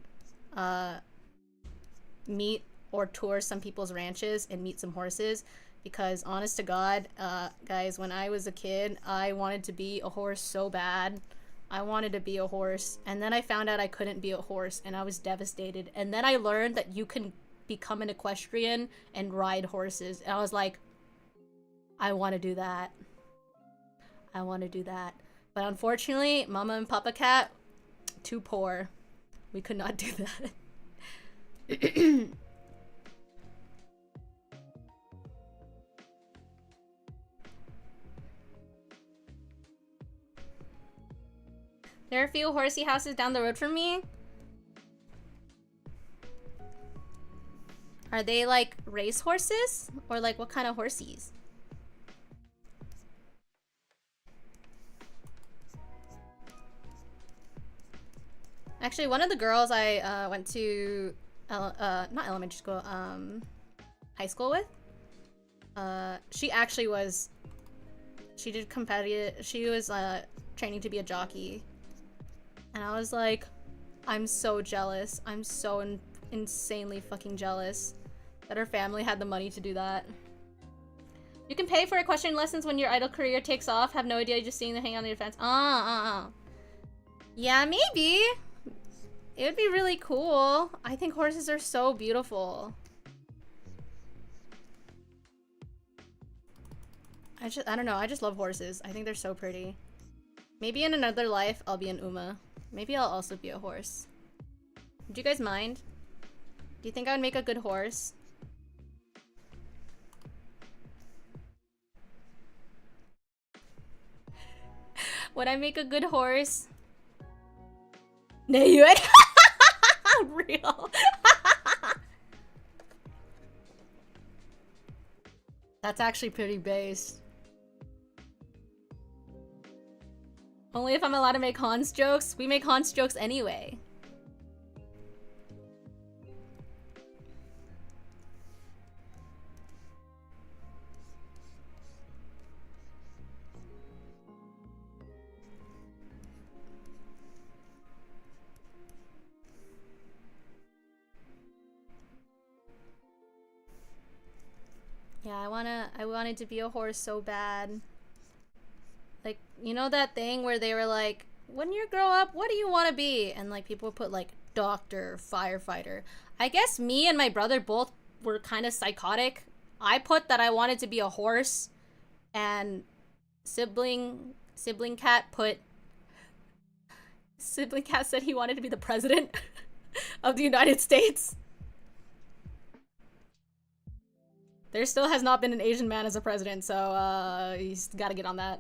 meet or tour some people's ranches and meet some horses. Because honest to God, guys, when I was a kid, I wanted to be a horse so bad. I wanted to be a horse. And then I found out I couldn't be a horse, and I was devastated. And then I learned that you can become an equestrian and ride horses. And I was like, I want to do that. I want to do that. But unfortunately, Mama and Papa Cat, too poor. We could not do that. There are a few horsey houses down the road from me. Are they like race horses? Or like what kind of horsies? Actually, one of the girls I went to not elementary school, high school with, she actually was, she did competitive, she was training to be a jockey, and I was like, I'm so jealous. I'm so insanely fucking jealous that her family had the money to do that. You can pay for equestrian lessons when your idol career takes off. Have no idea, just seeing them hang on the fence. Yeah, maybe. It would be really cool. I think horses are so beautiful. I don't know, I just love horses. I think they're so pretty. Maybe in another life, I'll be an Uma. Maybe I'll also be a horse. Do you guys mind? Do you think I would make a good horse? Would I make a good horse? MiaoYuen. Real. That's actually pretty based. Only if I'm allowed to make Hans jokes. We make Hans jokes anyway. Yeah, I wanted to be a horse so bad. Like, you know that thing where they were like, when you grow up, what do you want to be? And like people would put like doctor, firefighter. I guess me and my brother both were kind of psychotic. I put that I wanted to be a horse, and sibling cat said he wanted to be the president of the United States. There still has not been an Asian man as a president, so he's got to get on that.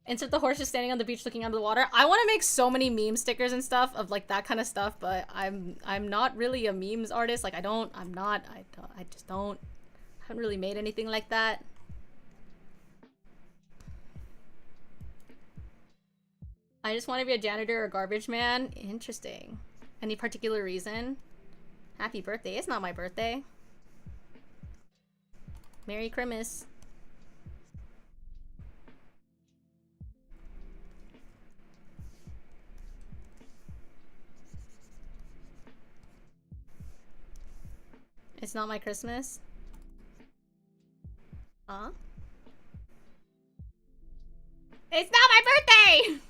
Insert the horse just standing on the beach looking under the water. I want to make so many meme stickers and stuff of like that kind of stuff, but I'm not really a memes artist. Like I just don't. I haven't really made anything like that. I just want to be a janitor or garbage man. Interesting. Any particular reason? Happy birthday. It's not my birthday. Merry Christmas. It's not my Christmas. Huh? It's not my birthday!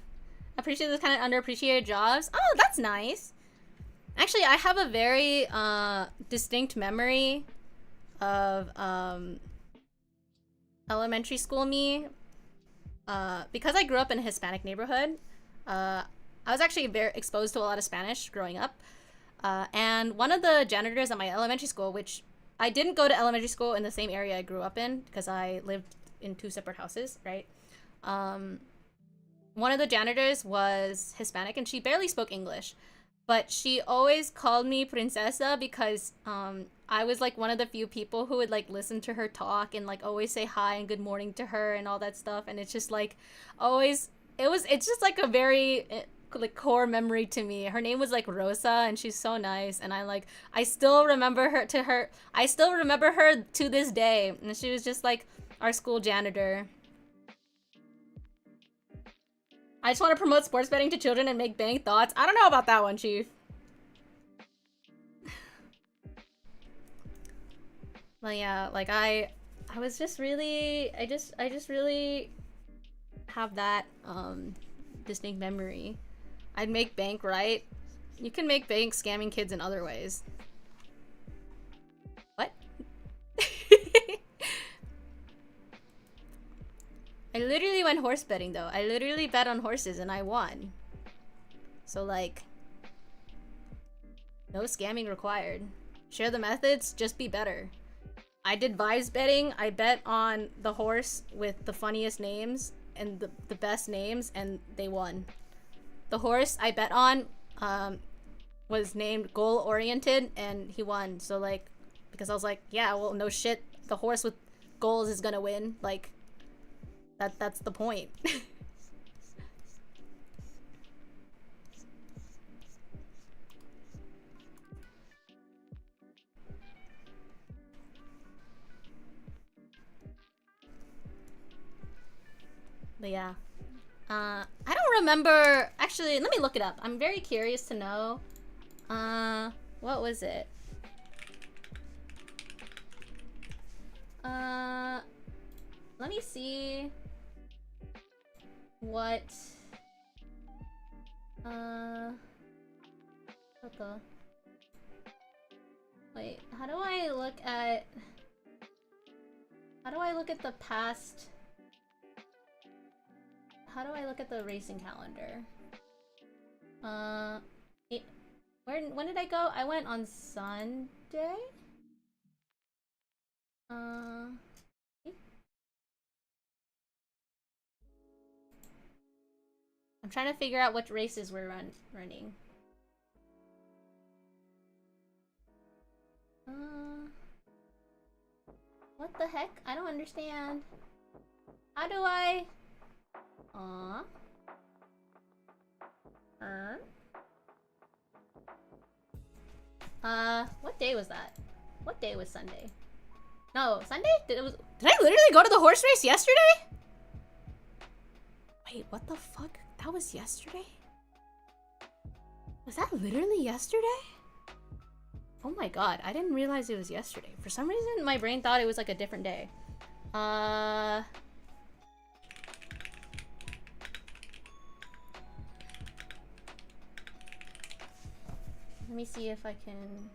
Appreciate those kind of underappreciated jobs. Oh, that's nice. Actually, I have a very distinct memory of elementary school me. Because I grew up in a Hispanic neighborhood, I was actually very exposed to a lot of Spanish growing up. And one of the janitors at my elementary school, which I didn't go to elementary school in the same area I grew up in because I lived in 2 separate houses, right? One of the janitors was Hispanic and she barely spoke English, but she always called me princesa because I was like one of the few people who would like listen to her talk and like always say hi and good morning to her and all that stuff. And it's just like always, it's just like a very like core memory to me. Her name was like Rosa and she's so nice, and I still remember her to this day, and she was just like our school janitor. I just want to promote sports betting to children and make bank. Thoughts? I don't know about that one, Chief. Well, yeah, like I was just really, I just really have that distinct memory. I'd make bank, right? You can make bank scamming kids in other ways. What? I literally went horse betting though. I literally bet on horses and I won. So like, no scamming required. Share the methods, just be better. I did vibes betting. I bet on the horse with the funniest names and the best names, and they won. the horse I bet on was named Goal Oriented, and he won. So like, because I was like, yeah, well, no shit, the horse with goals is gonna win. Like, that's the point. But yeah. I don't remember. Actually, let me look it up. I'm very curious to know. What was it? Let me see. What the? Wait, how do I look at the past? How do I look at the racing calendar? When did I go? I went on Sunday? I'm trying to figure out which races we're running. What the heck? I don't understand. How do I... what day was that? What day was Sunday? No, Sunday? Did I literally go to the horse race yesterday? Wait, what the fuck? That was yesterday? Was that literally yesterday? Oh my god, I didn't realize it was yesterday. For some reason, my brain thought it was like a different day. Let me see if I can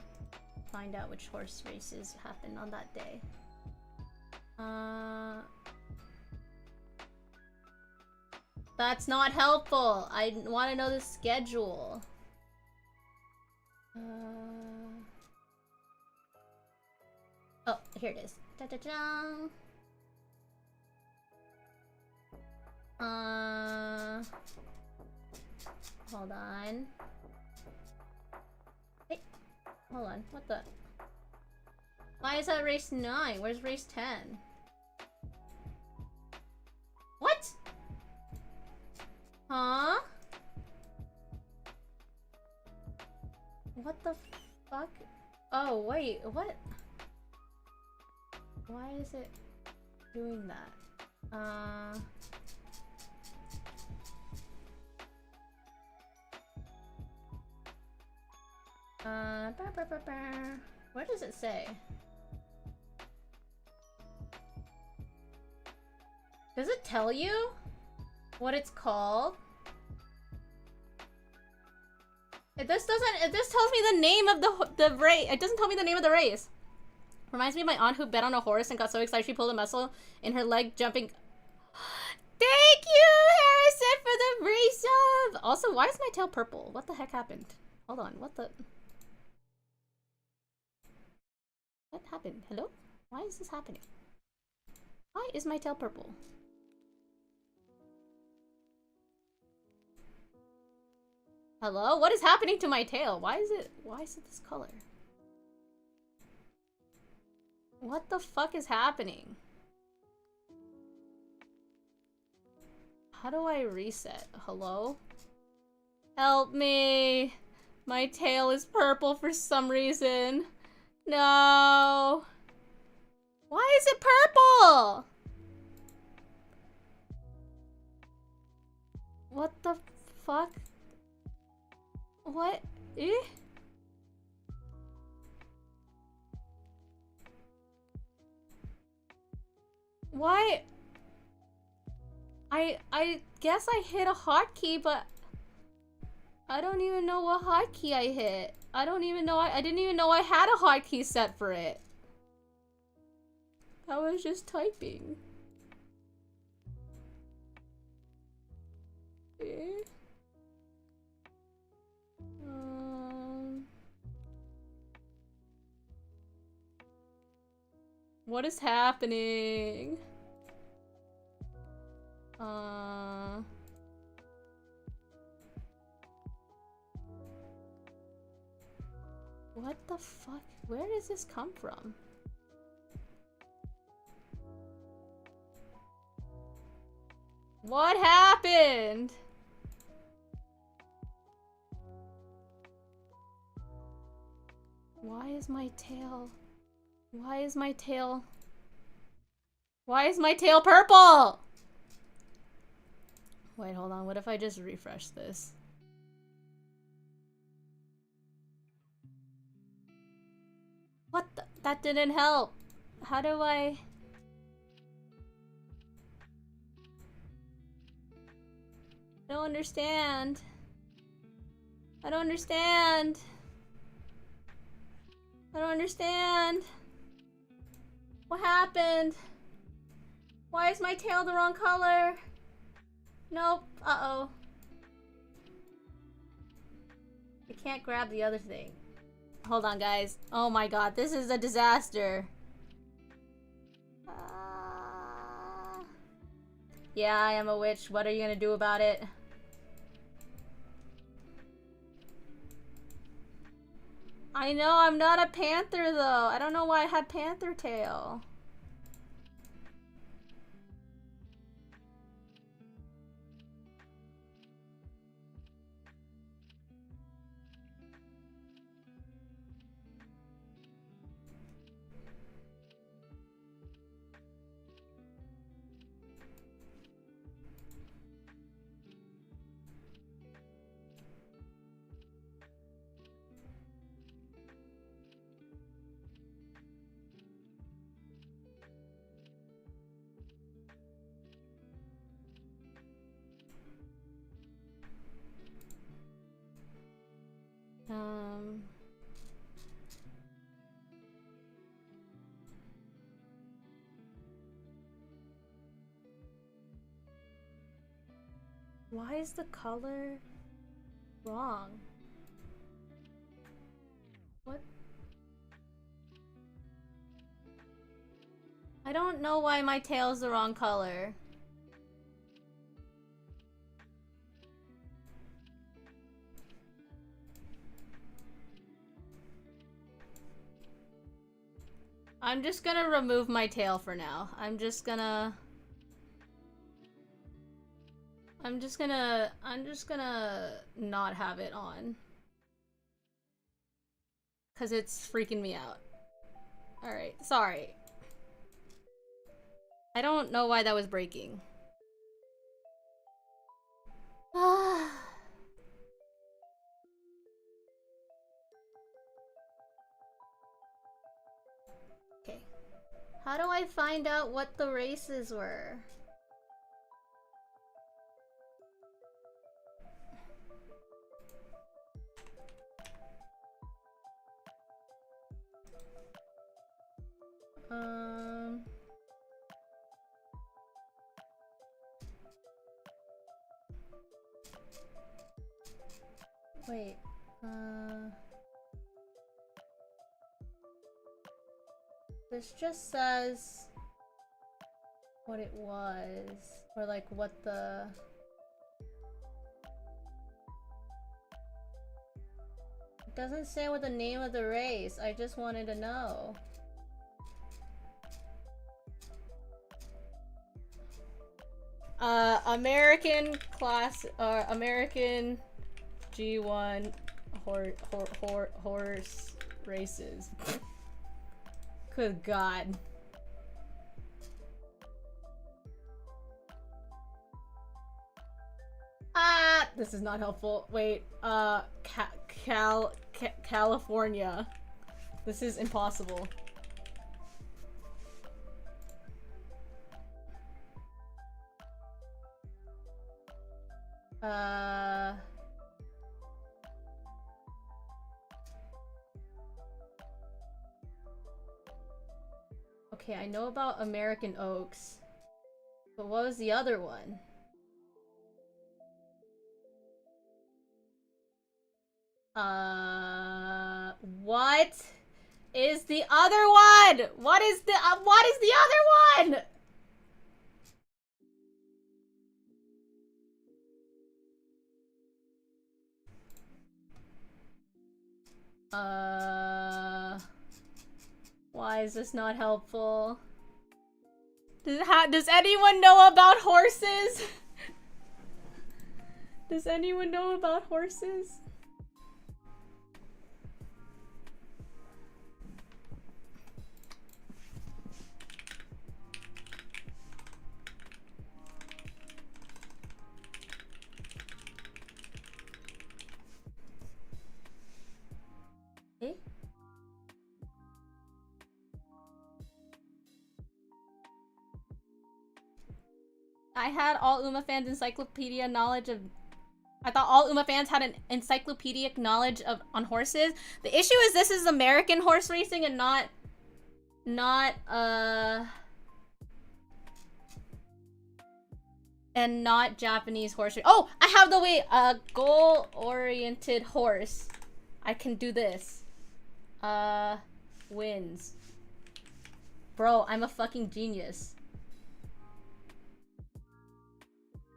find out which horse races happened on that day. That's not helpful. I want to know the schedule. Oh, here it is. Da-da-da. Hold on. Hey, hold on. What the? Why is that race 9? Where's race 10? What? Huh? What the fuck? Oh, wait, what? Why is it doing that? Where does it say? Does it tell you what it's called? This tells me the name of the race. It doesn't tell me the name of the race. Reminds me of my aunt who bet on a horse and got so excited she pulled a muscle in her leg jumping. Thank you, Harrison, for the race of. Also, why is my tail purple? What the heck happened? Hold on, what happened? Hello? Why is this happening? Why is my tail purple? Hello? What is happening to my tail? Why is it this color? What the fuck is happening? How do I reset? Hello? Help me! My tail is purple for some reason. No! Why is it purple? What the fuck? What? Eh? Why? I guess I hit a hotkey, but I don't even know what hotkey I hit. I don't even know. I didn't even know I had a hotkey set for it. I was just typing. Eh? What is happening? What the fuck? Where does this come from? What happened? Why is my tail? Why is my tail? Why is my tail purple? Wait, hold on. What if I just refresh this? What the? That didn't help. How do I... I don't understand. I don't understand. I don't understand. What happened? Why is my tail the wrong color? Nope. Uh-oh. I can't grab the other thing. Hold on, guys. Oh my god, this is a disaster. Yeah, I am a witch. What are you gonna do about it? I know, I'm not a panther though. I don't know why I had panther tail. Why is the color wrong? What? I don't know why my tail's the wrong color. I'm just gonna remove my tail for now. I'm just gonna not have it on. 'Cause it's freaking me out. Alright, sorry. I don't know why that was breaking. Okay. How do I find out what the races were? Wait, this just says what it was, or like what the... It doesn't say what the name of the race, I just wanted to know. American class, American G1 horse races. Good God. Ah, this is not helpful. Wait, California. This is impossible. Okay, I know about American Oaks. But what was the other one? What is the other one? What is the other one? Why is this not helpful? Does anyone know about horses? Does anyone know about horses? Eh? I had all Uma fans' encyclopedia knowledge of. I thought all Uma fans had an encyclopedic knowledge of on horses. The issue is this is American horse racing and not Japanese horse racing. Oh, I have the way goal-oriented horse. I can do this. Wins. Bro, I'm a fucking genius.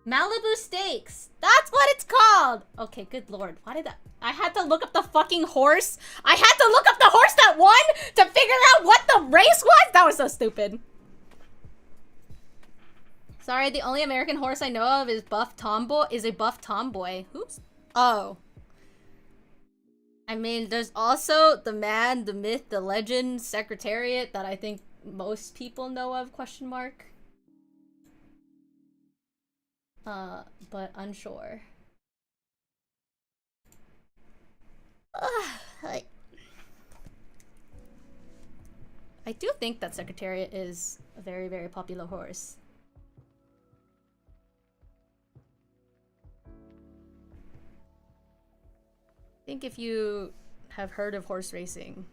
Malibu Steaks. That's what it's called. Okay, good lord. Why did that? I had to look up the fucking horse. I had to look up the horse that won to figure out what the race was? That was so stupid. Sorry, the only American horse I know of is Buff Tomboy. Is a Buff Tomboy. Who's? Oh. I mean, there's also the man, the myth, the legend, Secretariat that I think most people know of, question mark. But unsure. I do think that Secretariat is a very, very popular horse. I think if you have heard of horse racing,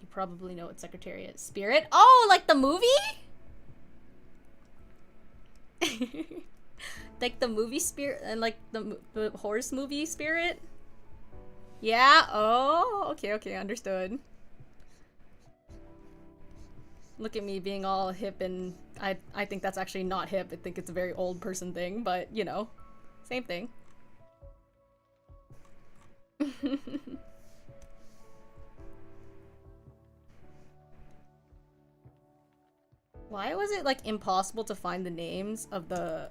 you probably know what Secretariat is. Spirit? Oh, like the movie? Like the movie Spirit and like the horse movie Spirit? Yeah? Oh, okay, understood. Look at me being all hip and I think that's actually not hip. I think it's a very old person thing, but you know, same thing. Why was it like impossible to find the names of the...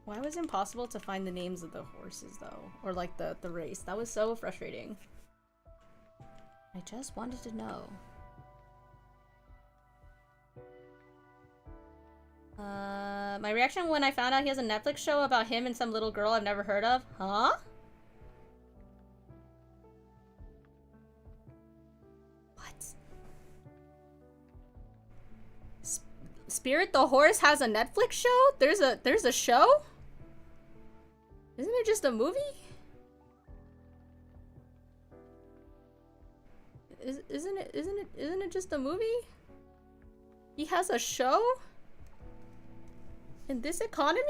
Why was it impossible to find the names of the horses though? Or like the race? That was so frustrating. I just wanted to know. My reaction when I found out he has a Netflix show about him and some little girl I've never heard of. Huh? What? Spirit the horse has a Netflix show? There's a show? Isn't it just a movie? Isn't it just a movie? He has a show? In this economy?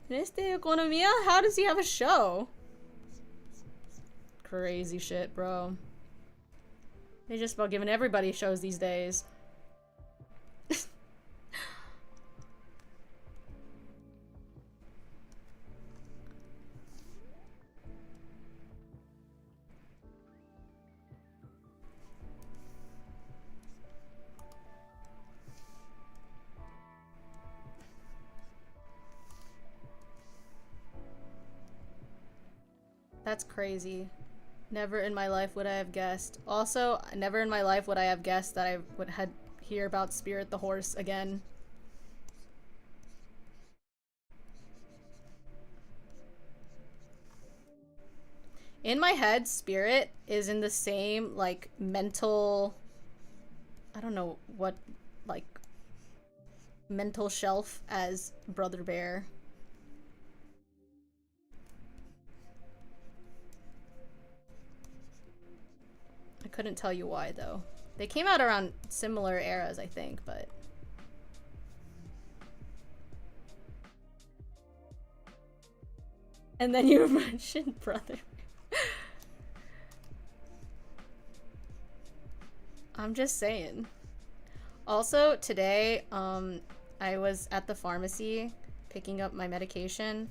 In esta economía? How does he have a show? Crazy shit, bro. They just about giving everybody shows these days. That's crazy. Never in my life would I have guessed. Also, never in my life would I have guessed that I would hear about Spirit the horse again. In my head, Spirit is in the same, like, mental... I don't know what, like, mental shelf as Brother Bear. I couldn't tell you why, though. They came out around similar eras, I think, but... And then you mentioned Brother. I'm just saying. Also, today, I was at the pharmacy picking up my medication,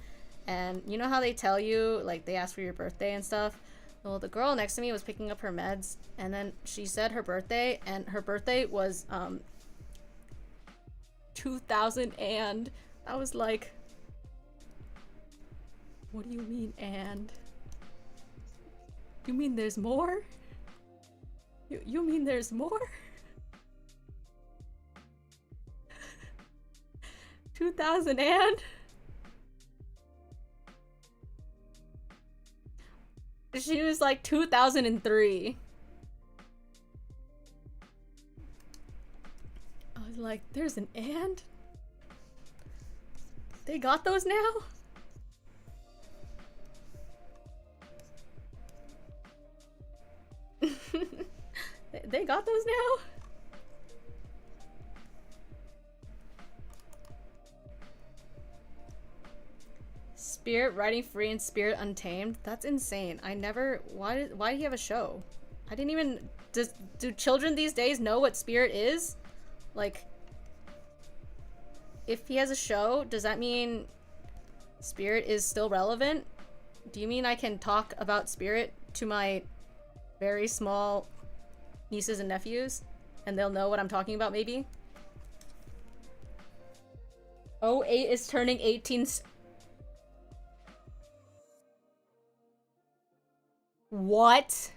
And you know how they tell you, like, they ask for your birthday and stuff? Well, the girl next to me was picking up her meds, and then she said her birthday, and her birthday was, 2000, and I was like, what do you mean, and? You mean there's more? You mean there's more? 2000 and? She was like 2003. I was like, there's an and? They got those now? They got those now? Spirit Riding Free and Spirit Untamed? That's insane. I never... Why do you have a show? I didn't even... Do children these days know what Spirit is? Like... If he has a show, does that mean Spirit is still relevant? Do you mean I can talk about Spirit to my very small nieces and nephews? And they'll know what I'm talking about, maybe? 08 is turning 18... What?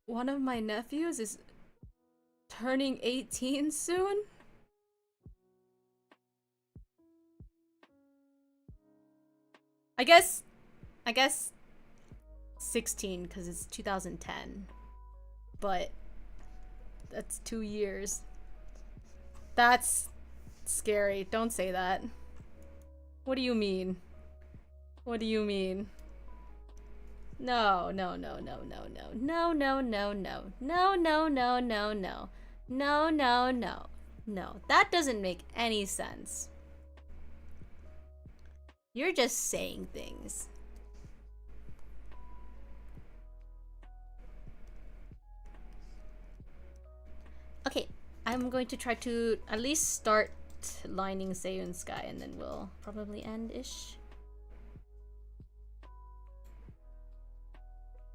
One of my nephews is turning 18 soon? I guess 16 because it's 2010. But that's 2 years. That's scary. Don't say that. What do you mean? What do you mean? No, no, no, no, no, no. No, no, no, no. No, no, no, no, no. No, no, no. No. That doesn't make any sense. You're just saying things. Okay, I'm going to try to at least start lining Seiyun Sky and then we'll probably end-ish.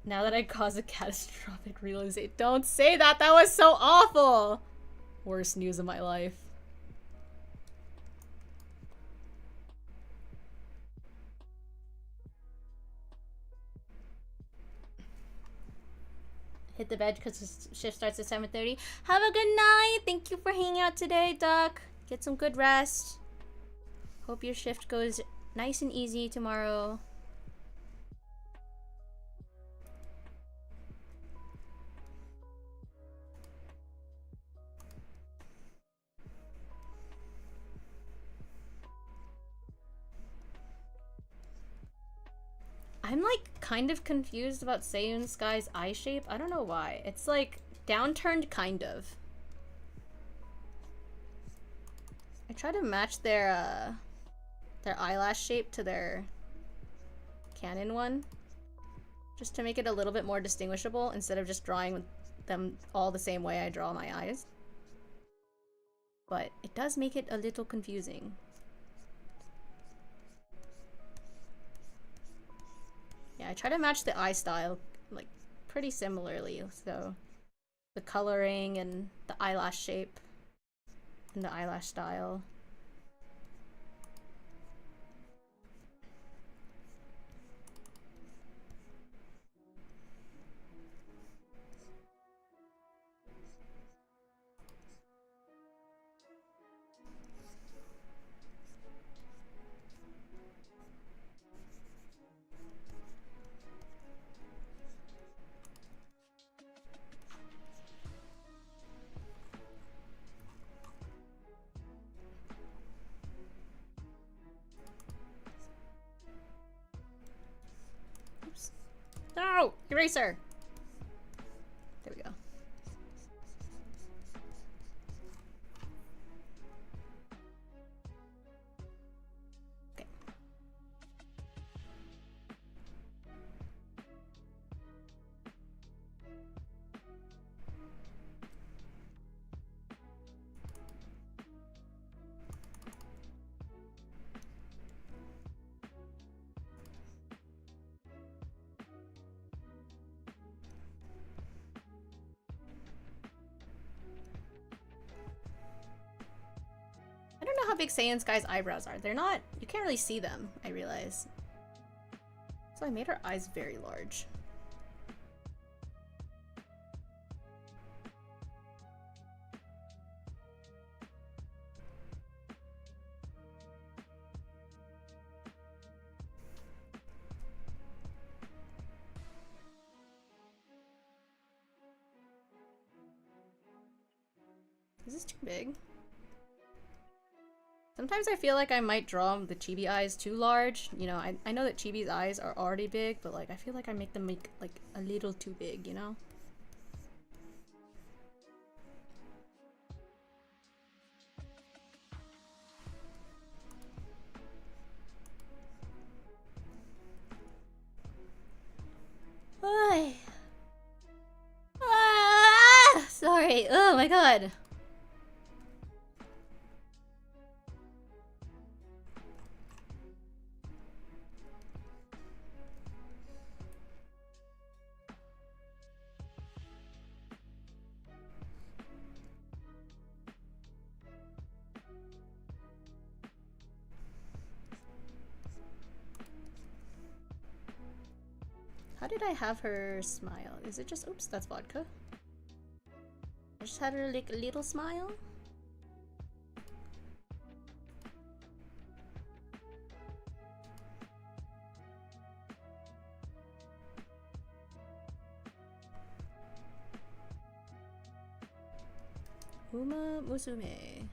Now that I caused a catastrophic realization. Don't say that! That was so awful! Worst news of my life. Hit the bed because the shift starts at 7:30. Have a good night! Thank you for hanging out today, Duck. Get some good rest. Hope your shift goes nice and easy tomorrow. I'm like kind of confused about Seiyun Sky's eye shape. I don't know why. It's like downturned kind of. I try to match their eyelash shape to their canon one. Just to make it a little bit more distinguishable instead of just drawing them all the same way I draw my eyes. But it does make it a little confusing. Yeah, I try to match the eye style, like, pretty similarly, so the coloring and the eyelash shape and the eyelash style. No! Eraser! There we go. Okay. big Saiyan Sky's eyebrows are. They're not, you can't really see them, I realize. So I made her eyes very large. Is this too big? Sometimes I feel like I might draw the chibi eyes too large. You know, I know that chibi's eyes are already big, but like I feel like I make them like a little too big, you know? Ay. Ah, sorry. Oh my god. How did I have her smile? Is it just, oops, that's vodka. I just had her like a little smile. Uma Musume.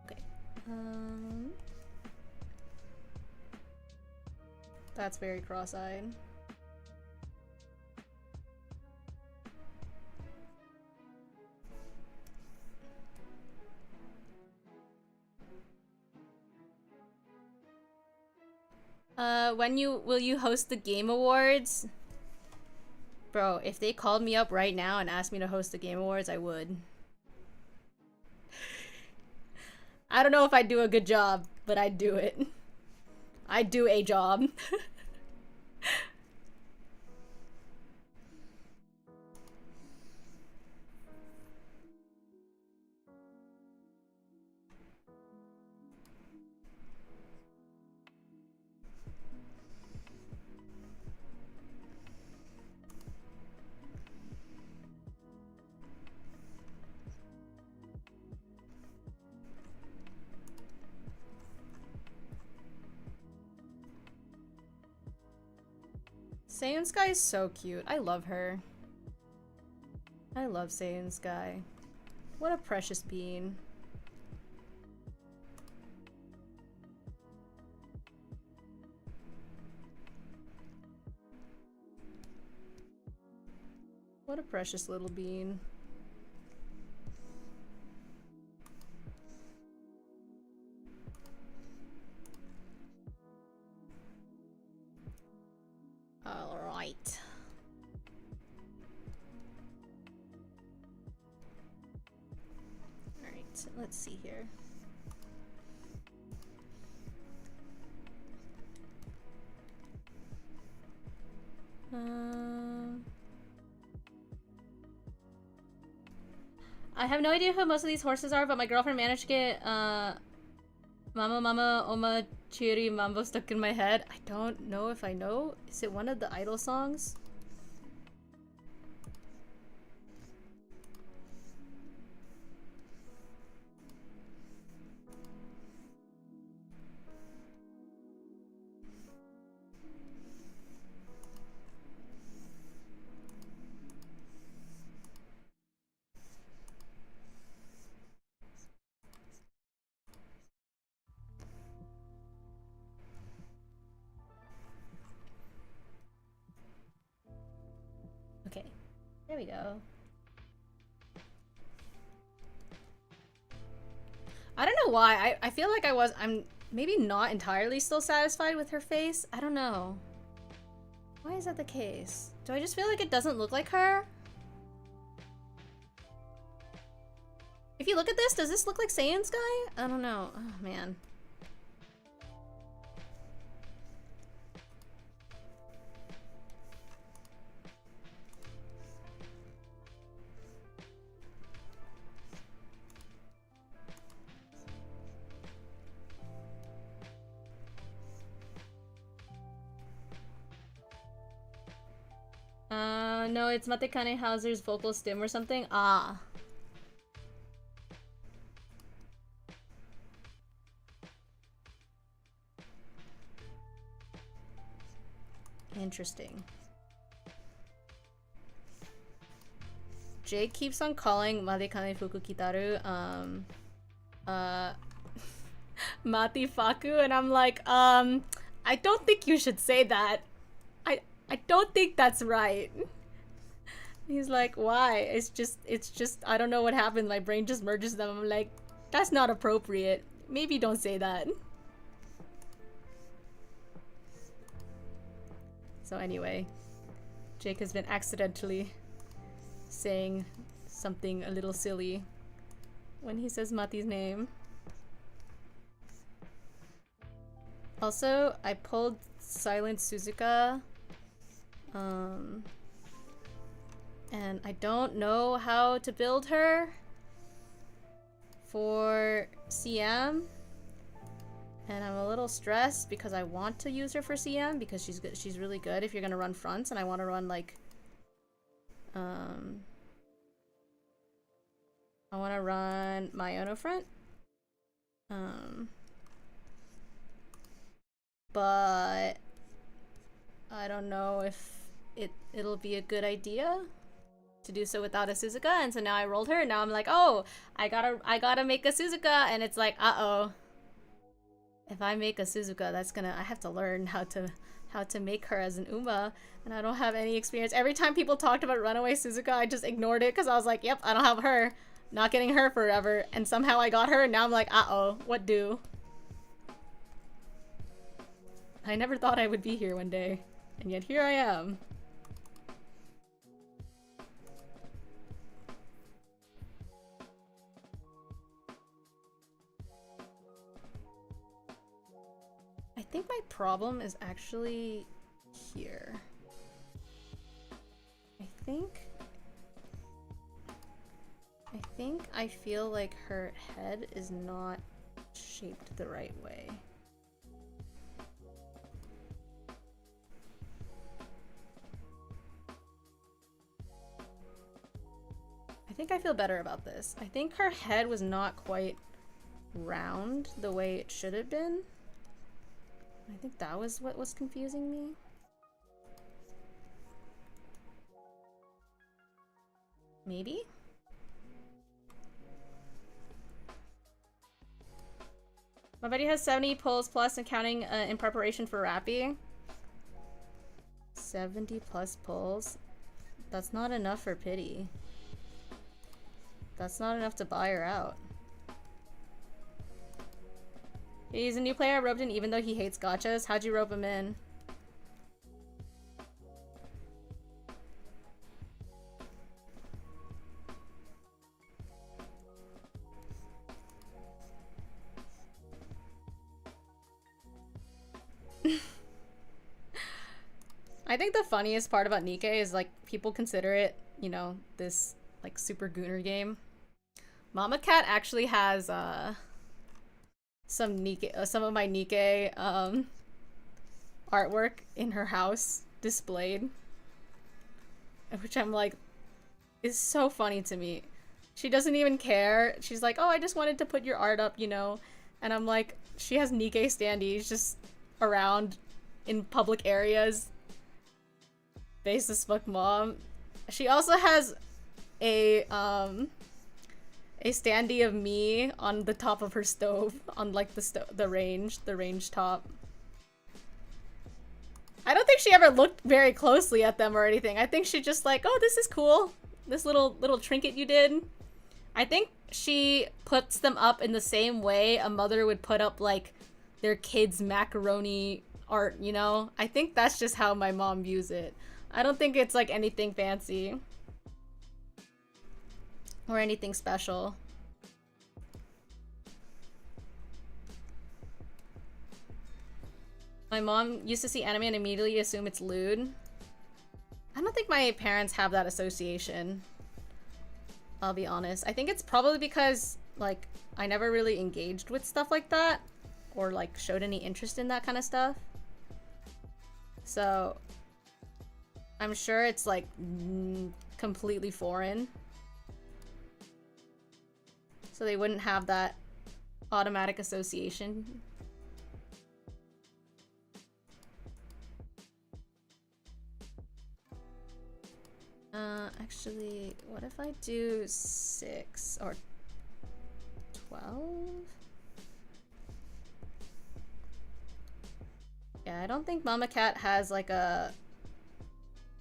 Okay. That's very cross-eyed. When will you host the Game Awards? Bro, if they called me up right now and asked me to host the Game Awards, I would. I don't know if I'd do a good job, but I'd do it. I'd do a job. Saiyan Sky is so cute. I love her. I love Saiyan Sky. What a precious being. What a precious little bean. All right. All right, so let's see here. I have no idea who most of these horses are, but my girlfriend managed to get Mama Mama Oma Chiri Mambo stuck in my head. I don't know if I know. Is it one of the Idol songs? Okay, there we go. I don't know why. I feel like I'm maybe not entirely still satisfied with her face. I don't know. Why is that the case? Do I just feel like it doesn't look like her? If you look at this, does this look like Saiyan Sky? I don't know. Oh, man. No, it's Matekane Hauser's vocal stim or something. Ah. Interesting. Jake keeps on calling Matekane Fukukitaru, Mati Faku, and I'm like, I don't think you should say that. I don't think that's right. He's like, why? It's just, I don't know what happened. My brain just merges them. I'm like, that's not appropriate. Maybe don't say that. So anyway, Jake has been accidentally saying something a little silly when he says Mati's name. Also, I pulled Silent Suzuka. And I don't know how to build her for CM. And I'm a little stressed because I want to use her for CM because she's good. She's really good if you're gonna run fronts, and I want to run like I want to run MiaoYuen front. But I don't know if it'll be a good idea to do so without a Suzuka, and so now I rolled her, and now I'm like, oh, I gotta make a Suzuka, and it's like, uh-oh. If I make a Suzuka, that's gonna, I have to learn how to make her as an Uma, and I don't have any experience. Every time people talked about Runaway Suzuka, I just ignored it because I was like, yep, I don't have her. Not getting her forever. And somehow I got her, and now I'm like, uh-oh, what do? I never thought I would be here one day, and yet here I am. I think my problem is actually here. I feel like her head is not shaped the right way. I think I feel better about this. I think her head was not quite round the way it should have been. I think that was what was confusing me. Maybe? My buddy has 70 pulls plus and counting in preparation for Rappy. 70 plus pulls? That's not enough for pity. That's not enough to buy her out. He's a new player I roped in even though he hates gachas. How'd you rope him in? I think the funniest part about Nikkei is like people consider it, you know, this like super gooner game. Mama Cat actually has some of my Nikkei artwork in her house displayed, which I'm like is so funny to me. She doesn't even care. She's like, oh, I just wanted to put your art up, you know, and I'm like, she has Nikkei standees just around in public areas. Basis fuck mom. She also has a standee of me on the top of her stove, on like the range top. I don't think she ever looked very closely at them or anything. I think she just like, oh, this is cool. This little trinket you did. I think she puts them up in the same way a mother would put up like their kids' macaroni art, you know? I think that's just how my mom views it. I don't think it's like anything fancy or anything special. My mom used to see anime and immediately assume it's lewd. I don't think my parents have that association. I'll be honest. I think it's probably because like I never really engaged with stuff like that or like showed any interest in that kind of stuff. So I'm sure it's like completely foreign. So they wouldn't have that automatic association. Actually, what if I do 6 or 12? Yeah, I don't think Mama Cat has like a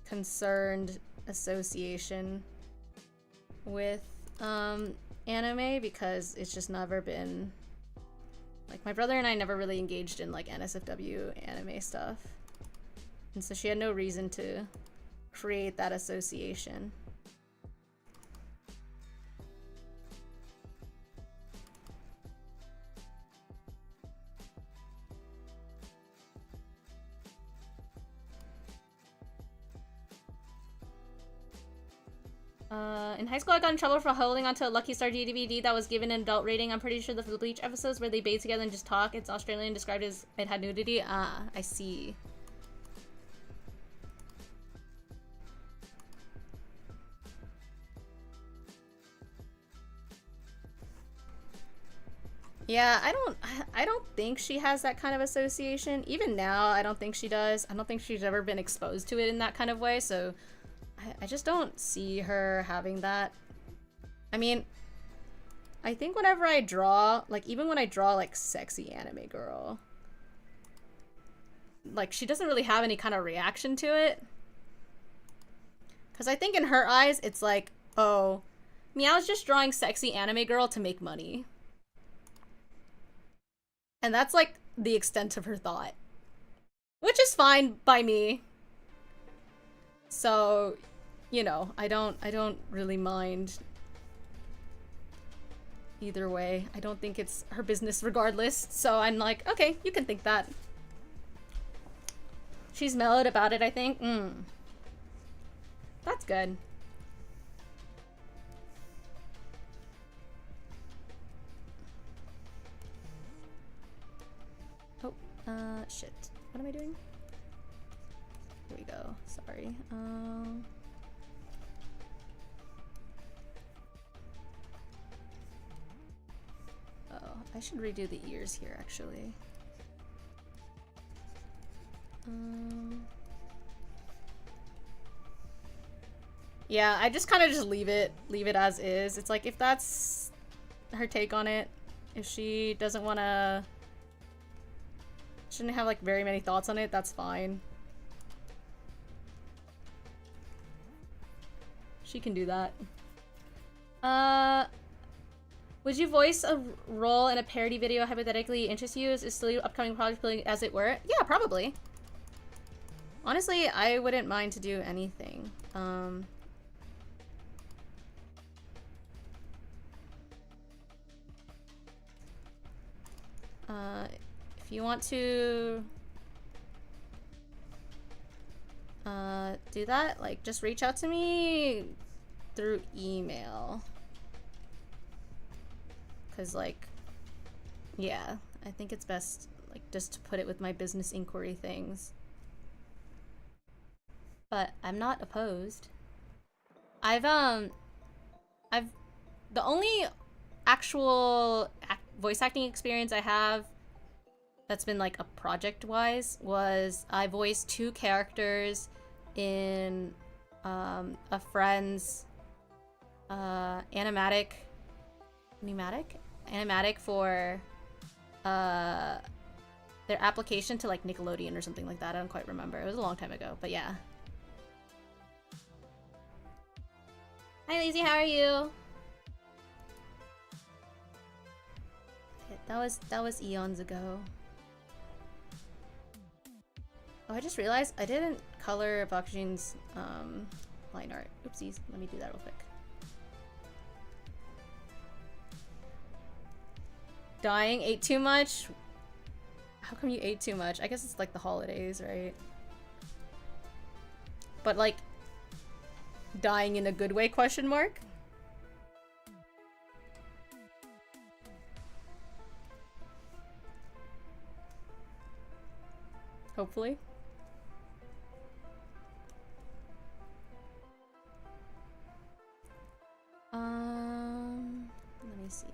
concerned association with anime because it's just never been like my brother and I never really engaged in like NSFW anime stuff. And so she had no reason to create that association. In high school, I got in trouble for holding onto a Lucky Star DVD that was given an adult rating. I'm pretty sure the Bleach episodes where they bathe together and just talk. It's Australian, described as it had nudity. Ah, I see. Yeah, I don't think she has that kind of association. Even now, I don't think she does. I don't think she's ever been exposed to it in that kind of way, so I just don't see her having that. I mean, I think whenever I draw, like even when I draw like sexy anime girl, like she doesn't really have any kind of reaction to it. Because I think in her eyes, it's like, oh, Miao's just drawing sexy anime girl to make money. And that's like the extent of her thought. Which is fine by me. So, you know, I don't really mind either way. I don't think it's her business regardless. So I'm like, okay, you can think that. She's mellowed about it, I think. That's good. Oh, shit. What am I doing? Here we go. Sorry. Oh, I should redo the ears here, actually. Yeah, I just kind of just leave it as is. It's like, if that's her take on it, if she doesn't want to, shouldn't have like very many thoughts on it, that's fine. She can do that. Would you voice a role in a parody video hypothetically interest you? Is still your upcoming project as it were? Yeah, probably. Honestly, I wouldn't mind to do anything. If you want to do that, like, just reach out to me through email. Cause like, yeah, I think it's best like just to put it with my business inquiry things. But I'm not opposed. The only actual voice acting experience I have that's been like a project wise was I voiced 2 characters in a friend's animatic for their application to like Nickelodeon or something like that. I don't quite remember. It was a long time ago, but yeah. Hi Lazy, how are you? That was eons ago. Oh, I just realized I didn't color Bakujin's line art. Oopsies. Let me do that real quick. Dying? Ate too much? How come you ate too much? I guess it's like the holidays, right? But like, dying in a good way, question mark? Hopefully. me see.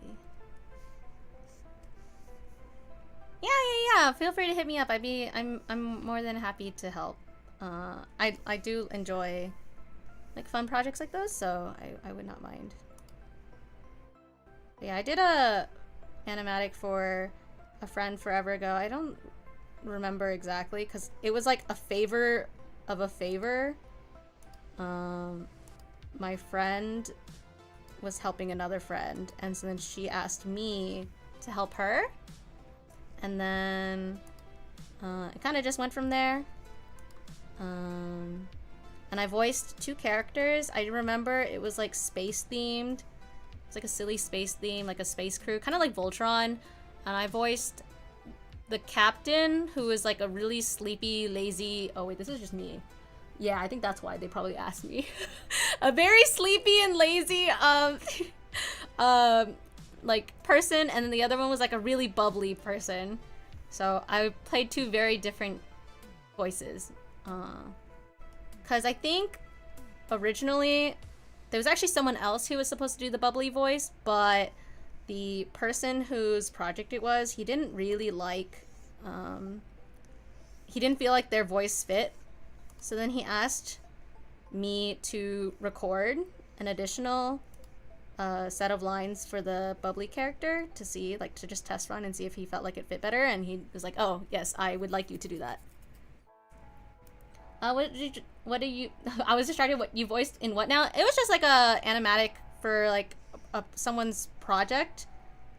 Yeah. Feel free to hit me up. I'm more than happy to help. I do enjoy like fun projects like those, so I would not mind. But yeah, I did a animatic for a friend forever ago. I don't remember exactly because it was like a favor of a favor. My friend was helping another friend, and so then she asked me to help her, and then it kind of just went from there. And I voiced 2 characters. I remember it was like space themed. It's like a silly space theme, like a space crew, kind of like Voltron. And I voiced the captain, who is like a really sleepy, lazy. Oh wait, this is just me. Yeah, I think that's why they probably asked me. A very sleepy and lazy, like person, and then the other one was like a really bubbly person. So I played 2 very different voices. Cause I think originally there was actually someone else who was supposed to do the bubbly voice, but the person whose project it was, he didn't really like, he didn't feel like their voice fit. So then he asked me to record an additional set of lines for the bubbly character to see, like, to just test run and see if he felt like it fit better. And he was like, oh, yes, I would like you to do that. What do you, I was distracted. What you voiced in what now? It was just like a animatic for like someone's project,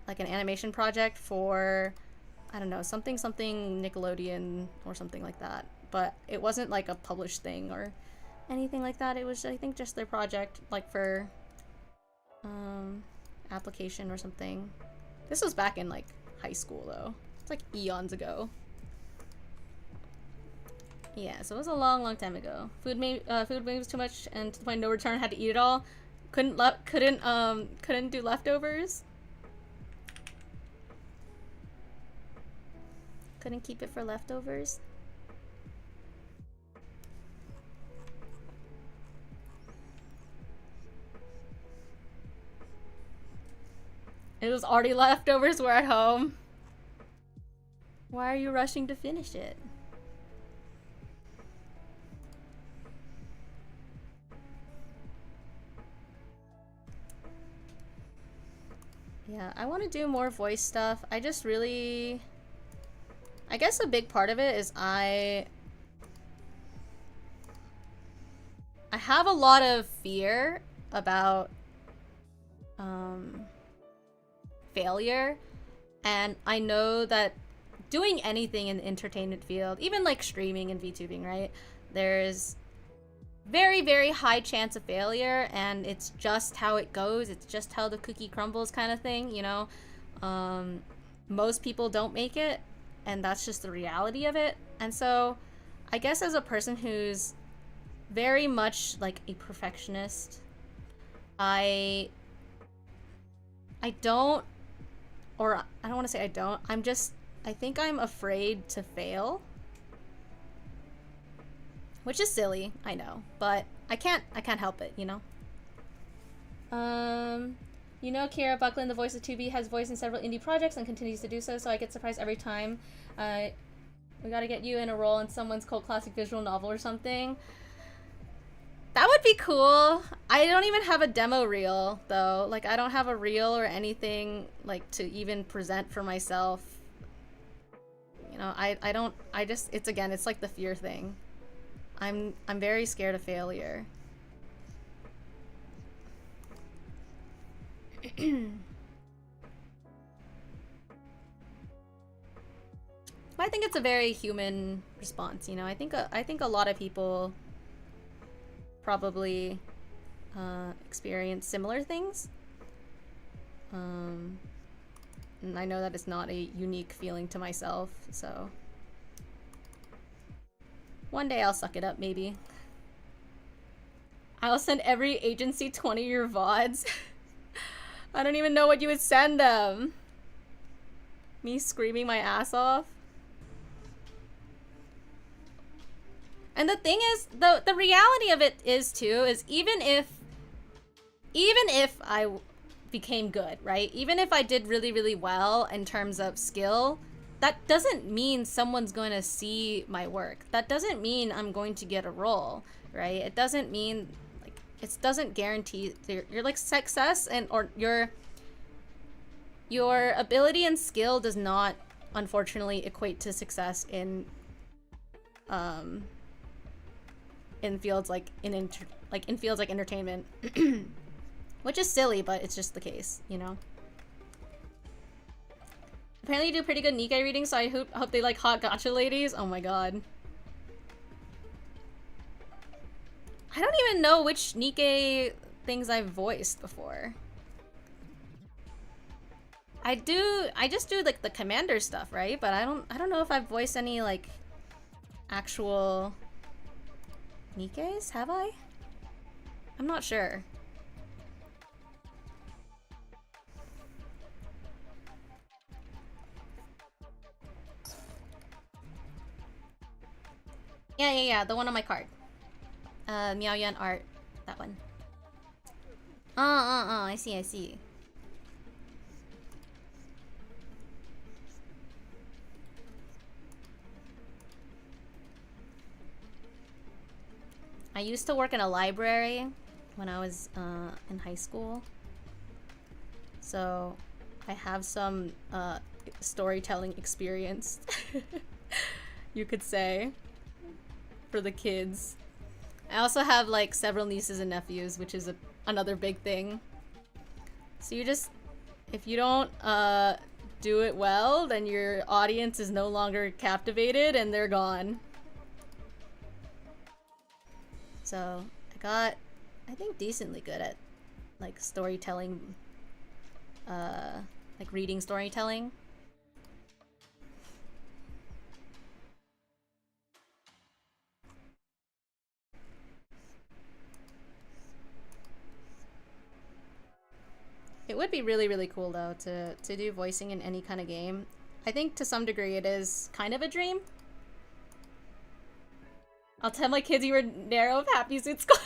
like an animation project for, I don't know, something Nickelodeon or something like that. But it wasn't like a published thing or anything like that. It was, I think, just their project, like for application or something. This was back in like high school though. It's like eons ago. Yeah, so it was a long time ago. Food was too much, and to the point no return. Had to eat it all. Couldn't do leftovers. Couldn't keep it for leftovers. It was already leftovers. We're at home. Why are you rushing to finish it? Yeah, I want to do more voice stuff. I just really... I guess a big part of it is I have a lot of fear about failure, and I know that doing anything in the entertainment field, even like streaming and VTubing, right? There's very high chance of failure, and it's just how it goes. It's just how the cookie crumbles kind of thing, you know? Most people don't make it, and that's just the reality of it. And so I guess as a person who's very much like a perfectionist, I don't want to say I don't. I think I'm afraid to fail. Which is silly, I know, but I can't help it, you know? You know, Kira Buckland, the voice of 2B, has voiced in several indie projects and continues to do so, so I get surprised every time. We gotta get you in a role in someone's cult classic visual novel or something. That would be cool. I don't even have a demo reel, though. Like, I don't have a reel or anything, like, to even present for myself. You know, it's like the fear thing. I'm very scared of failure. I think it's a very human response, you know. I think a lot of people probably experience similar things. And I know that it's not a unique feeling to myself, so one day I'll suck it up, maybe. I'll send every agency 20 of your VODs. I don't even know what you would send them. Me screaming my ass off. And the thing is, the reality of it is too, is even if became good, right? Even if I did really, really well in terms of skill, that doesn't mean someone's going to see my work. That doesn't mean I'm going to get a role, right? It doesn't mean, like, it doesn't guarantee your like success, and or your ability and skill does not, unfortunately, equate to success in fields like in fields like entertainment. Which is silly, but it's just the case, you know? Apparently you do pretty good Nikkei readings, so I hope they like hot gacha ladies. Oh my god. I don't even know which Nikkei things I've voiced before. I just do like the commander stuff, right? But I don't know if I've voiced any like actual Nikkeis, have I? I'm not sure. Yeah, the one on my card. MiaoYuen art, that one. I see. I used to work in a library when I was in high school. So I have some storytelling experience, you could say, for the kids. I also have like several nieces and nephews, which is another big thing. So you just, if you don't do it well, then your audience is no longer captivated and they're gone. So I got, I think, decently good at like storytelling, like reading storytelling. It would be really, really cool though to do voicing in any kind of game. I think to some degree it is kind of a dream. I'll tell my kids you were Nero of Happy Suit School.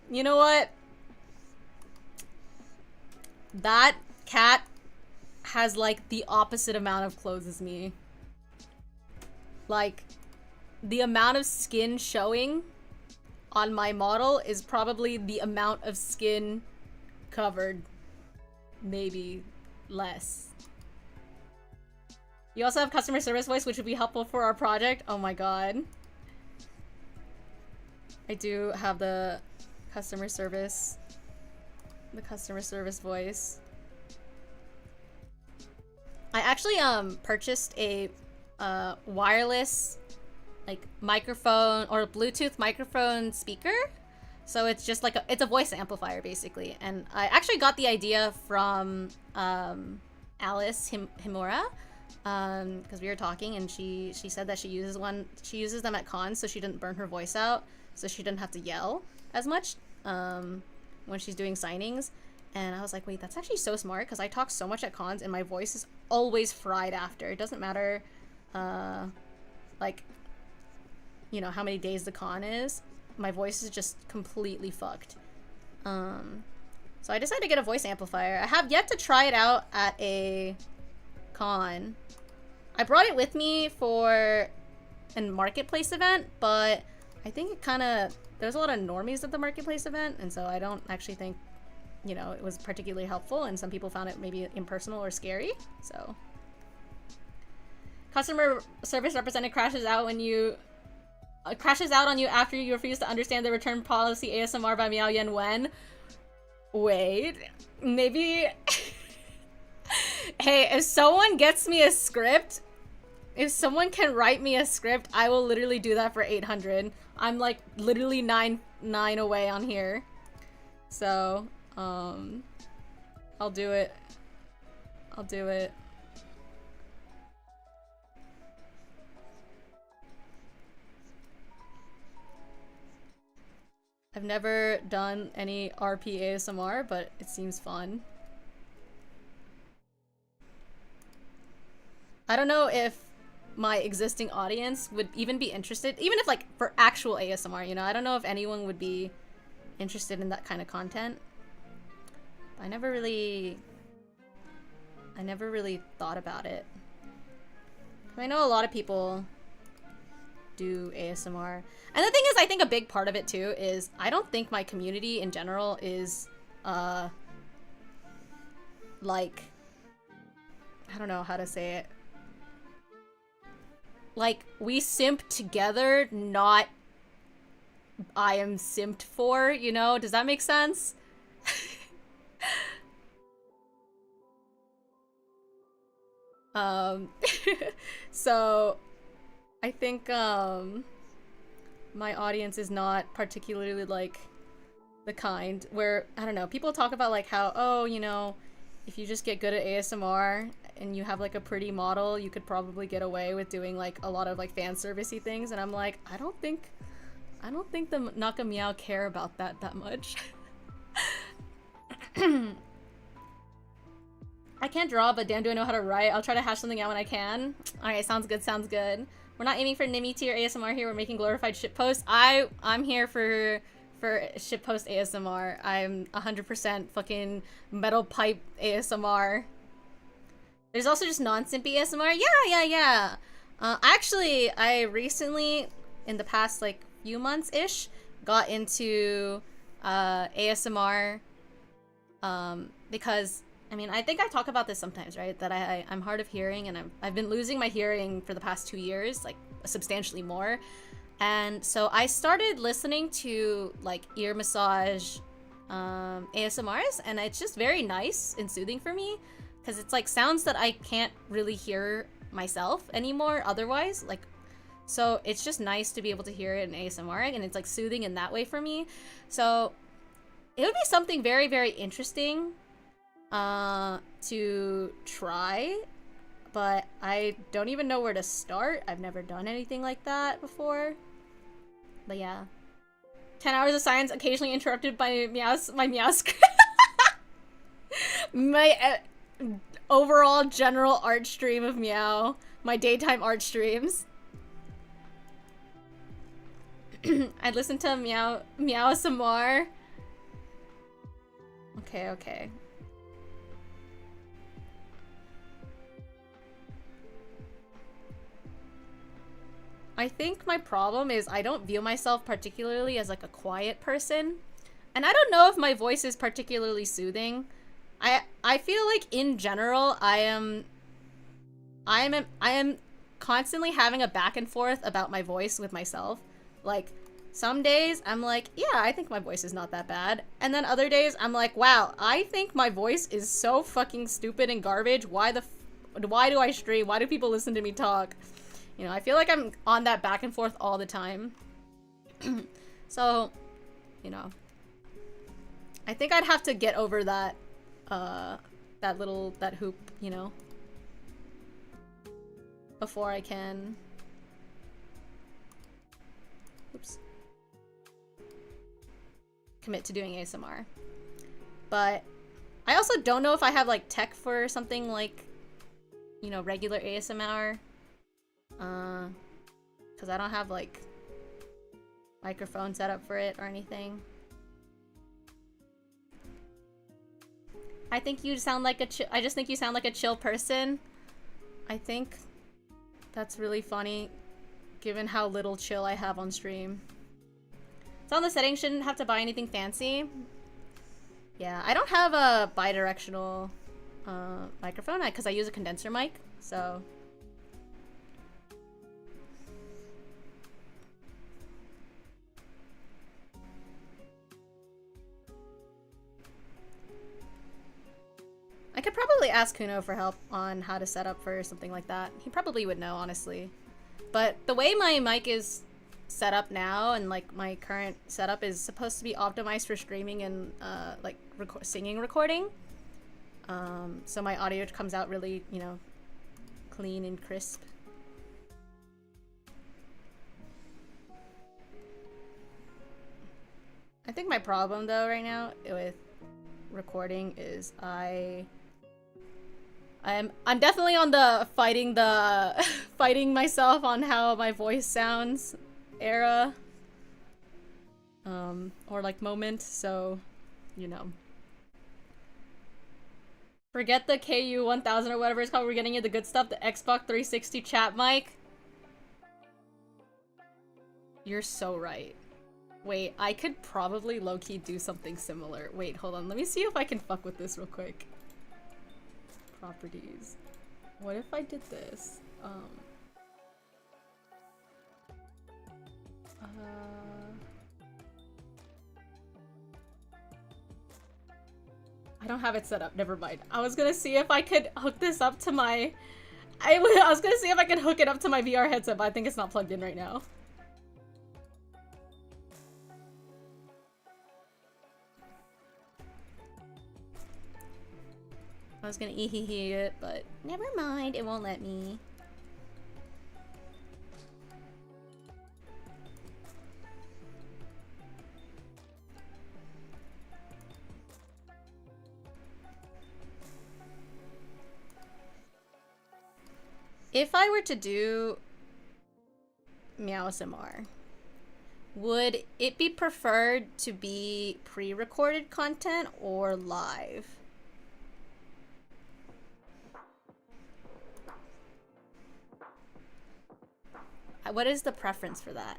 You know what? That cat has like the opposite amount of clothes as me. Like, the amount of skin showing on my model is probably the amount of skin covered. Maybe less. You also have customer service voice, which would be helpful for our project. Oh my god. I do have the customer service voice. I actually purchased a wireless like microphone or Bluetooth microphone speaker. So it's just like it's a voice amplifier basically. And I actually got the idea from Alice Himura, because we were talking and she said that she uses them at cons so she didn't burn her voice out, so she didn't have to yell as much when she's doing signings. And I was like, wait, that's actually so smart, because I talk so much at cons and my voice is always fried after. It doesn't matter like, you know, how many days the con is, my voice is just completely fucked. So I decided to get a voice amplifier. I have yet to try it out at a con. I brought it with me for a marketplace event, but I think it kind of, there's a lot of normies at the marketplace event, and so I don't actually think, you know, it was particularly helpful, and some people found it maybe impersonal or scary. So customer service representative crashes out on you after you refuse to understand the return policy ASMR by MiaoYuen when. Wait, maybe. Hey, if someone gets me a script, if someone can write me a script, I will literally do that for 800. I'm like literally 9 away on here. So, I'll do it. I'll do it. I've never done any RP ASMR, but it seems fun. I don't know if my existing audience would even be interested, even if like for actual ASMR, you know, I don't know if anyone would be interested in that kind of content. I never really thought about it. I know a lot of people do ASMR. And the thing is, I think a big part of it too is I don't think my community in general is like, I don't know how to say it. Like, we simp together, not I am simped for, you know? Does that make sense? So I think my audience is not particularly like the kind where, I don't know, people talk about like how, oh, you know, if you just get good at ASMR and you have like a pretty model, you could probably get away with doing like a lot of like fan servicey things, and I'm like, I don't think the Naka Miao care about that much. I can't draw, but damn, do I know how to write? I'll try to hash something out when I can. Alright, sounds good, sounds good. We're not aiming for Nimi tier ASMR here, we're making glorified shitposts. I'm here for shitpost ASMR. I'm 100% fucking metal pipe ASMR. There's also just non-simpy ASMR. Yeah. Actually, I recently, in the past like few months-ish, got into ASMR because, I mean, I think I talk about this sometimes, right? That I'm hard of hearing, and I've been losing my hearing for the past 2 years, like substantially more. And so I started listening to like ear massage ASMRs, and it's just very nice and soothing for me because it's like sounds that I can't really hear myself anymore otherwise. Like, so it's just nice to be able to hear it in ASMR, and it's like soothing in that way for me. So it would be something very, very interesting to try, but I don't even know where to start. I've never done anything like that before. But yeah. 10 hours of science occasionally interrupted by my Miao script. My overall general art stream of Miao. My daytime art streams. I'd listen to Miao some more. Okay. I think my problem is I don't view myself particularly as like a quiet person. And I don't know if my voice is particularly soothing. I feel like in general I am constantly having a back and forth about my voice with myself. Like, some days I'm like, yeah, I think my voice is not that bad. And then other days I'm like, wow, I think my voice is so fucking stupid and garbage. Why do I stream? Why do people listen to me talk? You know, I feel like I'm on that back and forth all the time. So, you know, I think I'd have to get over that, that hoop, you know, before I can, commit to doing ASMR. But I also don't know if I have like tech for something like, you know, regular ASMR. Because I don't have like microphone set up for it or anything. I think you sound like I just think you sound like a chill person. I think that's really funny given how little chill I have on stream. It's on the settings, shouldn't have to buy anything fancy. Yeah, I don't have a bi-directional microphone because I use a condenser mic, so. I could probably ask Kuno for help on how to set up for something like that. He probably would know, honestly. But the way my mic is set up now, and like my current setup is supposed to be optimized for streaming and like singing recording. So my audio comes out really, you know, clean and crisp. I think my problem though right now with recording is I'm definitely on the fighting myself on how my voice sounds era. Or like moment, so, you know. Forget the KU 1000 or whatever it's called. We're getting you the good stuff. The Xbox 360 chat mic. You're so right. Wait, I could probably low-key do something similar. Wait, hold on. Let me see if I can fuck with this real quick. Properties. What if I did this? I don't have it set up. Never mind. I was gonna see if I could hook this up to my... I was gonna see if I could hook it up to my VR headset, but I think it's not plugged in right now. I was gonna ee-hee-hee it, but never mind. It won't let me. If I were to do Miao SMR, would it be preferred to be pre-recorded content or live? What is the preference for that?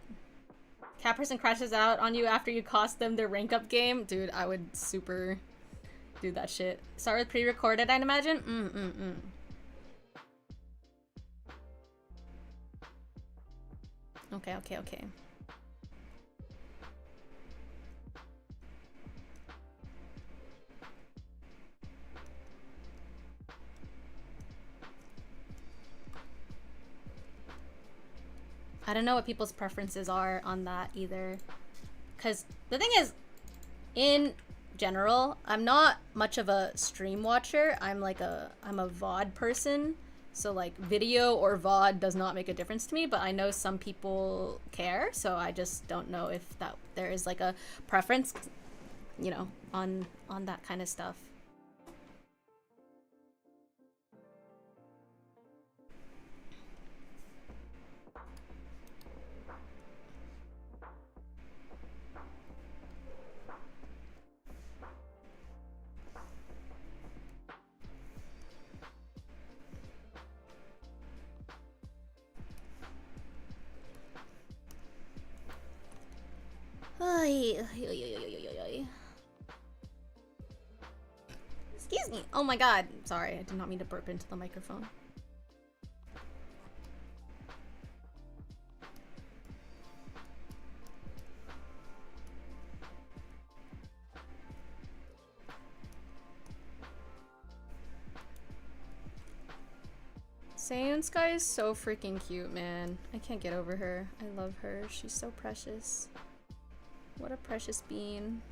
Cat person crashes out on you after you cost them their rank up game? Dude, I would super do that shit. Start with pre-recorded, I'd imagine? Okay. I don't know what people's preferences are on that either. Because the thing is, in general, I'm not much of a stream watcher. I'm a VOD person. So like video or VOD does not make a difference to me, but I know some people care, so I just don't know if there is like a preference, you know, on that kind of stuff. Excuse me. Oh my god. Sorry, I did not mean to burp into the microphone. Saiyan Sky is so freaking cute, man. I can't get over her. I love her. She's so precious. What a precious bean.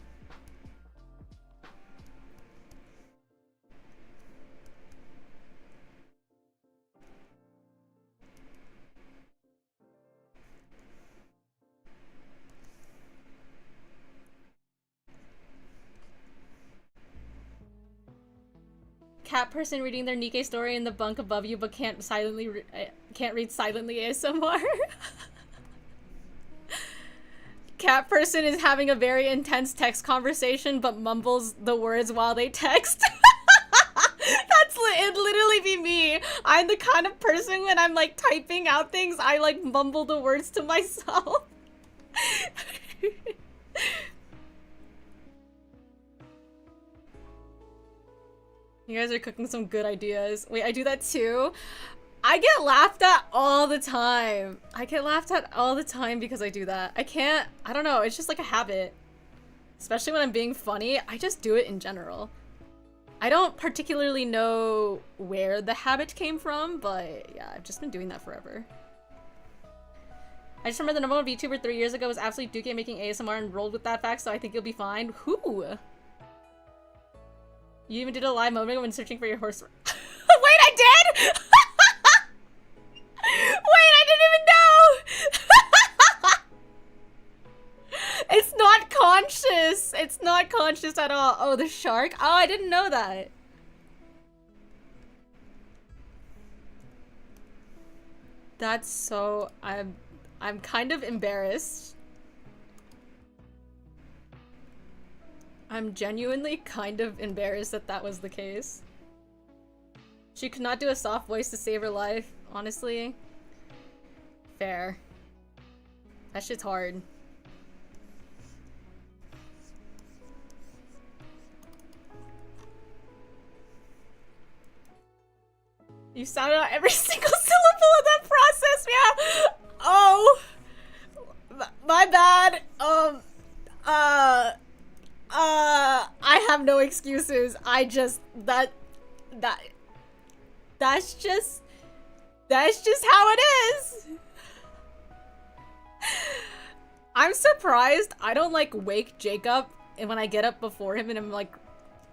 Cat person reading their Nikkei story in the bunk above you, but can't read silently ASMR. Cat person is having a very intense text conversation, but mumbles the words while they text. It'd literally be me. I'm the kind of person when I'm like typing out things, I like mumble the words to myself. You guys are cooking some good ideas. Wait, I do that too? I get laughed at all the time. I get laughed at all the time because I do that. I don't know, it's just like a habit. Especially when I'm being funny, I just do it in general. I don't particularly know where the habit came from, but yeah, I've just been doing that forever. I just remember the number one VTuber 3 years ago was absolutely Duke making ASMR and rolled with that fact, so I think you'll be fine. Who? You even did a live moment when searching for your horse. Wait, I did? Wait, I didn't even know! It's not conscious. It's not conscious at all. Oh, the shark? Oh, I didn't know that. That's so... I'm kind of embarrassed. I'm genuinely kind of embarrassed that that was the case. She could not do a soft voice to save her life, honestly. Fair. That shit's hard. You sounded out every single syllable of that process, yeah. Oh, my bad. I have no excuses. I just that's just how it is. I'm surprised I don't like wake Jacob and when I get up before him and I'm like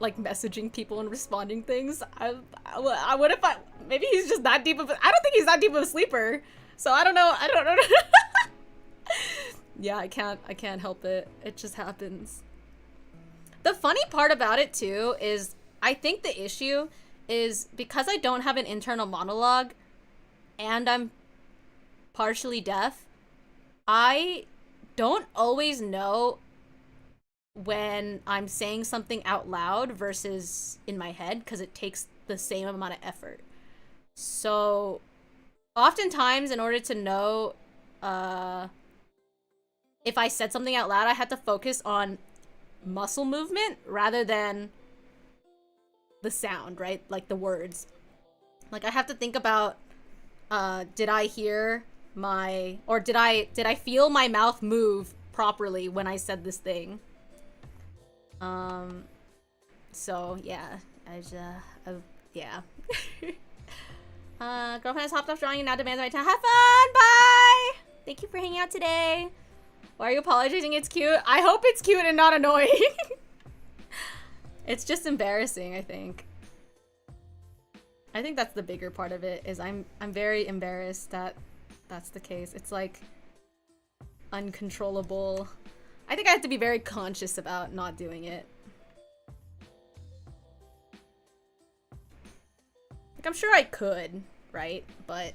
messaging people and responding things. What if maybe he's just that deep of I don't think he's that deep of a sleeper. So I don't know. Yeah, I can't help it. It just happens. The funny part about it too is I think the issue is because I don't have an internal monologue and I'm partially deaf, I don't always know when I'm saying something out loud versus in my head because it takes the same amount of effort. So oftentimes in order to know if I said something out loud, I had to focus on muscle movement rather than the sound, right? Like the words. Like I have to think about did I hear my or did I feel my mouth move properly when I said this thing? So yeah, yeah. Girlfriend has hopped off drawing and now demands my time. Have fun! Bye! Thank you for hanging out today. Why are you apologizing? It's cute. I hope it's cute and not annoying. It's just embarrassing, I think. I think that's the bigger part of it, is I'm very embarrassed that that's the case. It's like uncontrollable. I think I have to be very conscious about not doing it. Like I'm sure I could, right? But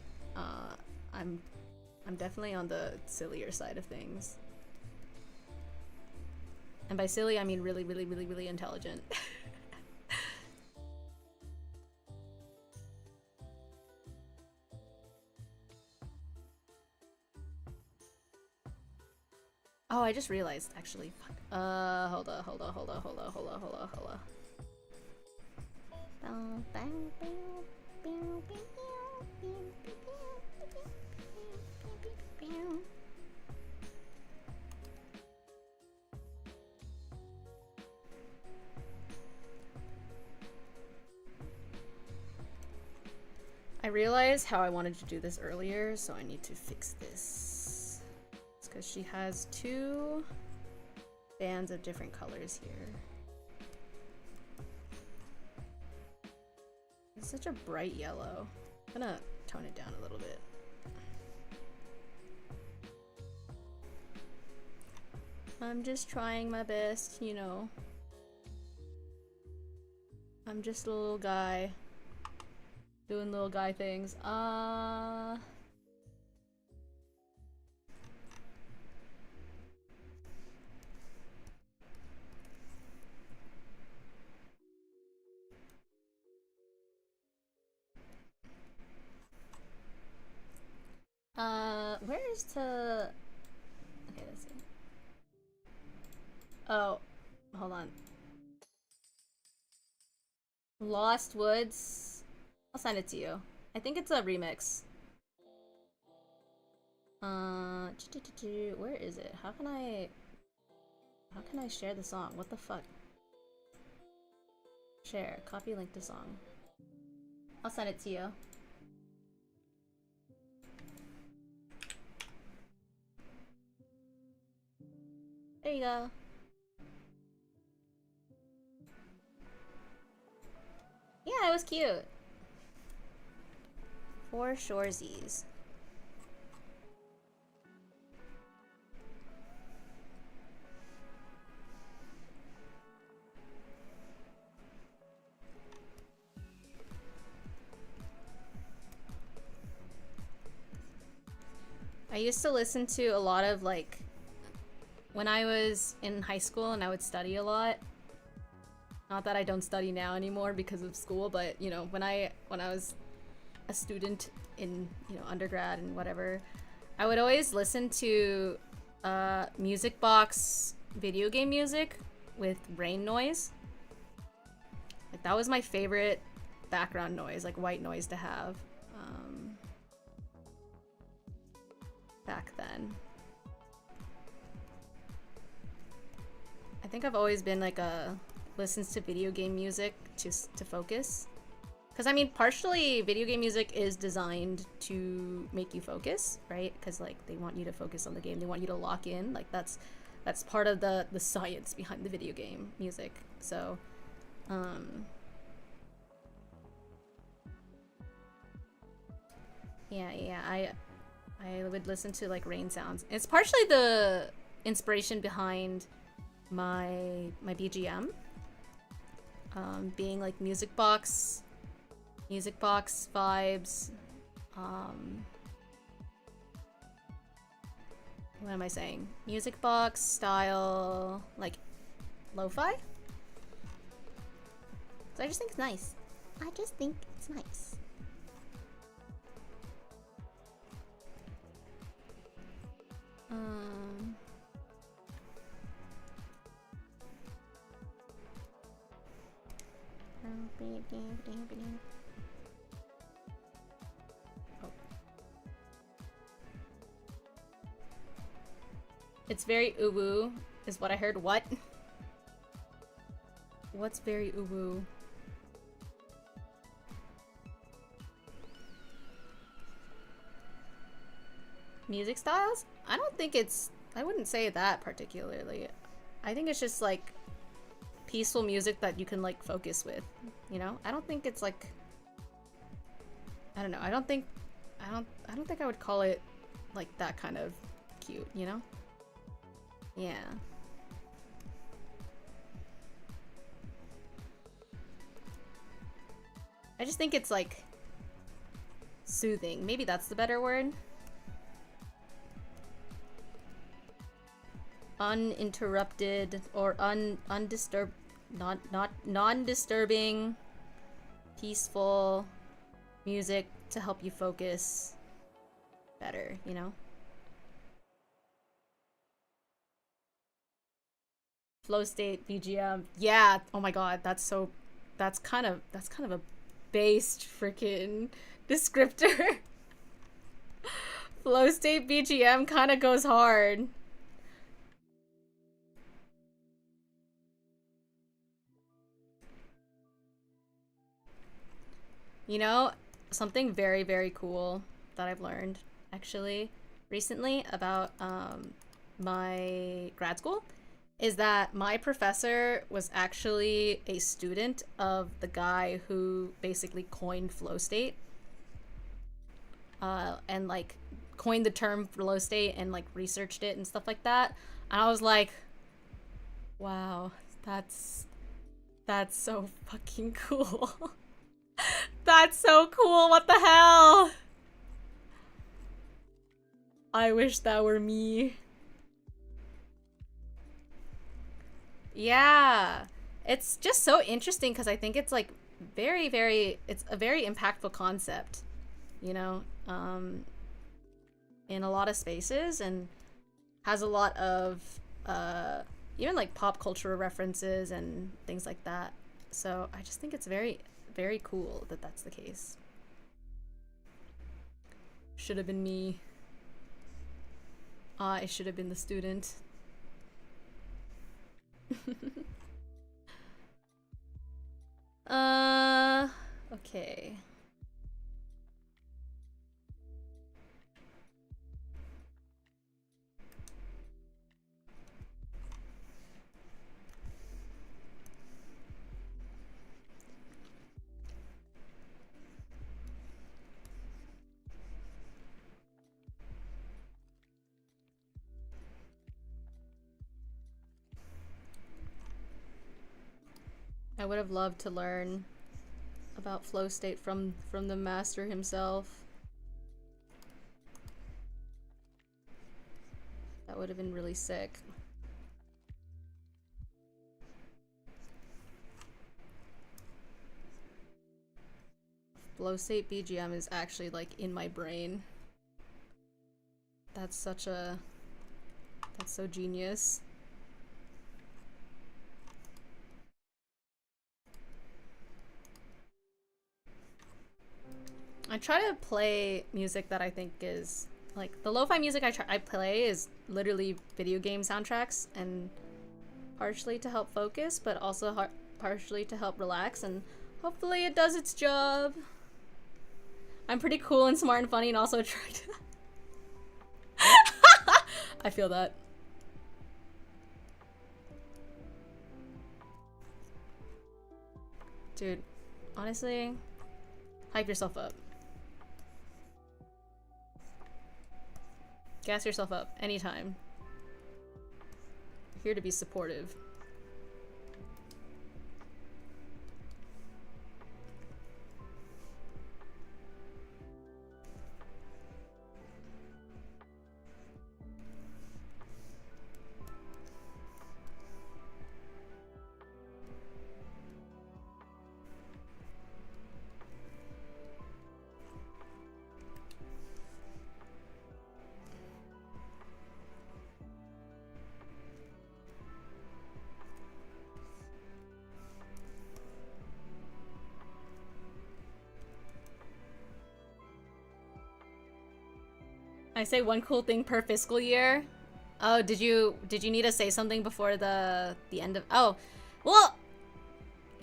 I'm definitely on the sillier side of things. And by silly, I mean really, really, really, really intelligent. Oh, I just realized, actually. Fuck. Hold on. I realized how I wanted to do this earlier, so I need to fix this. It's because she has two bands of different colors here. It's such a bright yellow. I'm gonna tone it down a little bit. I'm just trying my best, you know. I'm just a little guy. Doing little guy things. Where's to... Okay, let's see. Oh, hold on. Lost Woods. I'll send it to you. I think it's a remix. Where is it? How can I share the song? What the fuck? Share. Copy link to song. I'll send it to you. There you go. Yeah, it was cute. For shoresies. I used to listen to a lot of like when I was in high school and I would study a lot. Not that I don't study now anymore because of school, but you know, when I was a student in, you know, undergrad and whatever, I would always listen to music box video game music with rain noise. Like that was my favorite background noise, like white noise to have back then. I think I've always been like a listens to video game music just to focus. Because I mean, partially video game music is designed to make you focus, right? Because like they want you to focus on the game, they want you to lock in. Like that's part of the science behind the video game music. So, yeah, I would listen to like rain sounds. It's partially the inspiration behind my BGM, being like music box vibes. What am I saying? Music box style, like lo-fi. So I just think it's nice. I just think it's nice. It's very uwu, is what I heard. What? What's very uwu? Music styles? I don't think it's... I wouldn't say that particularly. I think it's just like peaceful music that you can like focus with, you know? I don't think it's like... I don't know. I don't think I would call it like that kind of cute, you know? Yeah. I just think it's like soothing. Maybe that's the better word. Uninterrupted or undisturbed, non-disturbing, peaceful music to help you focus better, you know? Flow state BGM. Yeah. Oh my god, that's kind of a based freaking descriptor. Flow state BGM kind of goes hard. You know, something very, very cool that I've learned actually recently about my grad school is that my professor was actually a student of the guy who basically coined flow state. And like coined the term flow state and like researched it and stuff like that. And I was like, wow, that's so fucking cool. That's so cool, what the hell? I wish that were me. Yeah, it's just so interesting because I think it's like it's a very impactful concept, you know, in a lot of spaces, and has a lot of even like pop culture references and things like that. So I just think it's very, very cool that that's the case. Should have been me. I should have been the student. Okay. I would have loved to learn about flow state from the master himself. That would have been really sick. Glow State BGM is actually like in my brain. That's such a... That's so genius. I try to play music that I think is like the lo-fi music I play is literally video game soundtracks, and partially to help focus, but also partially to help relax, and hopefully it does its job. I'm pretty cool and smart and funny, and also try to. I feel that. Dude, honestly, hype yourself up. Gas yourself up anytime. Here to be supportive. I say one cool thing per fiscal year. Oh, did you need to say something before the end of? Oh, well,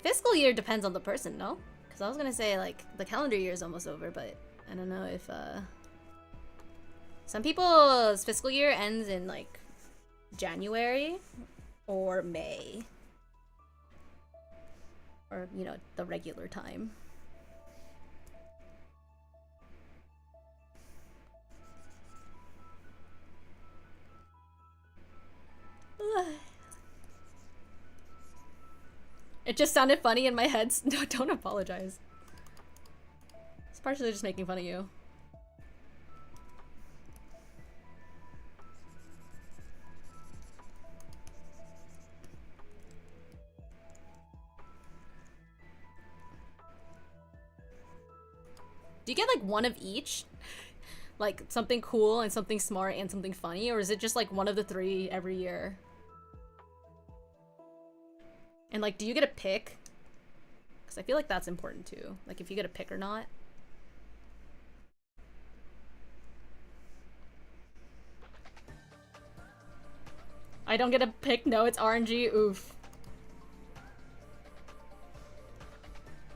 fiscal year depends on the person, no? Because I was gonna say like the calendar year is almost over, but I don't know if some people's fiscal year ends in like January or May, or you know, the regular time. It just sounded funny in my head. No, don't apologize. It's partially just making fun of you. Do you get like one of each? Like something cool and something smart and something funny? Or is it just like one of the three every year? And like, do you get a pick? Because I feel like that's important too. Like if you get a pick or not. I don't get a pick? No, it's RNG? Oof.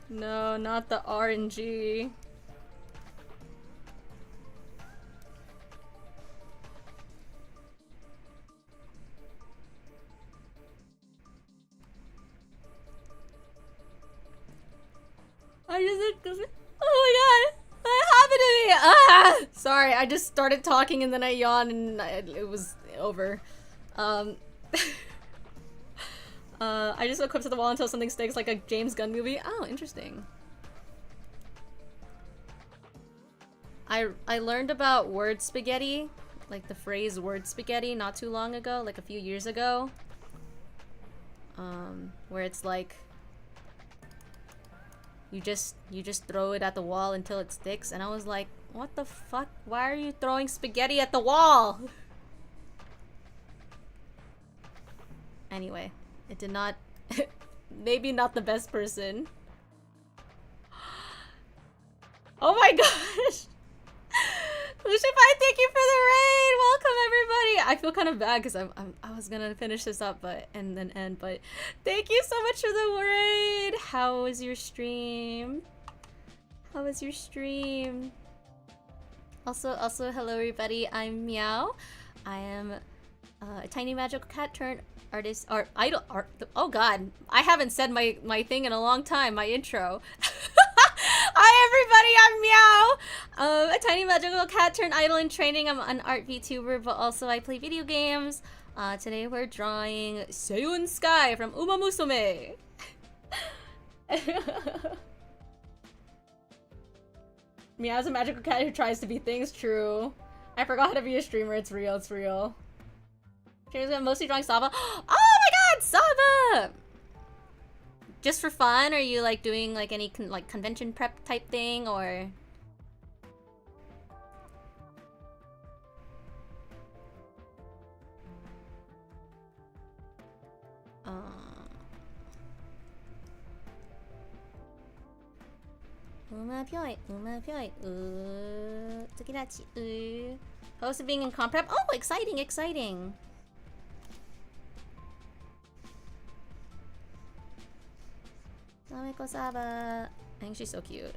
No, not the RNG. Oh my god! What happened to me? Ah! Sorry, I just started talking and then I yawned and it was over. I just go clips to the wall until something sticks, like a James Gunn movie. Oh, interesting. I learned about word spaghetti, like the phrase word spaghetti, not too long ago, like a few years ago. Where it's like you just throw it at the wall until it sticks, and I was like, what the fuck? Why are you throwing spaghetti at the wall? Anyway, it did not maybe not the best person. Oh my gosh. Lucifer, thank you for the raid. Welcome everybody. I feel kind of bad because I was gonna finish this up and then end, but thank you so much for the raid. How was your stream? How was your stream? Also hello everybody. I'm Miao. I am a tiny magical cat turned artist art idol art. Oh god, I haven't said my thing in a long time. My intro. Hi everybody, I'm Miao. A tiny magical cat turned idol in training. I'm an art VTuber, but also I play video games. Today we're drawing Seiyun Sky from Uma Musume. Miao's a magical cat who tries to be things. True. I forgot how to be a streamer. It's real. It's real. Streamers are mostly drawing Saba. Oh my god, Saba! just for fun? Or are you like doing like any like convention prep type thing or? Host of being in comp prep. Oh, exciting, exciting. Sameko Saba. I think she's so cute.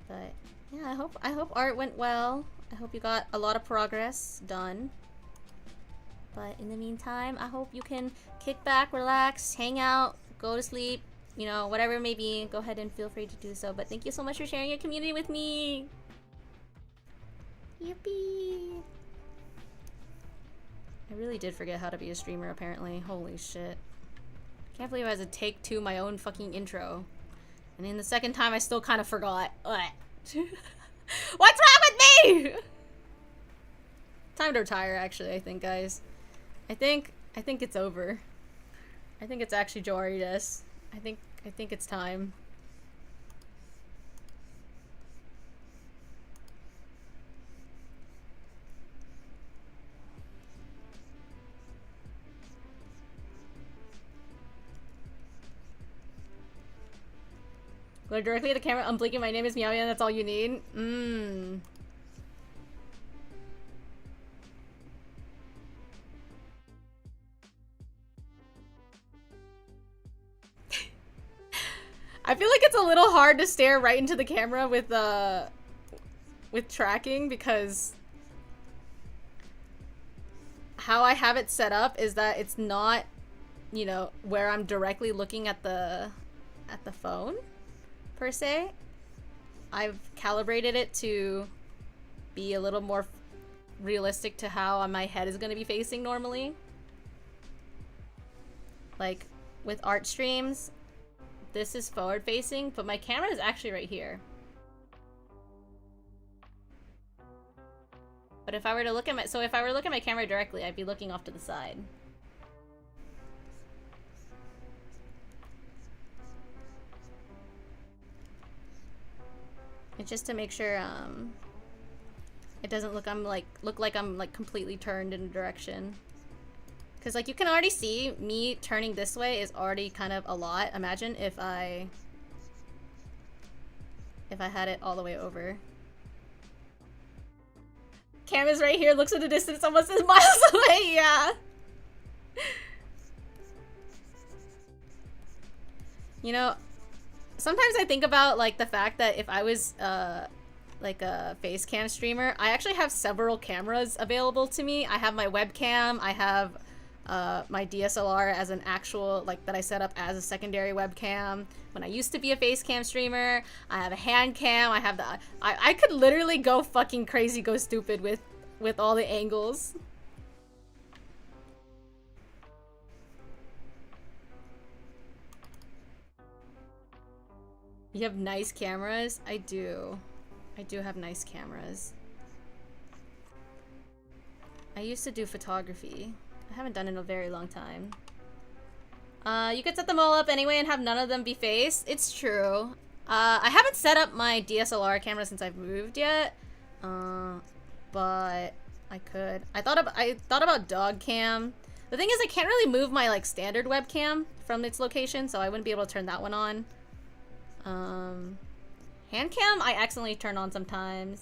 But yeah, I hope art went well. I hope you got a lot of progress done. But in the meantime, I hope you can kick back, relax, hang out, go to sleep, you know, whatever it may be. Go ahead and feel free to do so. But thank you so much for sharing your community with me. Yippee! I really did forget how to be a streamer, apparently. Holy shit. Can't believe I had to take to my own fucking intro. And in the second time, I still kind of forgot. What's wrong with me? Time to retire, actually, I think, guys. I think it's over. I think it's actually Joari des. I think it's time. Go directly to the camera, unblinking, my name is MiaoYuen, that's all you need? I feel like it's a little hard to stare right into the camera with tracking because how I have it set up is that it's not, you know, where I'm directly looking at the phone per se. I've calibrated it to be a little more realistic to how my head is going to be facing normally. Like with art streams, this is forward facing, but my camera is actually right here. But if I were to look at if I were to look at my camera directly, I'd be looking off to the side. It's just to make sure it doesn't look like I'm like completely turned in a direction. Cause like you can already see me turning this way is already kind of a lot. Imagine if I had it all the way over. Camera's right here, looks at the distance, almost as miles away, yeah. You know, sometimes I think about like the fact that if I was like a face cam streamer, I actually have several cameras available to me. I have my webcam, I have my DSLR as an actual, like, that I set up as a secondary webcam. When I used to be a face cam streamer, I have a hand cam, I have the, I could literally go fucking crazy, go stupid with all the angles. You have nice cameras? I do. I do have nice cameras. I used to do photography. I haven't done it in a very long time. You could set them all up anyway and have none of them be face. It's true. I haven't set up my DSLR camera since I've moved yet. But I could. I thought about dog cam. The thing is I can't really move my like standard webcam from its location, so I wouldn't be able to turn that one on. Hand cam I accidentally turn on sometimes.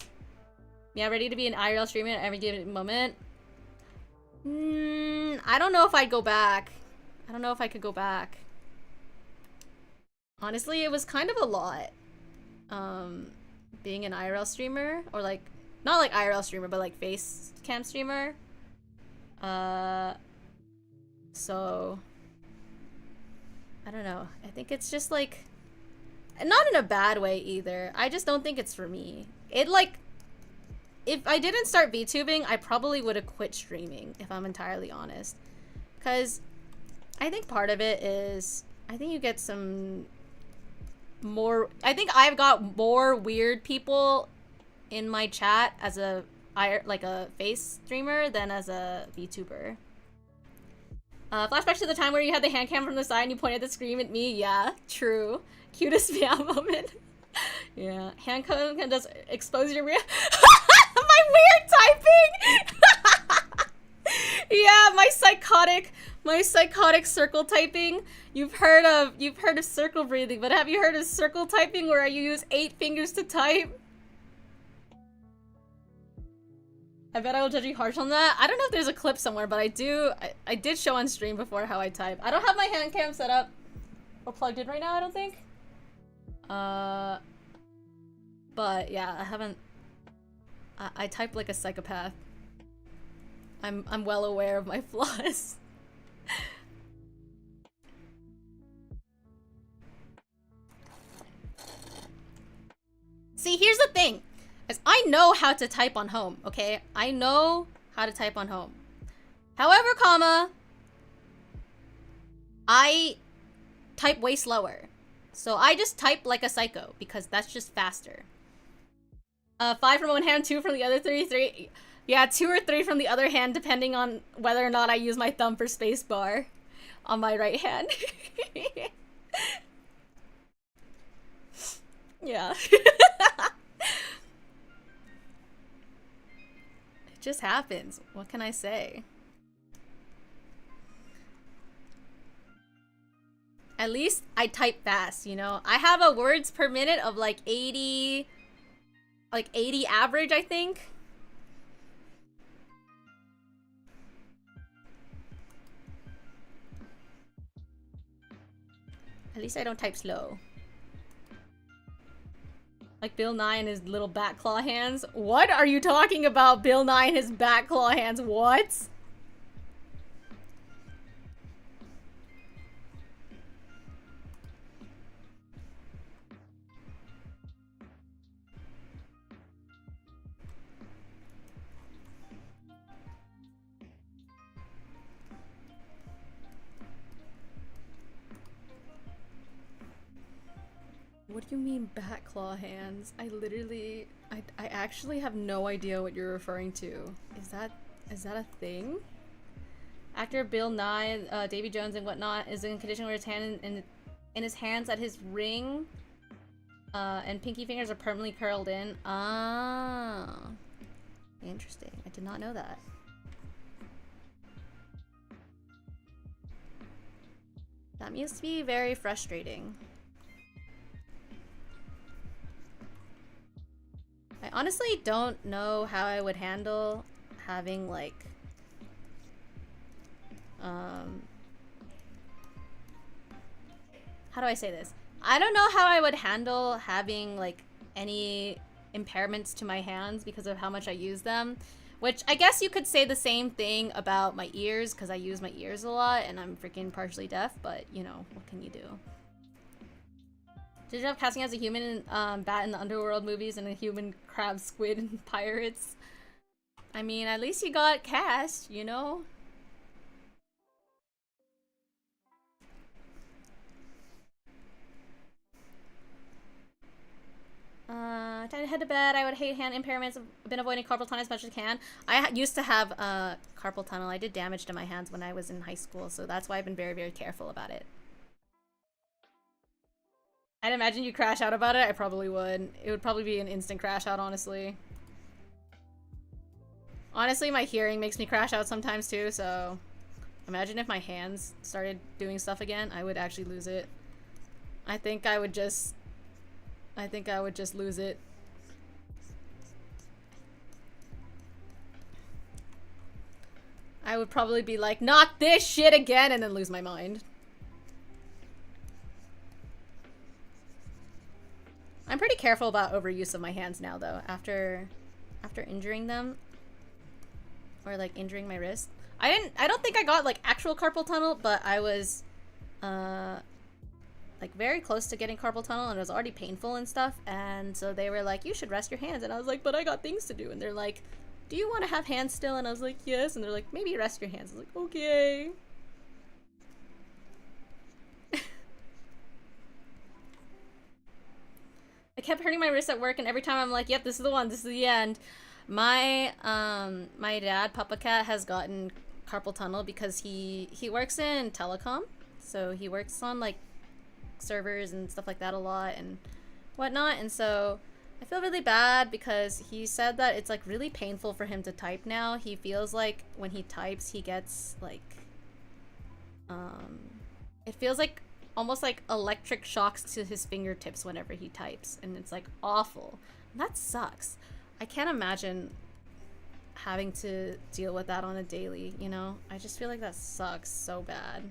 Yeah, ready to be an IRL streamer at every given moment. I don't know if I'd go back. I don't know if I could go back. Honestly, it was kind of a lot. Being an IRL streamer, or like, not like IRL streamer, but like face cam streamer. So, I don't know. I think it's just like, not in a bad way either. I just don't think it's for me. It like, if I didn't start VTubing, I probably would have quit streaming, if I'm entirely honest. Because I think part of it is, I think you get some more, I think I've got more weird people in my chat as a like a face streamer than as a VTuber. Flashback to the time where you had the hand cam from the side and you pointed the screen at me. Yeah, true. Cutest Miao moment. Yeah, hand cam does expose your real. My weird typing. Yeah, my psychotic circle typing. You've heard of circle breathing, but have you heard of circle typing where you use 8 fingers to type? I bet I will judge you harsh on that. I don't know if there's a clip somewhere, but I did show on stream before how I type. I don't have my hand cam set up or plugged in right now, I don't think. But yeah, I haven't. I type like a psychopath. I'm well aware of my flaws. See, here's the thing. Is I know how to type on home, okay? I know how to type on home. However, comma, I type way slower. So I just type like a psycho because that's just faster. 5 from one hand, 2 from the other, 3. Yeah, 2 or 3 from the other hand, depending on whether or not I use my thumb for spacebar on my right hand. Yeah. It just happens. What can I say? At least I type fast, you know? I have a words per minute of like 80 average, I think. At least I don't type slow. Like Bill Nye and his little bat claw hands. What are you talking about, Bill Nye and his bat claw hands? What? What do you mean bat claw hands? I actually have no idea what you're referring to. Is that a thing? Actor Bill Nye, Davy Jones and whatnot is in a condition where his hand in his hands at his ring and pinky fingers are permanently curled in. Ah. Interesting. I did not know that. That must be very frustrating. I honestly don't know how I would handle having like how do I say this? I don't know how I would handle having like any impairments to my hands because of how much I use them, which I guess you could say the same thing about my ears because I use my ears a lot and I'm freaking partially deaf, but you know, what can you do? Did you have casting as a human bat in the Underworld movies and a human crab squid in Pirates? I mean, at least you got cast, you know? Time to head to bed. I would hate hand impairments. I've been avoiding carpal tunnel as much as I can. I used to have carpal tunnel. I did damage to my hands when I was in high school, so that's why I've been very, very careful about it. I'd imagine you crash out about it. I probably would. It would probably be an instant crash out, honestly. Honestly, my hearing makes me crash out sometimes too, so imagine if my hands started doing stuff again, I would actually lose it. I think I would just lose it. I would probably be like, not this shit again, and then lose my mind. I'm pretty careful about overuse of my hands now, though, after injuring them. Or, like, injuring my wrist. I don't think I got, like, actual carpal tunnel, but I was, like, very close to getting carpal tunnel, and it was already painful and stuff, and so they were like, you should rest your hands, and I was like, but I got things to do, and they're like, do you want to have hands still? And I was like, yes, and they're like, maybe rest your hands. I was like, okay. I kept hurting my wrist at work, and every time I'm like, yep, this is the one, this is the end. My dad, Papa Cat, has gotten carpal tunnel because he works in telecom, so he works on like servers and stuff like that a lot and whatnot, and so I feel really bad because he said that it's like really painful for him to type now. He feels like when he types he gets like it feels like almost like electric shocks to his fingertips whenever he types, and it's like awful. And that sucks. I can't imagine having to deal with that on a daily, you know? I just feel like that sucks so bad.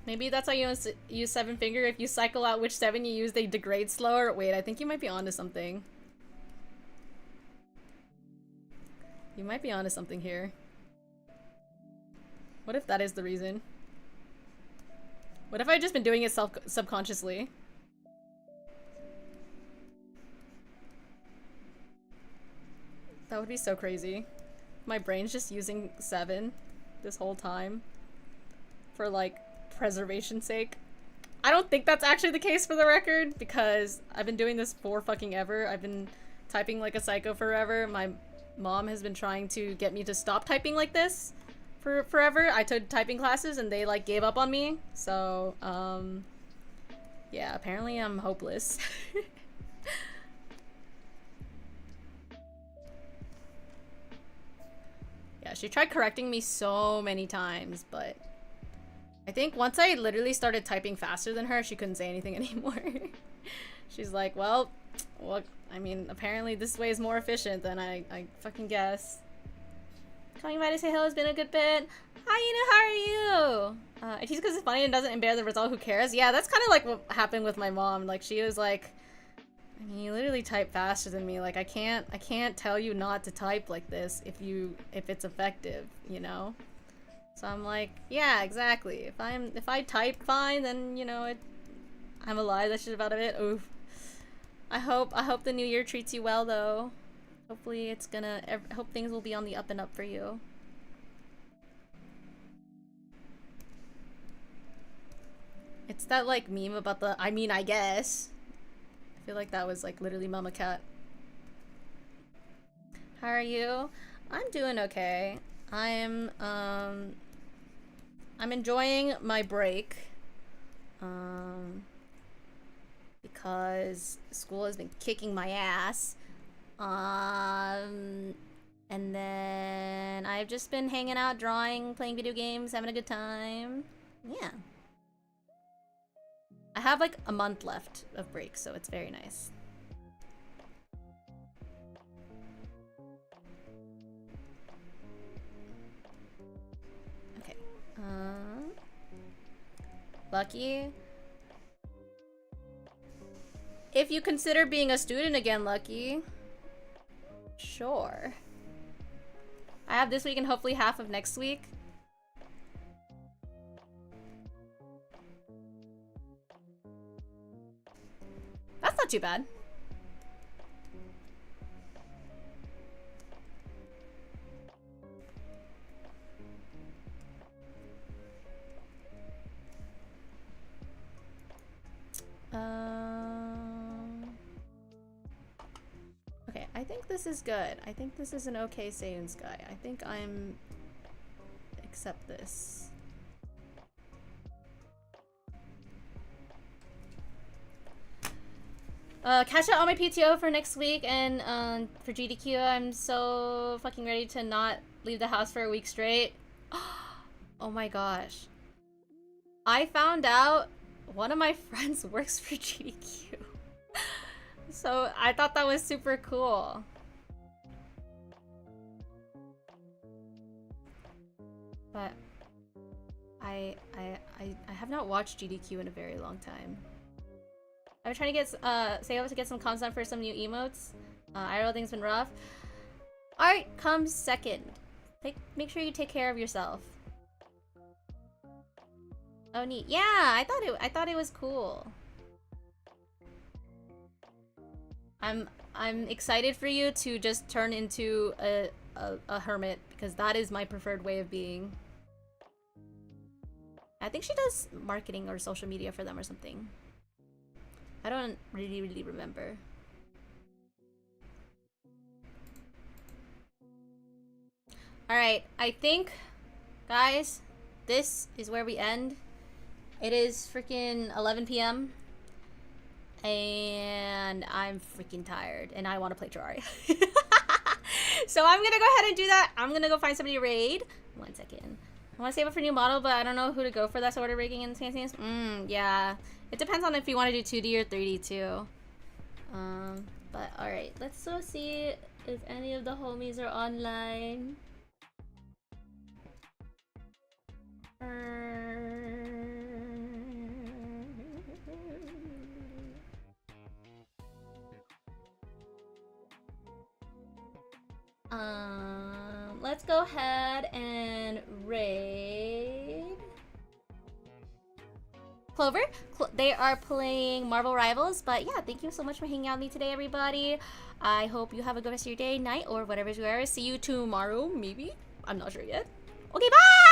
Maybe that's how you use seven finger. If you cycle out which seven you use, they degrade slower. Wait, I think you might be onto something. You might be onto something here. What if that is the reason? What if I've just been doing it subconsciously? That would be so crazy. My brain's just using 7 this whole time for like preservation's sake. I don't think that's actually the case, for the record, because I've been doing this for fucking ever. I've been typing like a psycho forever. My mom has been trying to get me to stop typing like this for forever. I took typing classes and they like gave up on me. So, yeah, apparently I'm hopeless. Yeah, she tried correcting me so many times, but I think once I literally started typing faster than her, she couldn't say anything anymore. She's like, well, I mean, apparently this way is more efficient than I fucking guess. Coming by to say hello has been a good bit. Hi, Ina, how are you? If he's because it's funny and doesn't impair the result, who cares? Yeah, that's kind of like what happened with my mom. Like, she was like, I mean, you literally type faster than me. Like, I can't tell you not to type like this if it's effective, you know? So I'm like, yeah, exactly. If I type fine, then, you know, I'm alive. That's just about it. Oof. I hope the new year treats you well, though. Hopefully I hope things will be on the up and up for you. It's that, like, meme about the, I mean, I guess. I feel like that was, like, literally Mama Cat. How are you? I'm doing okay. I'm enjoying my break. Because school has been kicking my ass. And then I've just been hanging out, drawing, playing video games, having a good time. Yeah. I have like a month left of break, so it's very nice. Okay. Lucky. If you consider being a student again, Lucky. Sure. I have this week and hopefully half of next week. That's not too bad. Okay, I think this is good. I think this is an okay Seiun Sky. I think I'm... accept this. Catch out all my PTO for next week and for GDQ. I'm so fucking ready to not leave the house for a week straight. Oh my gosh. I found out one of my friends works for GDQ. So I thought that was super cool. But I have not watched GDQ in a very long time. I've been trying to get Sayo to get some content for some new emotes. IRL thing's been rough. Art comes second. Make sure you take care of yourself. Oh, neat. Yeah, I thought it was cool. I'm excited for you to just turn into a hermit, because that is my preferred way of being. I think she does marketing or social media for them or something. I don't really remember. Alright, I think, guys, this is where we end. It is freaking 11 p.m. And I'm freaking tired. And I want to play Terraria. So I'm going to go ahead and do that. I'm going to go find somebody to raid. 1 second. I want to save it for new model, but I don't know who to go for that sort of rigging and things. Yeah. It depends on if you want to do 2D or 3D too. But alright. Let's go see if any of the homies are online. Let's go ahead and raid Clover. They are playing Marvel Rivals, but yeah, thank you so much for hanging out with me today, everybody. I hope you have a good rest of your day, night, or whatever you are. See you tomorrow, maybe? I'm not sure yet. Okay, bye!